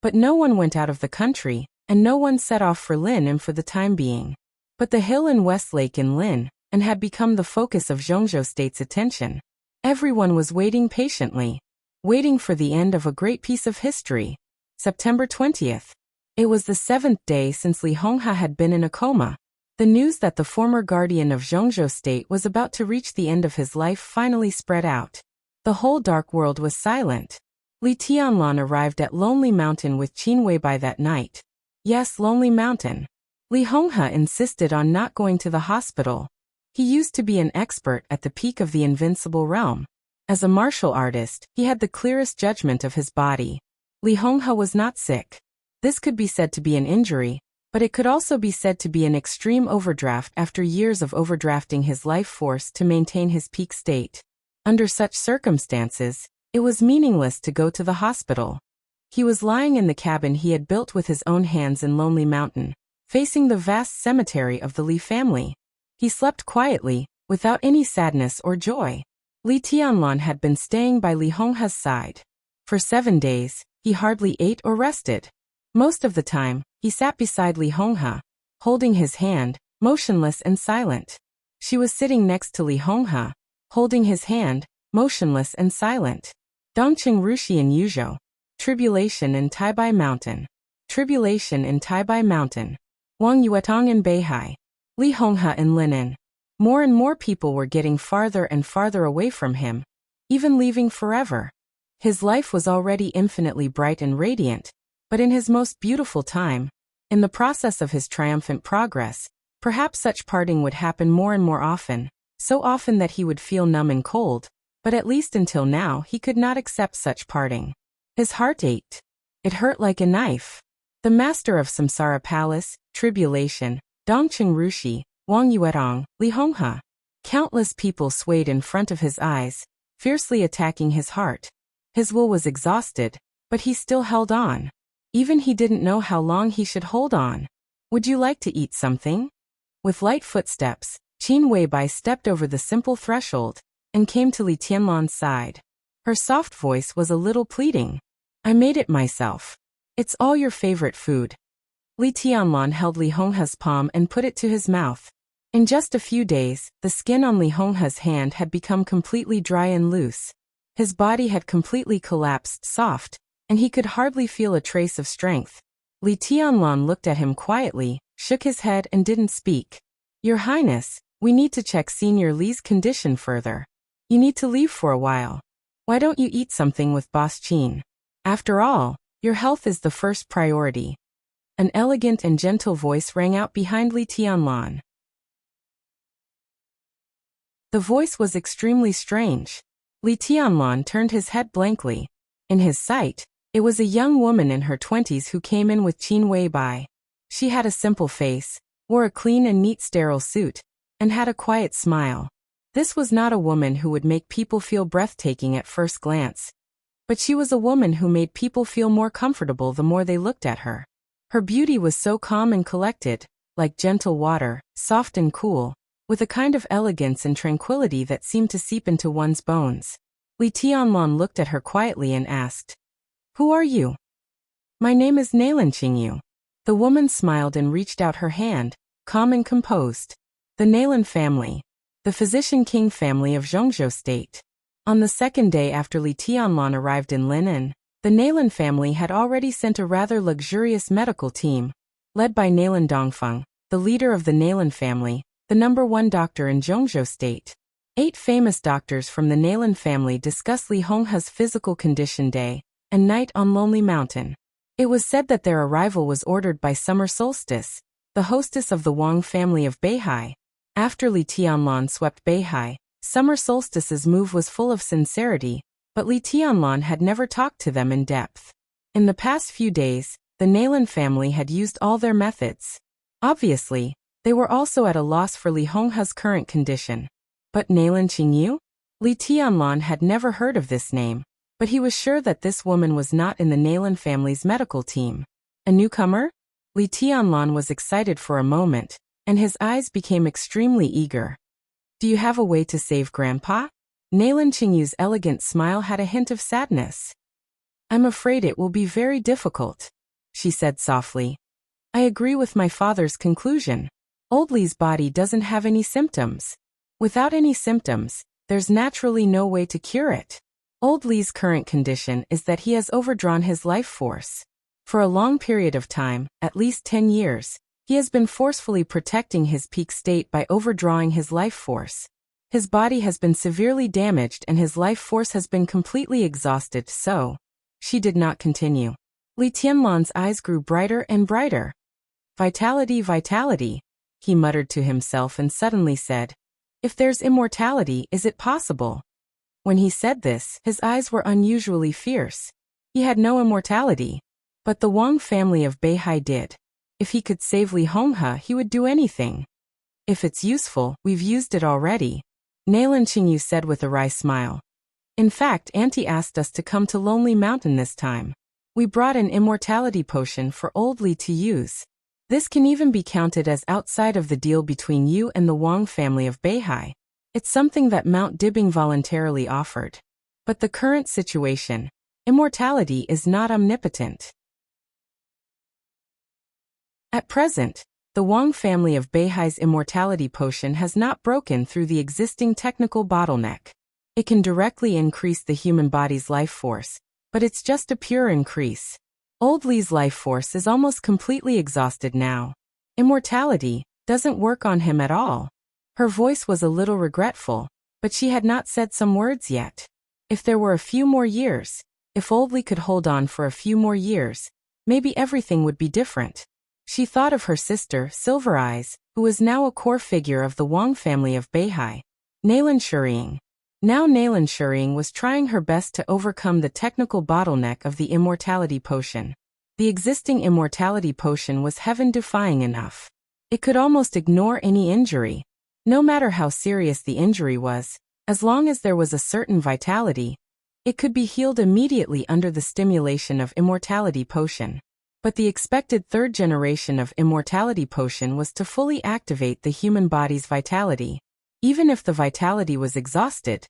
But no one went out of the country, and no one set off for Lin for the time being. But the hill in Westlake in Lin and had become the focus of Zhongzhou State's attention. Everyone was waiting patiently, waiting for the end of a great piece of history. September 20th. It was the 7th day since Li Honghe had been in a coma. The news that the former guardian of Zhongzhou State was about to reach the end of his life finally spread out. The whole dark world was silent. Li Tianlan arrived at Lonely Mountain with Qin Weibai that night. Yes, Lonely Mountain. Li Honghe insisted on not going to the hospital. He used to be an expert at the peak of the invincible realm. As a martial artist, he had the clearest judgment of his body. Li Honghe was not sick. This could be said to be an injury, but it could also be said to be an extreme overdraft after years of overdrafting his life force to maintain his peak state. Under such circumstances, it was meaningless to go to the hospital. He was lying in the cabin he had built with his own hands in Lonely Mountain, facing the vast cemetery of the Li family. He slept quietly, without any sadness or joy. Li Tianlan had been staying by Li Honghe's side. For 7 days, he hardly ate or rested. Most of the time, he sat beside Li Honghe, holding his hand, motionless and silent. She was sitting next to Li Honghe, holding his hand, motionless and silent. Dongqing Rushi in Yuzhou. Tribulation in Taibai Mountain. Tribulation in Taibai Mountain. Wang Yuetong in Beihai. Li Honghe in Linen. More and more people were getting farther and farther away from him, even leaving forever. His life was already infinitely bright and radiant, but in his most beautiful time, in the process of his triumphant progress, perhaps such parting would happen more and more often, so often that he would feel numb and cold, but at least until now he could not accept such parting. His heart ached. It hurt like a knife. The master of Samsara Palace, Tribulation, Dongqing Rushi, Wang Yuerong, Li Honghe. Countless people swayed in front of his eyes, fiercely attacking his heart. His will was exhausted, but he still held on. Even he didn't know how long he should hold on. Would you like to eat something? With light footsteps, Qin Weibai stepped over the simple threshold and came to Li Tianlan's side. Her soft voice was a little pleading. I made it myself. It's all your favorite food. Li Tianlan held Li Honghe's palm and put it to his mouth. In just a few days, the skin on Li Honghe's hand had become completely dry and loose. His body had completely collapsed soft, and he could hardly feel a trace of strength. Li Tianlan looked at him quietly, shook his head and didn't speak. Your Highness, we need to check Senior Li's condition further. You need to leave for a while. Why don't you eat something with Boss Qin? After all, your health is the first priority. An elegant and gentle voice rang out behind Li Tianlan. The voice was extremely strange. Li Tianlan turned his head blankly. In his sight, it was a young woman in her 20s who came in with Qin Weibai. She had a simple face, wore a clean and neat sterile suit, and had a quiet smile. This was not a woman who would make people feel breathtaking at first glance. But she was a woman who made people feel more comfortable the more they looked at her. Her beauty was so calm and collected, like gentle water, soft and cool, with a kind of elegance and tranquility that seemed to seep into one's bones. Li Tianlan looked at her quietly and asked, Who are you? My name is Nalan Qingyu. The woman smiled and reached out her hand, calm and composed. The Nalan family. The physician king family of Zhongzhou State. On the second day after Li Tianlan arrived in Linen, the Nalan family had already sent a rather luxurious medical team, led by Nalan Dongfeng, the leader of the Nalan family, the #1 doctor in Zhongzhou State. 8 famous doctors from the Nalan family discussed Li Honghe's physical condition day and night on Lonely Mountain. It was said that their arrival was ordered by Summer Solstice, the hostess of the Wang family of Beihai. After Li Tianlan swept Beihai, Summer Solstice's move was full of sincerity, but Li Tianlan had never talked to them in depth. In the past few days, the Nalan family had used all their methods. Obviously, they were also at a loss for Li Honghe's current condition. But Nalan Qingyu? Li Tianlan had never heard of this name, but he was sure that this woman was not in the Nalan family's medical team. A newcomer? Li Tianlan was excited for a moment, and his eyes became extremely eager. Do you have a way to save Grandpa? Nalan Qingyu's elegant smile had a hint of sadness. I'm afraid it will be very difficult, she said softly. I agree with my father's conclusion. Old Li's body doesn't have any symptoms. Without any symptoms, there's naturally no way to cure it. Old Li's current condition is that he has overdrawn his life force. For a long period of time, at least 10 years, he has been forcefully protecting his peak state by overdrawing his life force. His body has been severely damaged and his life force has been completely exhausted, so... She did not continue. Li Tianlan's eyes grew brighter and brighter. Vitality, vitality, he muttered to himself and suddenly said, If there's immortality, is it possible? When he said this, his eyes were unusually fierce. He had no immortality. But the Wang family of Beihai did. If he could save Li Honghe, he would do anything. If it's useful, we've used it already. Nalan Qingyu said with a wry smile. In fact, Auntie asked us to come to Lonely Mountain this time. We brought an immortality potion for old Li to use. This can even be counted as outside of the deal between you and the Wang family of Beihai. It's something that Mount Dibing voluntarily offered. But the current situation, immortality is not omnipotent. At present, the Wang family of Beihai's immortality potion has not broken through the existing technical bottleneck. It can directly increase the human body's life force, but it's just a pure increase. Old Li's life force is almost completely exhausted now. Immortality doesn't work on him at all. Her voice was a little regretful, but she had not said some words yet. If there were a few more years, if Old Li could hold on for a few more years, maybe everything would be different. She thought of her sister, Silver Eyes, who was now a core figure of the Wang family of Beihai. Nalan Shuriying. Now Nalan Shuriying was trying her best to overcome the technical bottleneck of the immortality potion. The existing immortality potion was heaven-defying enough. It could almost ignore any injury. No matter how serious the injury was, as long as there was a certain vitality, it could be healed immediately under the stimulation of immortality potion. But the expected third generation of immortality potion was to fully activate the human body's vitality. Even if the vitality was exhausted,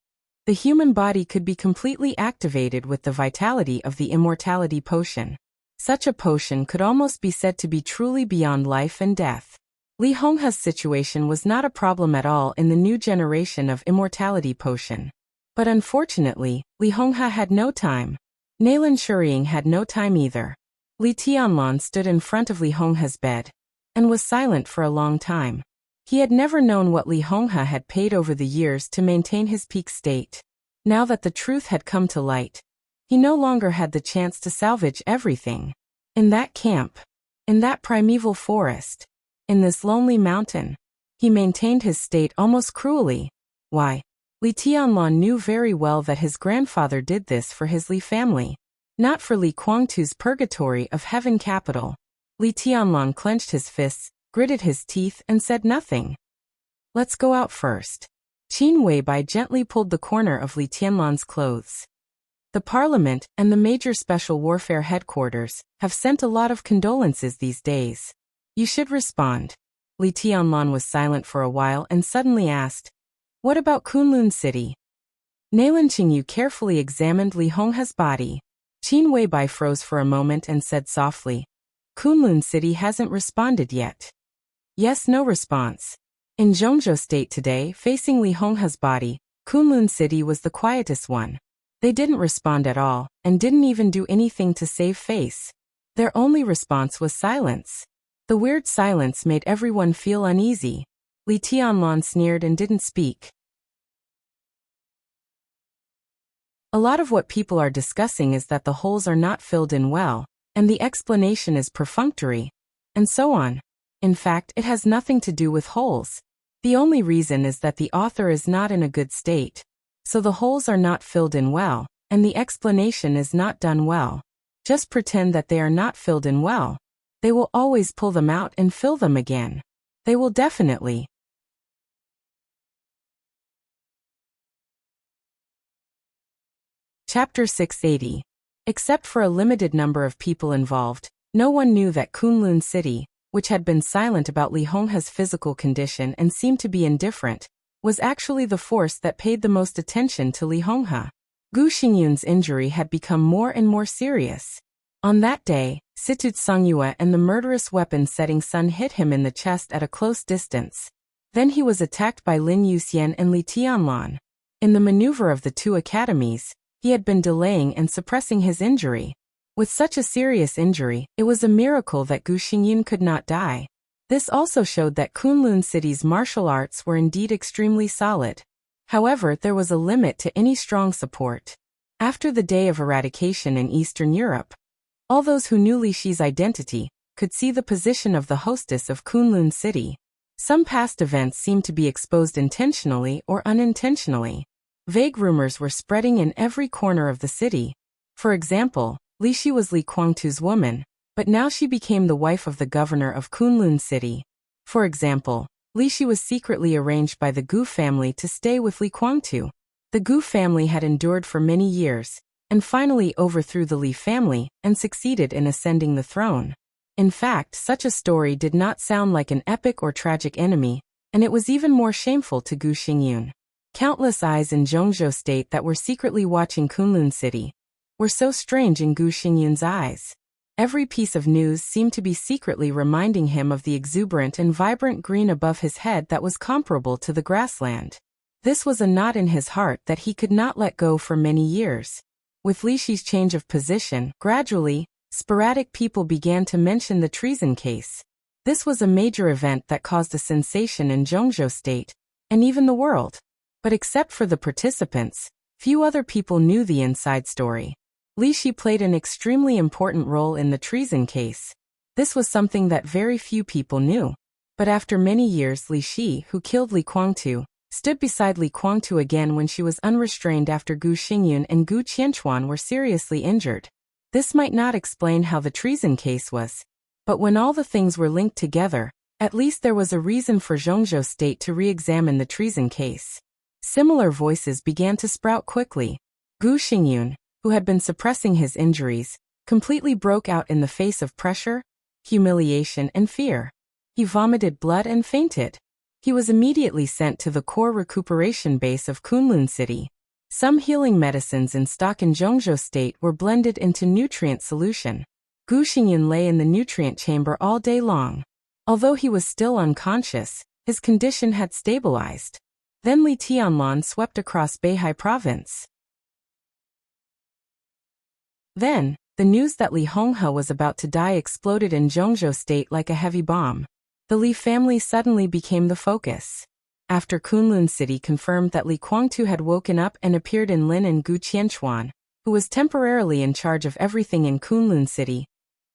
the human body could be completely activated with the vitality of the immortality potion. Such a potion could almost be said to be truly beyond life and death. Li Honghe's situation was not a problem at all in the new generation of immortality potion. But unfortunately, Li Honghe had no time. Nalan Shuriying had no time either. Li Tianlan stood in front of Li Honghe's bed and was silent for a long time. He had never known what Li Honghe had paid over the years to maintain his peak state. Now that the truth had come to light, he no longer had the chance to salvage everything. In that camp, in that primeval forest, in this lonely mountain, he maintained his state almost cruelly. Why? Li Tianlan knew very well that his grandfather did this for his Li family, not for Li Guangtu's purgatory of heaven capital. Li Tianlan clenched his fists, gritted his teeth, and said nothing. Let's go out first. Qin Weibai gently pulled the corner of Li Tianlan's clothes. The Parliament and the major special warfare headquarters have sent a lot of condolences these days. You should respond. Li Tianlan was silent for a while and suddenly asked, what about Kunlun City? Nalan Qingyu carefully examined Li Honghe's body. Qin Weibai froze for a moment and said softly, Kunlun City hasn't responded yet. Yes, no response. In Zhongzhou State today, facing Li Honghe's body, Kunlun City was the quietest one. They didn't respond at all, and didn't even do anything to save face. Their only response was silence. The weird silence made everyone feel uneasy. Li Tianlan sneered and didn't speak. A lot of what people are discussing is that the holes are not filled in well, and the explanation is perfunctory, and so on. In fact, it has nothing to do with holes. The only reason is that the author is not in a good state. So the holes are not filled in well, and the explanation is not done well. Just pretend that they are not filled in well. They will always pull them out and fill them again. They will definitely. Chapter 680. Except for a limited number of people involved, no one knew that Kunlun City, which had been silent about Li Honghe's physical condition and seemed to be indifferent, was actually the force that paid the most attention to Li Honghe. Gu Xingyun's injury had become more and more serious. On that day, Situt Songyue and the murderous weapon-setting sun hit him in the chest at a close distance. Then he was attacked by Lin Yuxian and Li Tianlan. In the maneuver of the two academies, he had been delaying and suppressing his injury. With such a serious injury, it was a miracle that Gu Xingyun could not die. This also showed that Kunlun City's martial arts were indeed extremely solid. However, there was a limit to any strong support. After the day of eradication in Eastern Europe, all those who knew Li Shi's identity could see the position of the hostess of Kunlun City. Some past events seemed to be exposed intentionally or unintentionally. Vague rumors were spreading in every corner of the city. For example, Li Shi was Li Guangtu's woman, but now she became the wife of the governor of Kunlun City. For example, Li Shi was secretly arranged by the Gu family to stay with Li Guangtu. The Gu family had endured for many years, and finally overthrew the Li family and succeeded in ascending the throne. In fact, such a story did not sound like an epic or tragic enemy, and it was even more shameful to Gu Xingyun. Countless eyes in Zhongzhou State that were secretly watching Kunlun City were so strange in Gu Xingyun's eyes. Every piece of news seemed to be secretly reminding him of the exuberant and vibrant green above his head that was comparable to the grassland. This was a knot in his heart that he could not let go for many years. With Li Shi's change of position, gradually, sporadic people began to mention the treason case. This was a major event that caused a sensation in Zhongzhou State, and even the world. But except for the participants, few other people knew the inside story. Li Shi played an extremely important role in the treason case. This was something that very few people knew. But after many years, Li Shi, who killed Li Guangtu, stood beside Li Guangtu again when she was unrestrained after Gu Xingyun and Gu Qianchuan were seriously injured. This might not explain how the treason case was, but when all the things were linked together, at least there was a reason for Zhongzhou State to re-examine the treason case. Similar voices began to sprout quickly. Gu Xingyun, who had been suppressing his injuries, completely broke out in the face of pressure, humiliation, and fear. He vomited blood and fainted. He was immediately sent to the core recuperation base of Kunlun City. Some healing medicines in stock in Zhongzhou State were blended into nutrient solution. Gu Xingyun lay in the nutrient chamber all day long. Although he was still unconscious, his condition had stabilized. Then Li Tianlan swept across Beihai Province. Then, the news that Li Honghe was about to die exploded in Zhongzhou State like a heavy bomb. The Li family suddenly became the focus. After Kunlun City confirmed that Li Guangtu had woken up and appeared in Lin, and Gu Qianchuan, who was temporarily in charge of everything in Kunlun City,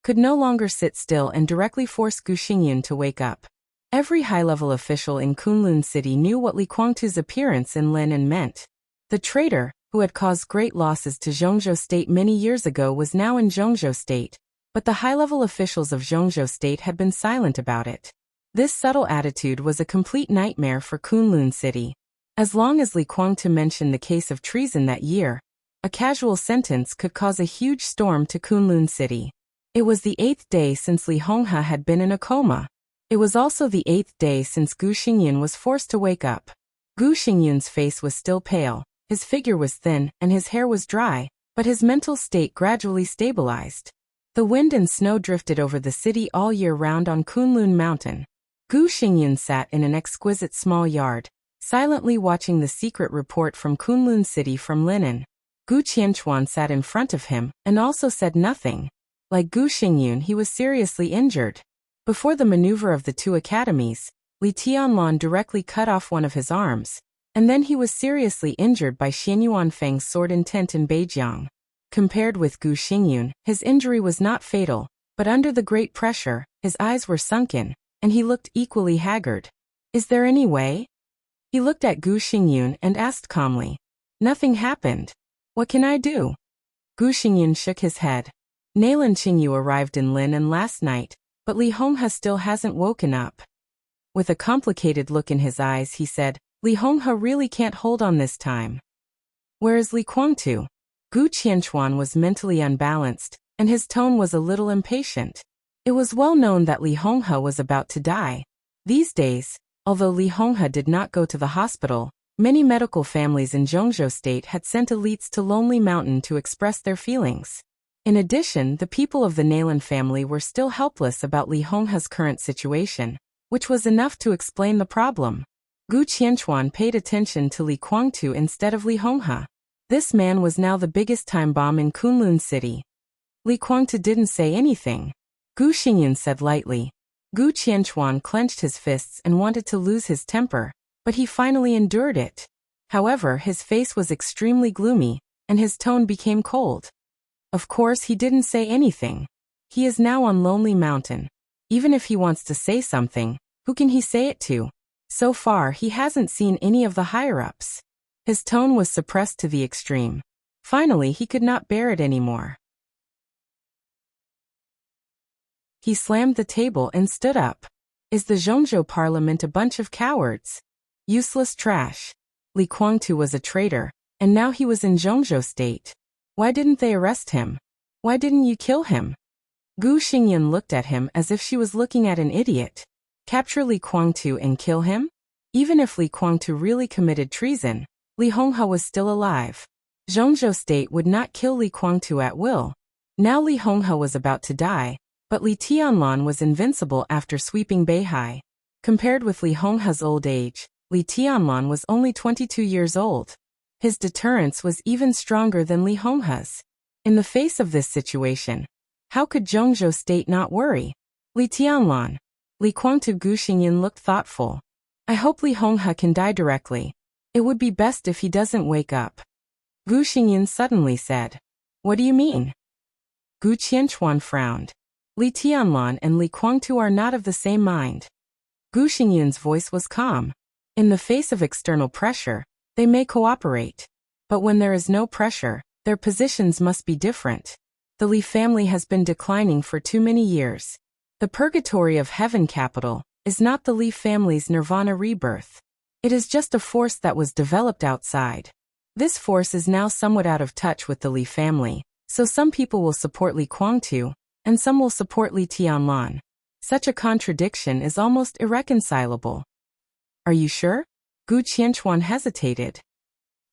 could no longer sit still and directly force Gu Xingyun to wake up. Every high-level official in Kunlun City knew what Li Guangtu's appearance in Lin meant. The traitor, who had caused great losses to Zhongzhou State many years ago, was now in Zhongzhou State, but the high-level officials of Zhongzhou State had been silent about it. This subtle attitude was a complete nightmare for Kunlun City. As long as Li Guangtu mentioned the case of treason that year, a casual sentence could cause a huge storm to Kunlun City. It was the 8th day since Li Honghe had been in a coma. It was also the 8th day since Gu Xingyun was forced to wake up. Gu Xingyun's face was still pale, his figure was thin, and his hair was dry, but his mental state gradually stabilized. The wind and snow drifted over the city all year round on Kunlun Mountain. Gu Xingyun sat in an exquisite small yard, silently watching the secret report from Kunlun City from Linen. Gu Qianchuan sat in front of him, and also said nothing. Like Gu Xingyun, he was seriously injured. Before the maneuver of the two academies, Li Tianlan directly cut off one of his arms, and then he was seriously injured by Xian Yuanfeng's sword intent in Beijiang. Compared with Gu Xingyun, his injury was not fatal, but under the great pressure, his eyes were sunken, and he looked equally haggard. Is there any way? He looked at Gu Xingyun and asked calmly. Nothing happened. What can I do? Gu Xingyun shook his head. Nalan Qingyu arrived in Lin last night, but Li Honghe still hasn't woken up. With a complicated look in his eyes, he said, Li Honghe really can't hold on this time. Where is Li Guangtu? Gu Qianchuan was mentally unbalanced, and his tone was a little impatient. It was well known that Li Honghe was about to die. These days, although Li Honghe did not go to the hospital, many medical families in Zhongzhou State had sent elites to Lonely Mountain to express their feelings. In addition, the people of the Nalan family were still helpless about Li Honghe's current situation, which was enough to explain the problem. Gu Qianchuan paid attention to Li Guangtu instead of Li Honghe. This man was now the biggest time bomb in Kunlun City. Li Guangtu didn't say anything. Gu Xingyun said lightly. Gu Qianchuan clenched his fists and wanted to lose his temper, but he finally endured it. However, his face was extremely gloomy, and his tone became cold. Of course, he didn't say anything. He is now on Lonely Mountain. Even if he wants to say something, who can he say it to? So far, he hasn't seen any of the higher-ups. His tone was suppressed to the extreme. Finally, he could not bear it anymore. He slammed the table and stood up. Is the Zhongzhou parliament a bunch of cowards? Useless trash. Li Guangtu was a traitor, and now he was in Zhongzhou state. Why didn't they arrest him? Why didn't you kill him? Gu Xingyan looked at him as if she was looking at an idiot. Capture Li Guangtu and kill him? Even if Li Guangtu really committed treason, Li Honghe was still alive. Zhongzhou state would not kill Li Guangtu at will. Now Li Honghe was about to die, but Li Tianlan was invincible after sweeping Beihai. Compared with Li Honghe's old age, Li Tianlan was only 22 years old. His deterrence was even stronger than Li Honghe's. In the face of this situation, how could Zhongzhou state not worry? Li Tianlan. Li Guangtu. Gu Xingyan looked thoughtful. I hope Li Honghe can die directly. It would be best if he doesn't wake up. Gu Xingyan suddenly said. What do you mean? Gu Qianchuan frowned. Li Tianlan and Li Guangtu are not of the same mind. Gu Xingyan's voice was calm. In the face of external pressure, they may cooperate. But when there is no pressure, their positions must be different. The Li family has been declining for too many years. The purgatory of heaven capital is not the Li family's nirvana rebirth. It is just a force that was developed outside. This force is now somewhat out of touch with the Li family, so some people will support Li Guangtu, and some will support Li Tianlan. Such a contradiction is almost irreconcilable. Are you sure? Gu Qianchuan hesitated.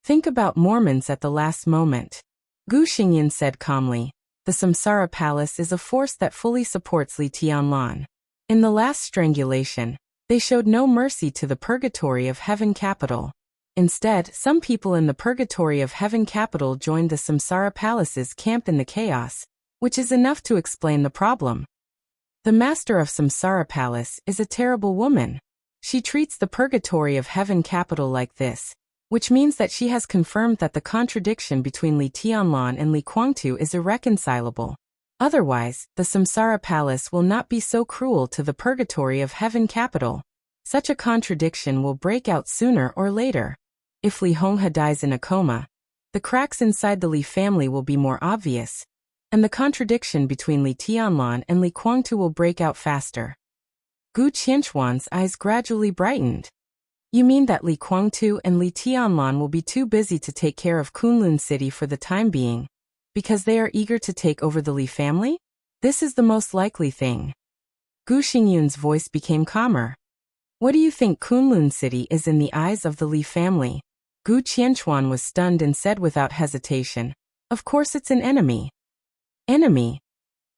Think about Mormons at the last moment. Gu Xingyan said calmly. The Samsara Palace is a force that fully supports Li Tianlan. In the last strangulation, they showed no mercy to the purgatory of heaven capital. Instead, some people in the purgatory of heaven capital joined the Samsara Palace's camp in the chaos, which is enough to explain the problem. The master of Samsara Palace is a terrible woman. She treats the purgatory of heaven capital like this, which means that she has confirmed that the contradiction between Li Tianlan and Li Guangtu is irreconcilable. Otherwise, the Samsara Palace will not be so cruel to the purgatory of heaven capital. Such a contradiction will break out sooner or later. If Li Honghe dies in a coma, the cracks inside the Li family will be more obvious, and the contradiction between Li Tianlan and Li Guangtu will break out faster. Gu Qianchuan's eyes gradually brightened. You mean that Li Guangtu and Li Tianlan will be too busy to take care of Kunlun City for the time being, because they are eager to take over the Li family? This is the most likely thing. Gu Xingyan's voice became calmer. What do you think Kunlun City is in the eyes of the Li family? Gu Qianchuan was stunned and said without hesitation, of course it's an enemy. Enemy?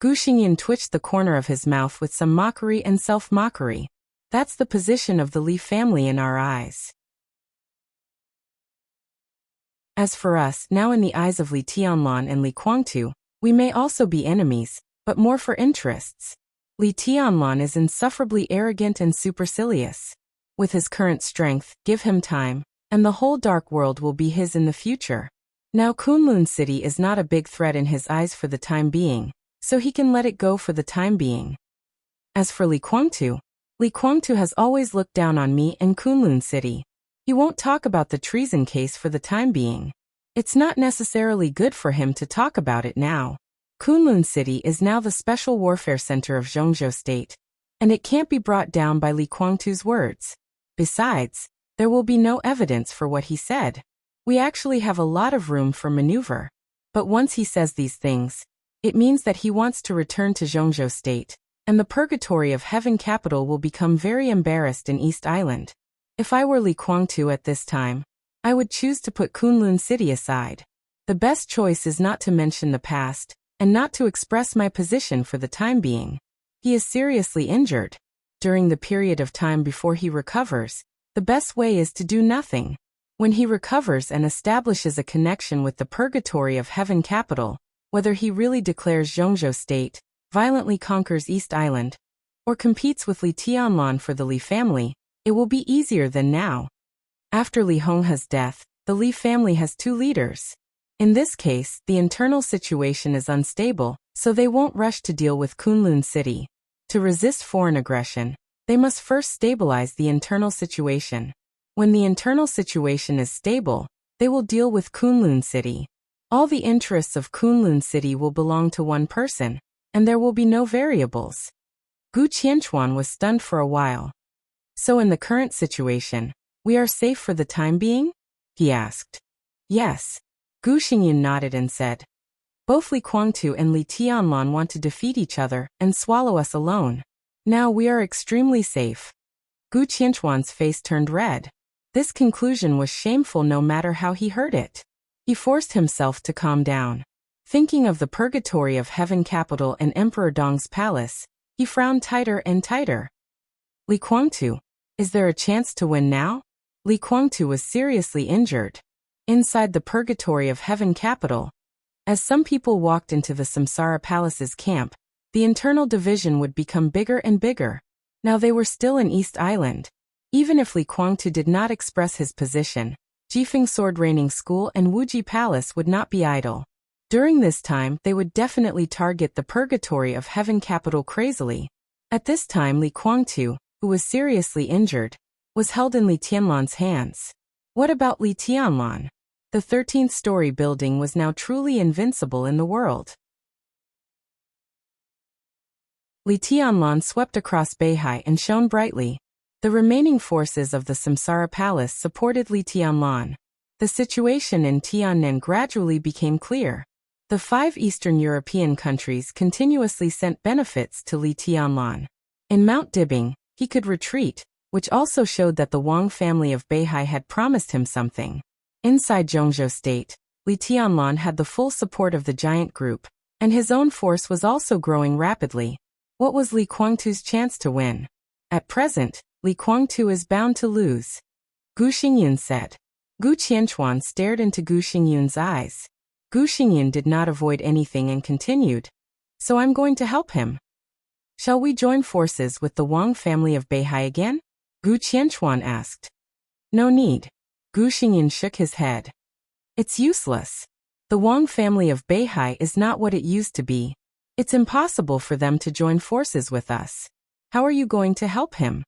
Gu Xingyan twitched the corner of his mouth with some mockery and self-mockery. That's the position of the Li family in our eyes. As for us, now in the eyes of Li Tianlan and Li Guangtu, we may also be enemies, but more for interests. Li Tianlan is insufferably arrogant and supercilious. With his current strength, give him time, and the whole dark world will be his in the future. Now Kunlun City is not a big threat in his eyes for the time being, so he can let it go for the time being. As for Li Guangtu has always looked down on me and Kunlun City. He won't talk about the treason case for the time being. It's not necessarily good for him to talk about it now. Kunlun City is now the special warfare center of Zhongzhou State, and it can't be brought down by Li Guangtu's words. Besides, there will be no evidence for what he said. We actually have a lot of room for maneuver. But once he says these things, it means that he wants to return to Zhongzhou State, and the purgatory of heaven capital will become very embarrassed in East Island. If I were Li Guangtu at this time, I would choose to put Kunlun City aside. The best choice is not to mention the past, and not to express my position for the time being. He is seriously injured. During the period of time before he recovers, the best way is to do nothing. When he recovers and establishes a connection with the purgatory of heaven capital, whether he really declares Zhongzhou State, violently conquers East Island, or competes with Li Tianlan for the Li family, it will be easier than now. After Li Honghe's death, the Li family has two leaders. In this case, the internal situation is unstable, so they won't rush to deal with Kunlun City. To resist foreign aggression, they must first stabilize the internal situation. When the internal situation is stable, they will deal with Kunlun City. All the interests of Kunlun City will belong to one person, and there will be no variables. Gu Qianchuan was stunned for a while. So in the current situation, we are safe for the time being? He asked. Yes. Gu Xingyan nodded and said. Both Li Guangtu and Li Tianlan want to defeat each other and swallow us alone. Now we are extremely safe. Gu Qianchuan's face turned red. This conclusion was shameful no matter how he heard it. He forced himself to calm down. Thinking of the purgatory of Heaven Capital and Emperor Dong's palace, he frowned tighter and tighter. Li Guangtu, is there a chance to win now? Li Guangtu was seriously injured. Inside the purgatory of Heaven Capital, as some people walked into the Samsara Palace's camp, the internal division would become bigger and bigger. Now they were still in East Island. Even if Li Guangtu did not express his position, Jifeng Sword Reigning School and Wuji Palace would not be idle. During this time, they would definitely target the purgatory of Heaven Capital crazily. At this time, Li Guangtu, who was seriously injured, was held in Li Tianlan's hands. What about Li Tianlan? The 13th-story building was now truly invincible in the world. Li Tianlan swept across Beihai and shone brightly. The remaining forces of the Samsara Palace supported Li Tianlan. The situation in Tiannan gradually became clear. The 5 Eastern European countries continuously sent benefits to Li Tianlan. In Mount Dibing, he could retreat, which also showed that the Wang family of Beihai had promised him something. Inside Zhongzhou State, Li Tianlan had the full support of the giant group, and his own force was also growing rapidly. What was Li Guangtu's chance to win? At present, Li Guangtu is bound to lose. Gu Xingyan said. Gu Qianchuan stared into Gu Xingyun's eyes. Gu Xingyan did not avoid anything and continued. So I'm going to help him. Shall we join forces with the Wang family of Beihai again? Gu Qianchuan asked. No need. Gu Xingyan shook his head. It's useless. The Wang family of Beihai is not what it used to be. It's impossible for them to join forces with us. How are you going to help him?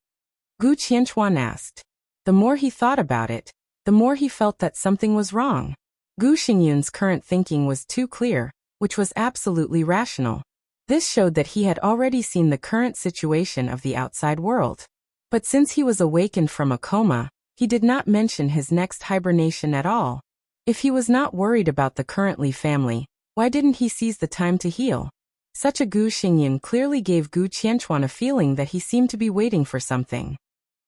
Gu Qianchuan asked. The more he thought about it, the more he felt that something was wrong. Gu Xingyun's current thinking was too clear, which was absolutely rational. This showed that he had already seen the current situation of the outside world. But since he was awakened from a coma, he did not mention his next hibernation at all. If he was not worried about the current Li family, why didn't he seize the time to heal? Such a Gu Xingyan clearly gave Gu Qianchuan a feeling that he seemed to be waiting for something.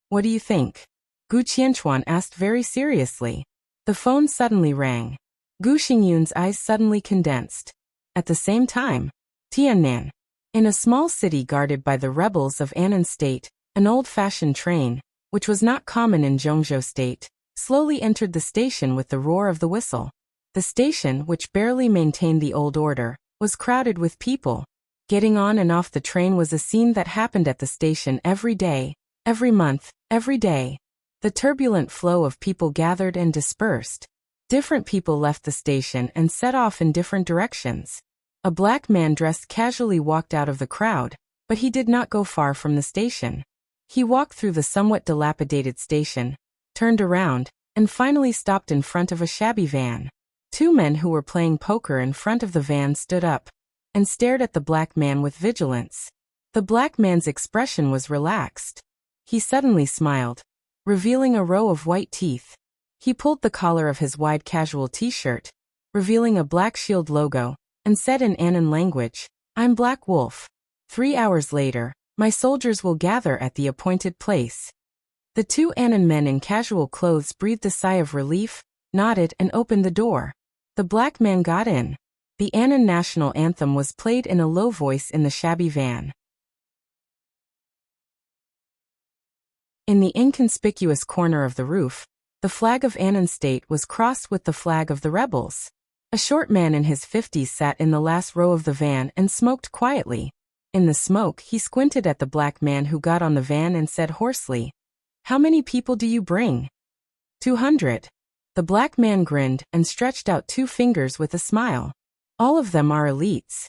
What do you think? Gu Qianchuan asked very seriously. The phone suddenly rang. Gu Xingyun's eyes suddenly condensed. At the same time, Tiannan. In a small city guarded by the rebels of Annan State, an old-fashioned train, which was not common in Zhongzhou State, slowly entered the station with the roar of the whistle. The station, which barely maintained the old order, was crowded with people. Getting on and off the train was a scene that happened at the station every day, every month, every day. The turbulent flow of people gathered and dispersed. Different people left the station and set off in different directions. A black man dressed casually walked out of the crowd, but he did not go far from the station. He walked through the somewhat dilapidated station, turned around, and finally stopped in front of a shabby van. 2 men who were playing poker in front of the van stood up and stared at the black man with vigilance. The black man's expression was relaxed. He suddenly smiled, revealing a row of white teeth. He pulled the collar of his wide casual t-shirt, revealing a Black Shield logo, and said in Annan language, "I'm Black Wolf. 3 hours later, my soldiers will gather at the appointed place." The 2 Annan men in casual clothes breathed a sigh of relief, nodded and opened the door. The black man got in. The Annan national anthem was played in a low voice in the shabby van. In the inconspicuous corner of the roof, the flag of Annan State was crossed with the flag of the rebels. A short man in his 50s sat in the last row of the van and smoked quietly. In the smoke, he squinted at the black man who got on the van and said hoarsely, "How many people do you bring?" 200. The black man grinned and stretched out 2 fingers with a smile. All of them are elites.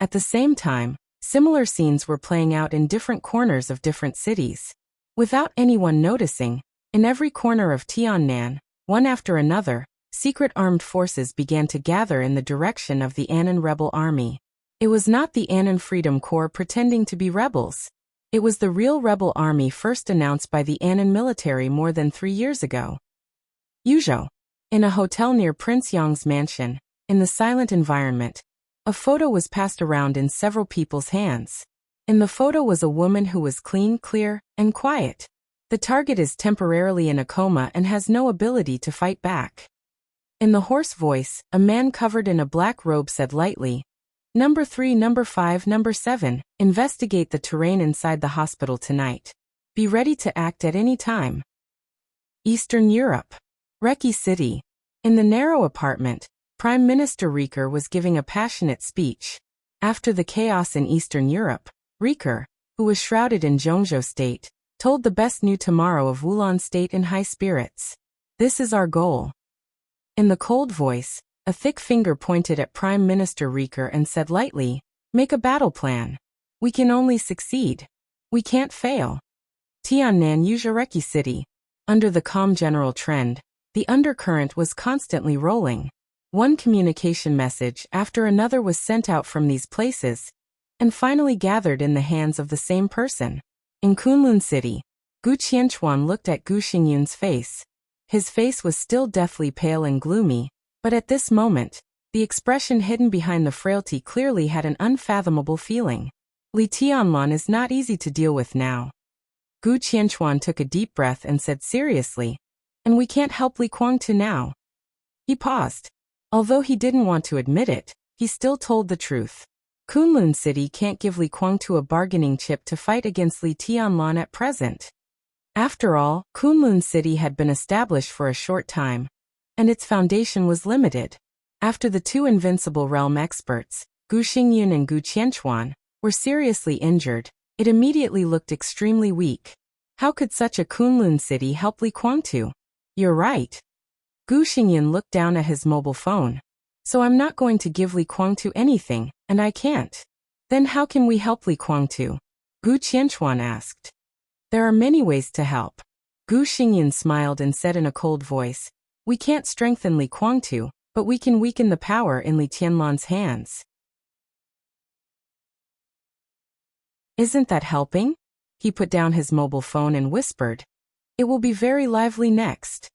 At the same time, similar scenes were playing out in different corners of different cities. Without anyone noticing, in every corner of Tiannan, one after another, secret armed forces began to gather in the direction of the Annan rebel army. It was not the Annan Freedom Corps pretending to be rebels. It was the real rebel army first announced by the Annan military more than 3 years ago. Yuzhou. In a hotel near Prince Yang's mansion, in the silent environment, a photo was passed around in several people's hands. In the photo was a woman who was clean, clear, and quiet. The target is temporarily in a coma and has no ability to fight back. In the hoarse voice, a man covered in a black robe said lightly, "Number 3, Number 5, Number 7, investigate the terrain inside the hospital tonight. Be ready to act at any time." Eastern Europe. Reki City. In the narrow apartment, Prime Minister Rieker was giving a passionate speech. After the chaos in Eastern Europe, Rieker, who was shrouded in Zhongzhou State, told the best new tomorrow of Wulan State in high spirits. "This is our goal." In the cold voice, a thick finger pointed at Prime Minister Rieker and said lightly, "Make a battle plan. We can only succeed. We can't fail." Tiannan Yuzhareki City. Under the calm general trend, the undercurrent was constantly rolling. One communication message after another was sent out from these places, and finally gathered in the hands of the same person. In Kunlun City, Gu Qianchuan looked at Gu Xingyun's face. His face was still deathly pale and gloomy, but at this moment, the expression hidden behind the frailty clearly had an unfathomable feeling. Li Tianlan is not easy to deal with now. Gu Qianchuan took a deep breath and said seriously, "And we can't help Li Guangtu now." He paused. Although he didn't want to admit it, he still told the truth. Kunlun City can't give Li Guangtu a bargaining chip to fight against Li Tianlan at present. After all, Kunlun City had been established for a short time, and its foundation was limited. After the two invincible realm experts, Gu Xingyun and Gu Qianchuan, were seriously injured, it immediately looked extremely weak. How could such a Kunlun City help Li Guangtu? "You're right." Gu Xingyun looked down at his mobile phone. "So I'm not going to give Li Guangtu anything, and I can't. Then how can we help Li Guangtu?" Gu Qianchuan asked. "There are many ways to help." Gu Xingyun smiled and said in a cold voice, "We can't strengthen Li Guangtu, but we can weaken the power in Li Tianlan's hands." "Isn't that helping?" He put down his mobile phone and whispered, "It will be very lively next."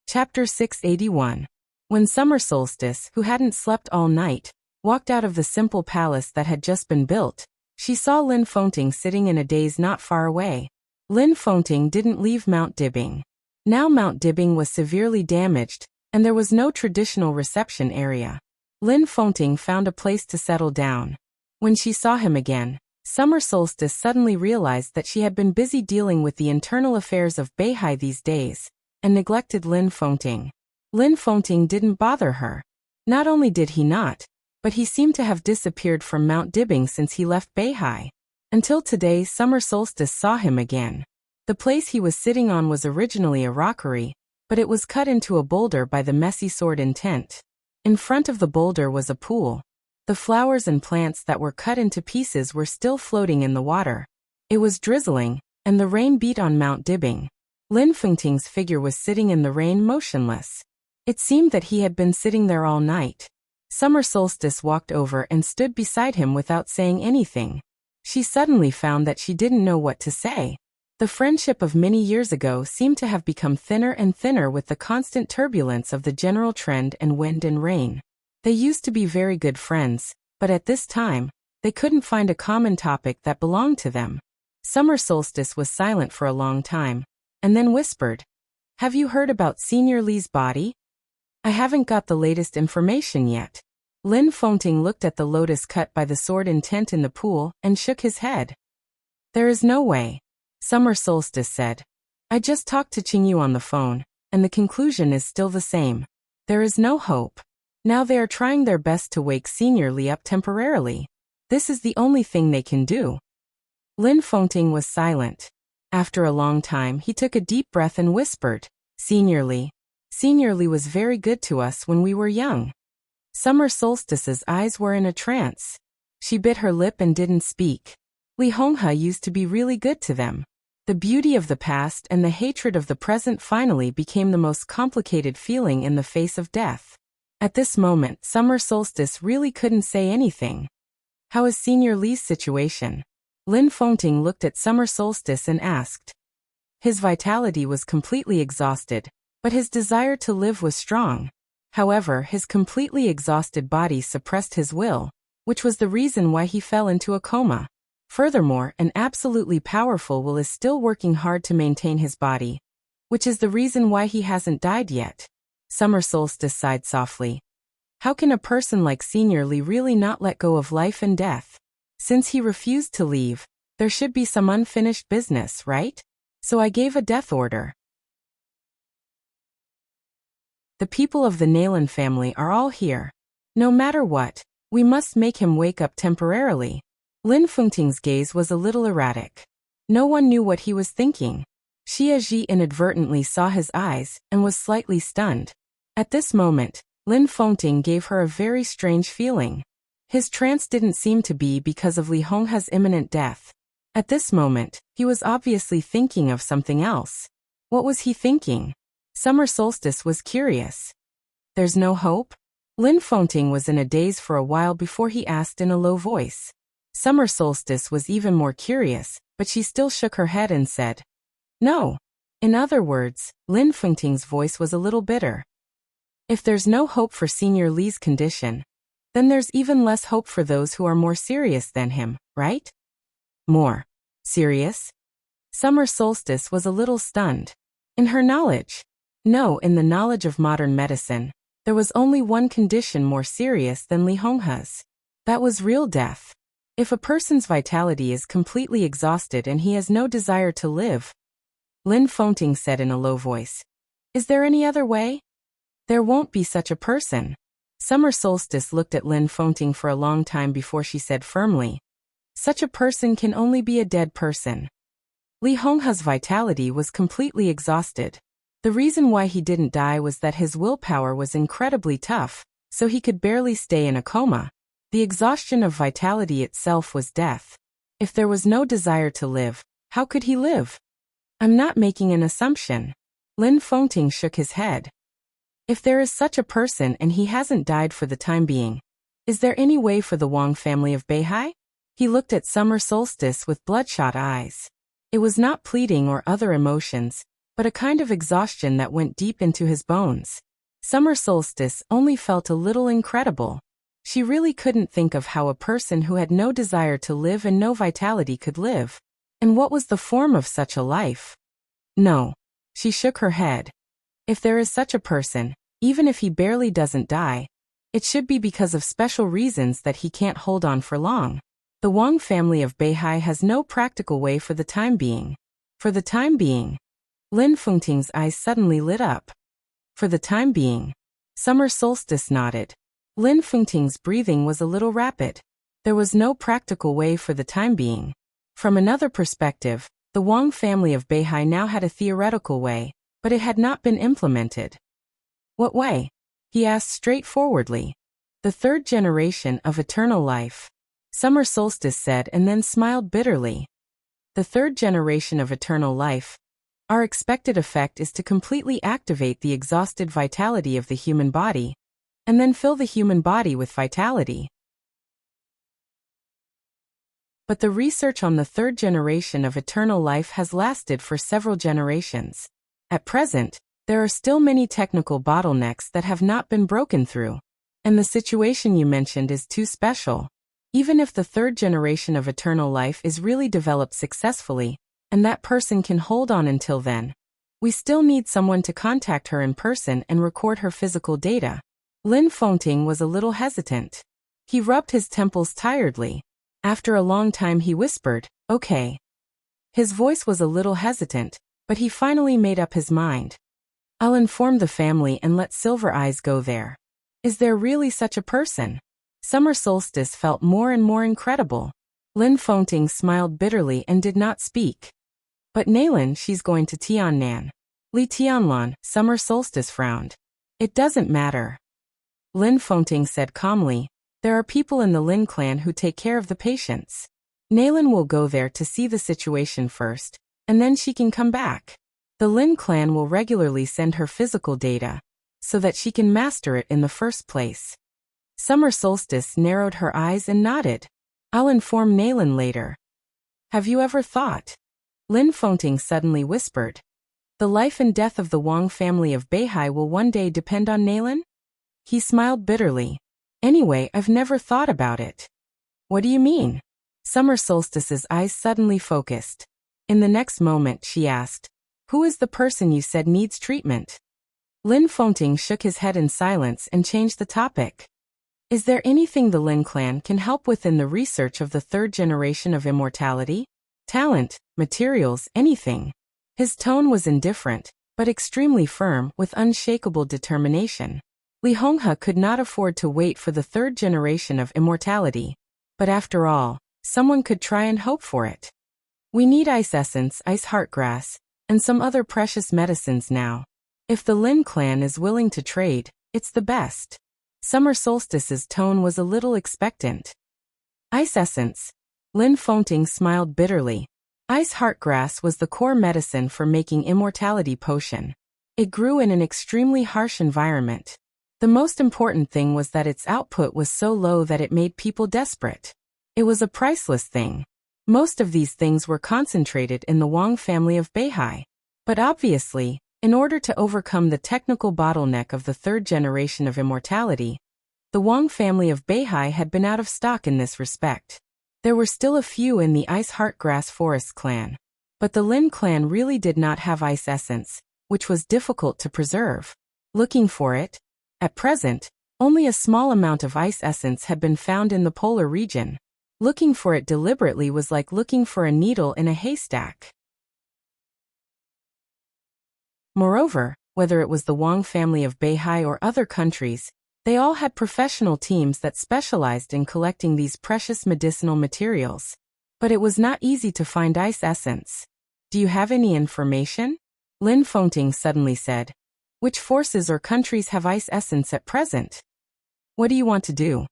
Chapter 681. When summer solstice, who hadn't slept all night, walked out of the simple palace that had just been built, she saw Lin Fengting sitting in a daze not far away. Lin Fengting didn't leave Mount Dibbing. Now Mount Dibbing was severely damaged, and there was no traditional reception area. Lin Fengting found a place to settle down. When she saw him again, Summer Solstice suddenly realized that she had been busy dealing with the internal affairs of Beihai these days, and neglected Lin Fengting. Lin Fengting didn't bother her. Not only did he not, but he seemed to have disappeared from Mount Dibbing since he left Beihai. Until today, Summer Solstice saw him again. The place he was sitting on was originally a rockery, but it was cut into a boulder by the messy sword intent. In front of the boulder was a pool. The flowers and plants that were cut into pieces were still floating in the water. It was drizzling, and the rain beat on Mount Dibbing. Lin Fengting's figure was sitting in the rain motionless. It seemed that he had been sitting there all night. Summer Solstice walked over and stood beside him without saying anything. She suddenly found that she didn't know what to say. The friendship of many years ago seemed to have become thinner and thinner with the constant turbulence of the general trend and wind and rain. They used to be very good friends, but at this time, they couldn't find a common topic that belonged to them. Summer Solstice was silent for a long time, and then whispered, "Have you heard about Senior Li's body?" "I haven't got the latest information yet." Lin Fengting looked at the lotus cut by the sword intent in the pool and shook his head. "There is no way," Summer Solstice said. "I just talked to Qingyu on the phone, and the conclusion is still the same. There is no hope. Now they are trying their best to wake Senior Li up temporarily. This is the only thing they can do." Lin Fengting was silent. After a long time he took a deep breath and whispered, "Senior Li. Senior Li was very good to us when we were young." Summer Solstice's eyes were in a trance. She bit her lip and didn't speak. Li Honghe used to be really good to them. The beauty of the past and the hatred of the present finally became the most complicated feeling in the face of death. At this moment, Summer Solstice really couldn't say anything. How is Senior Li's situation? Lin Fengting looked at Summer Solstice and asked. His vitality was completely exhausted, but his desire to live was strong. However, his completely exhausted body suppressed his will, which was the reason why he fell into a coma. Furthermore, an absolutely powerful will is still working hard to maintain his body, which is the reason why he hasn't died yet. Summer Solstice sighed softly. How can a person like Senior Li really not let go of life and death? Since he refused to leave, there should be some unfinished business, right? So I gave a death order. The people of the Naylan family are all here. No matter what, we must make him wake up temporarily. Lin Fengting's gaze was a little erratic. No one knew what he was thinking. Xia Ji inadvertently saw his eyes and was slightly stunned. At this moment, Lin Fengting gave her a very strange feeling. His trance didn't seem to be because of Li Honghe's imminent death. At this moment, he was obviously thinking of something else. What was he thinking? Summer Solstice was curious. There's no hope? Lin Fengting was in a daze for a while before he asked in a low voice. Summer Solstice was even more curious, but she still shook her head and said, No. In other words, Lin Fengting's voice was a little bitter. If there's no hope for Senior Li's condition, then there's even less hope for those who are more serious than him, right? More serious? Summer Solstice was a little stunned. In her knowledge, no, in the knowledge of modern medicine, there was only one condition more serious than Li Honghe's. That was real death. If a person's vitality is completely exhausted and he has no desire to live, Lin Fengting said in a low voice, is there any other way? There won't be such a person. Summer Solstice looked at Lin Fengting for a long time before she said firmly, such a person can only be a dead person. Li Honghe's vitality was completely exhausted. The reason why he didn't die was that his willpower was incredibly tough, so he could barely stay in a coma. The exhaustion of vitality itself was death. If there was no desire to live, how could he live? I'm not making an assumption. Lin Fengting shook his head. If there is such a person and he hasn't died for the time being, is there any way for the Wang family of Beihai? He looked at Summer Solstice with bloodshot eyes. It was not pleading or other emotions, but a kind of exhaustion that went deep into his bones. Summer Solstice only felt a little incredible. She really couldn't think of how a person who had no desire to live and no vitality could live. And what was the form of such a life? No. She shook her head. If there is such a person, even if he barely doesn't die, it should be because of special reasons that he can't hold on for long. The Wang family of Beihai has no practical way for the time being. For the time being. Lin Fengting's eyes suddenly lit up. For the time being. Summer Solstice nodded. Lin Fengting's breathing was a little rapid. There was no practical way for the time being. From another perspective, the Wang family of Beihai now had a theoretical way, but it had not been implemented. What way? He asked straightforwardly. The third generation of eternal life. Summer Solstice said and then smiled bitterly. The third generation of eternal life. Our expected effect is to completely activate the exhausted vitality of the human body, and then fill the human body with vitality. But the research on the third generation of eternal life has lasted for several generations. At present, there are still many technical bottlenecks that have not been broken through. And the situation you mentioned is too special. Even if the third generation of eternal life is really developed successfully, and that person can hold on until then, we still need someone to contact her in person and record her physical data. Lin Fengting was a little hesitant. He rubbed his temples tiredly. After a long time he whispered, okay. His voice was a little hesitant, but he finally made up his mind. I'll inform the family and let Silver Eyes go there. Is there really such a person? Summer Solstice felt more and more incredible. Lin Fengting smiled bitterly and did not speak. But Naylan, she's going to Tiannan. Li Tianlan, Summer Solstice frowned. It doesn't matter. Lin Fengting said calmly, there are people in the Lin clan who take care of the patients. Naylan will go there to see the situation first, and then she can come back. The Lin clan will regularly send her physical data, so that she can master it in the first place. Summer Solstice narrowed her eyes and nodded. I'll inform Naylin later. Have you ever thought? Lin Fengting suddenly whispered. The life and death of the Wang family of Beihai will one day depend on Naylin? He smiled bitterly. Anyway, I've never thought about it. What do you mean? Summer Solstice's eyes suddenly focused. In the next moment, she asked, who is the person you said needs treatment? Lin Fengting shook his head in silence and changed the topic. Is there anything the Lin clan can help with in the research of the third generation of immortality? Talent, materials, anything. His tone was indifferent, but extremely firm, with unshakable determination. Li Honghe could not afford to wait for the third generation of immortality. But after all, someone could try and hope for it. We need ice essence, ice heartgrass, and some other precious medicines now. If the Lin clan is willing to trade, it's the best. Summer Solstice's tone was a little expectant. Ice essence. Lin Fengting smiled bitterly. Ice heartgrass was the core medicine for making immortality potion. It grew in an extremely harsh environment. The most important thing was that its output was so low that it made people desperate. It was a priceless thing. Most of these things were concentrated in the Wang family of Beihai. But obviously, in order to overcome the technical bottleneck of the third generation of immortality, the Wang family of Beihai had been out of stock in this respect. There were still a few in the Ice Heartgrass Forest clan. But the Lin clan really did not have ice essence, which was difficult to preserve. Looking for it, at present, only a small amount of ice essence had been found in the polar region. Looking for it deliberately was like looking for a needle in a haystack. Moreover, whether it was the Wang family of Beihai or other countries, they all had professional teams that specialized in collecting these precious medicinal materials. But it was not easy to find ice essence. Do you have any information? Lin Fengting suddenly said. Which forces or countries have ice essence at present? What do you want to do?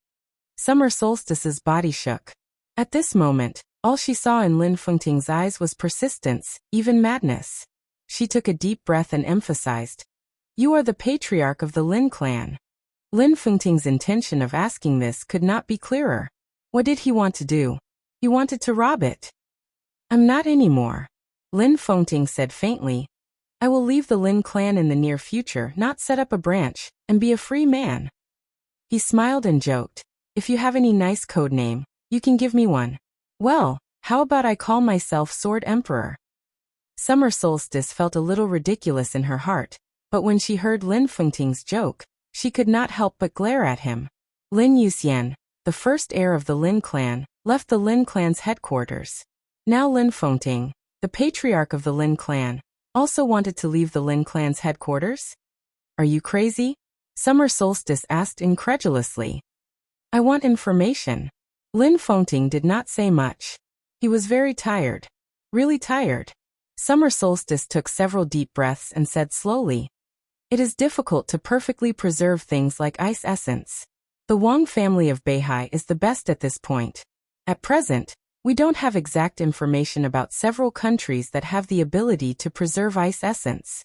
Summer Solstice's body shook. At this moment, all she saw in Lin Fengting's eyes was persistence, even madness. She took a deep breath and emphasized, you are the patriarch of the Lin clan. Lin Fengting's intention of asking this could not be clearer. What did he want to do? He wanted to rob it. I'm not anymore. Lin Fengting said faintly. I will leave the Lin clan in the near future, not set up a branch, and be a free man. He smiled and joked. If you have any nice code name, you can give me one. Well, how about I call myself Sword Emperor? Summer Solstice felt a little ridiculous in her heart, but when she heard Lin Fengting's joke, she could not help but glare at him. Lin Yuxian, the first heir of the Lin clan, left the Lin clan's headquarters. Now Lin Fengting, the patriarch of the Lin clan, also wanted to leave the Lin clan's headquarters? Are you crazy? Summer Solstice asked incredulously. I want information. Lin Fengting did not say much. He was very tired. Really tired. Summer Solstice took several deep breaths and said slowly, it is difficult to perfectly preserve things like ice essence. The Wang family of Beihai is the best at this point. At present, we don't have exact information about several countries that have the ability to preserve ice essence.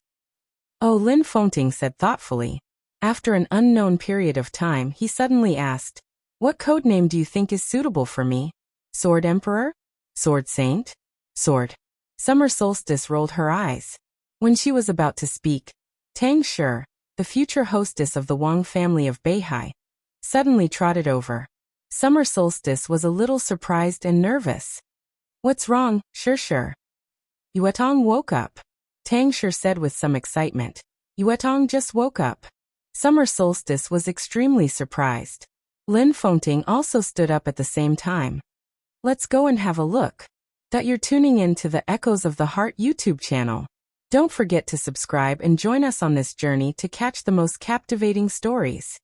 Oh, Lin Fengting said thoughtfully. After an unknown period of time, he suddenly asked, what codename do you think is suitable for me? Sword Emperor? Sword Saint? Sword. Summer Solstice rolled her eyes. When she was about to speak, Tang Shi, the future hostess of the Wang family of Beihai, suddenly trotted over. Summer Solstice was a little surprised and nervous. What's wrong, Shi? Yuetong woke up. Tang Shi said with some excitement. Yuetong just woke up. Summer Solstice was extremely surprised. Lin Fengting also stood up at the same time. Let's go and have a look. You're tuning in to the Echoes of the Heart YouTube channel. Don't forget to subscribe and join us on this journey to catch the most captivating stories.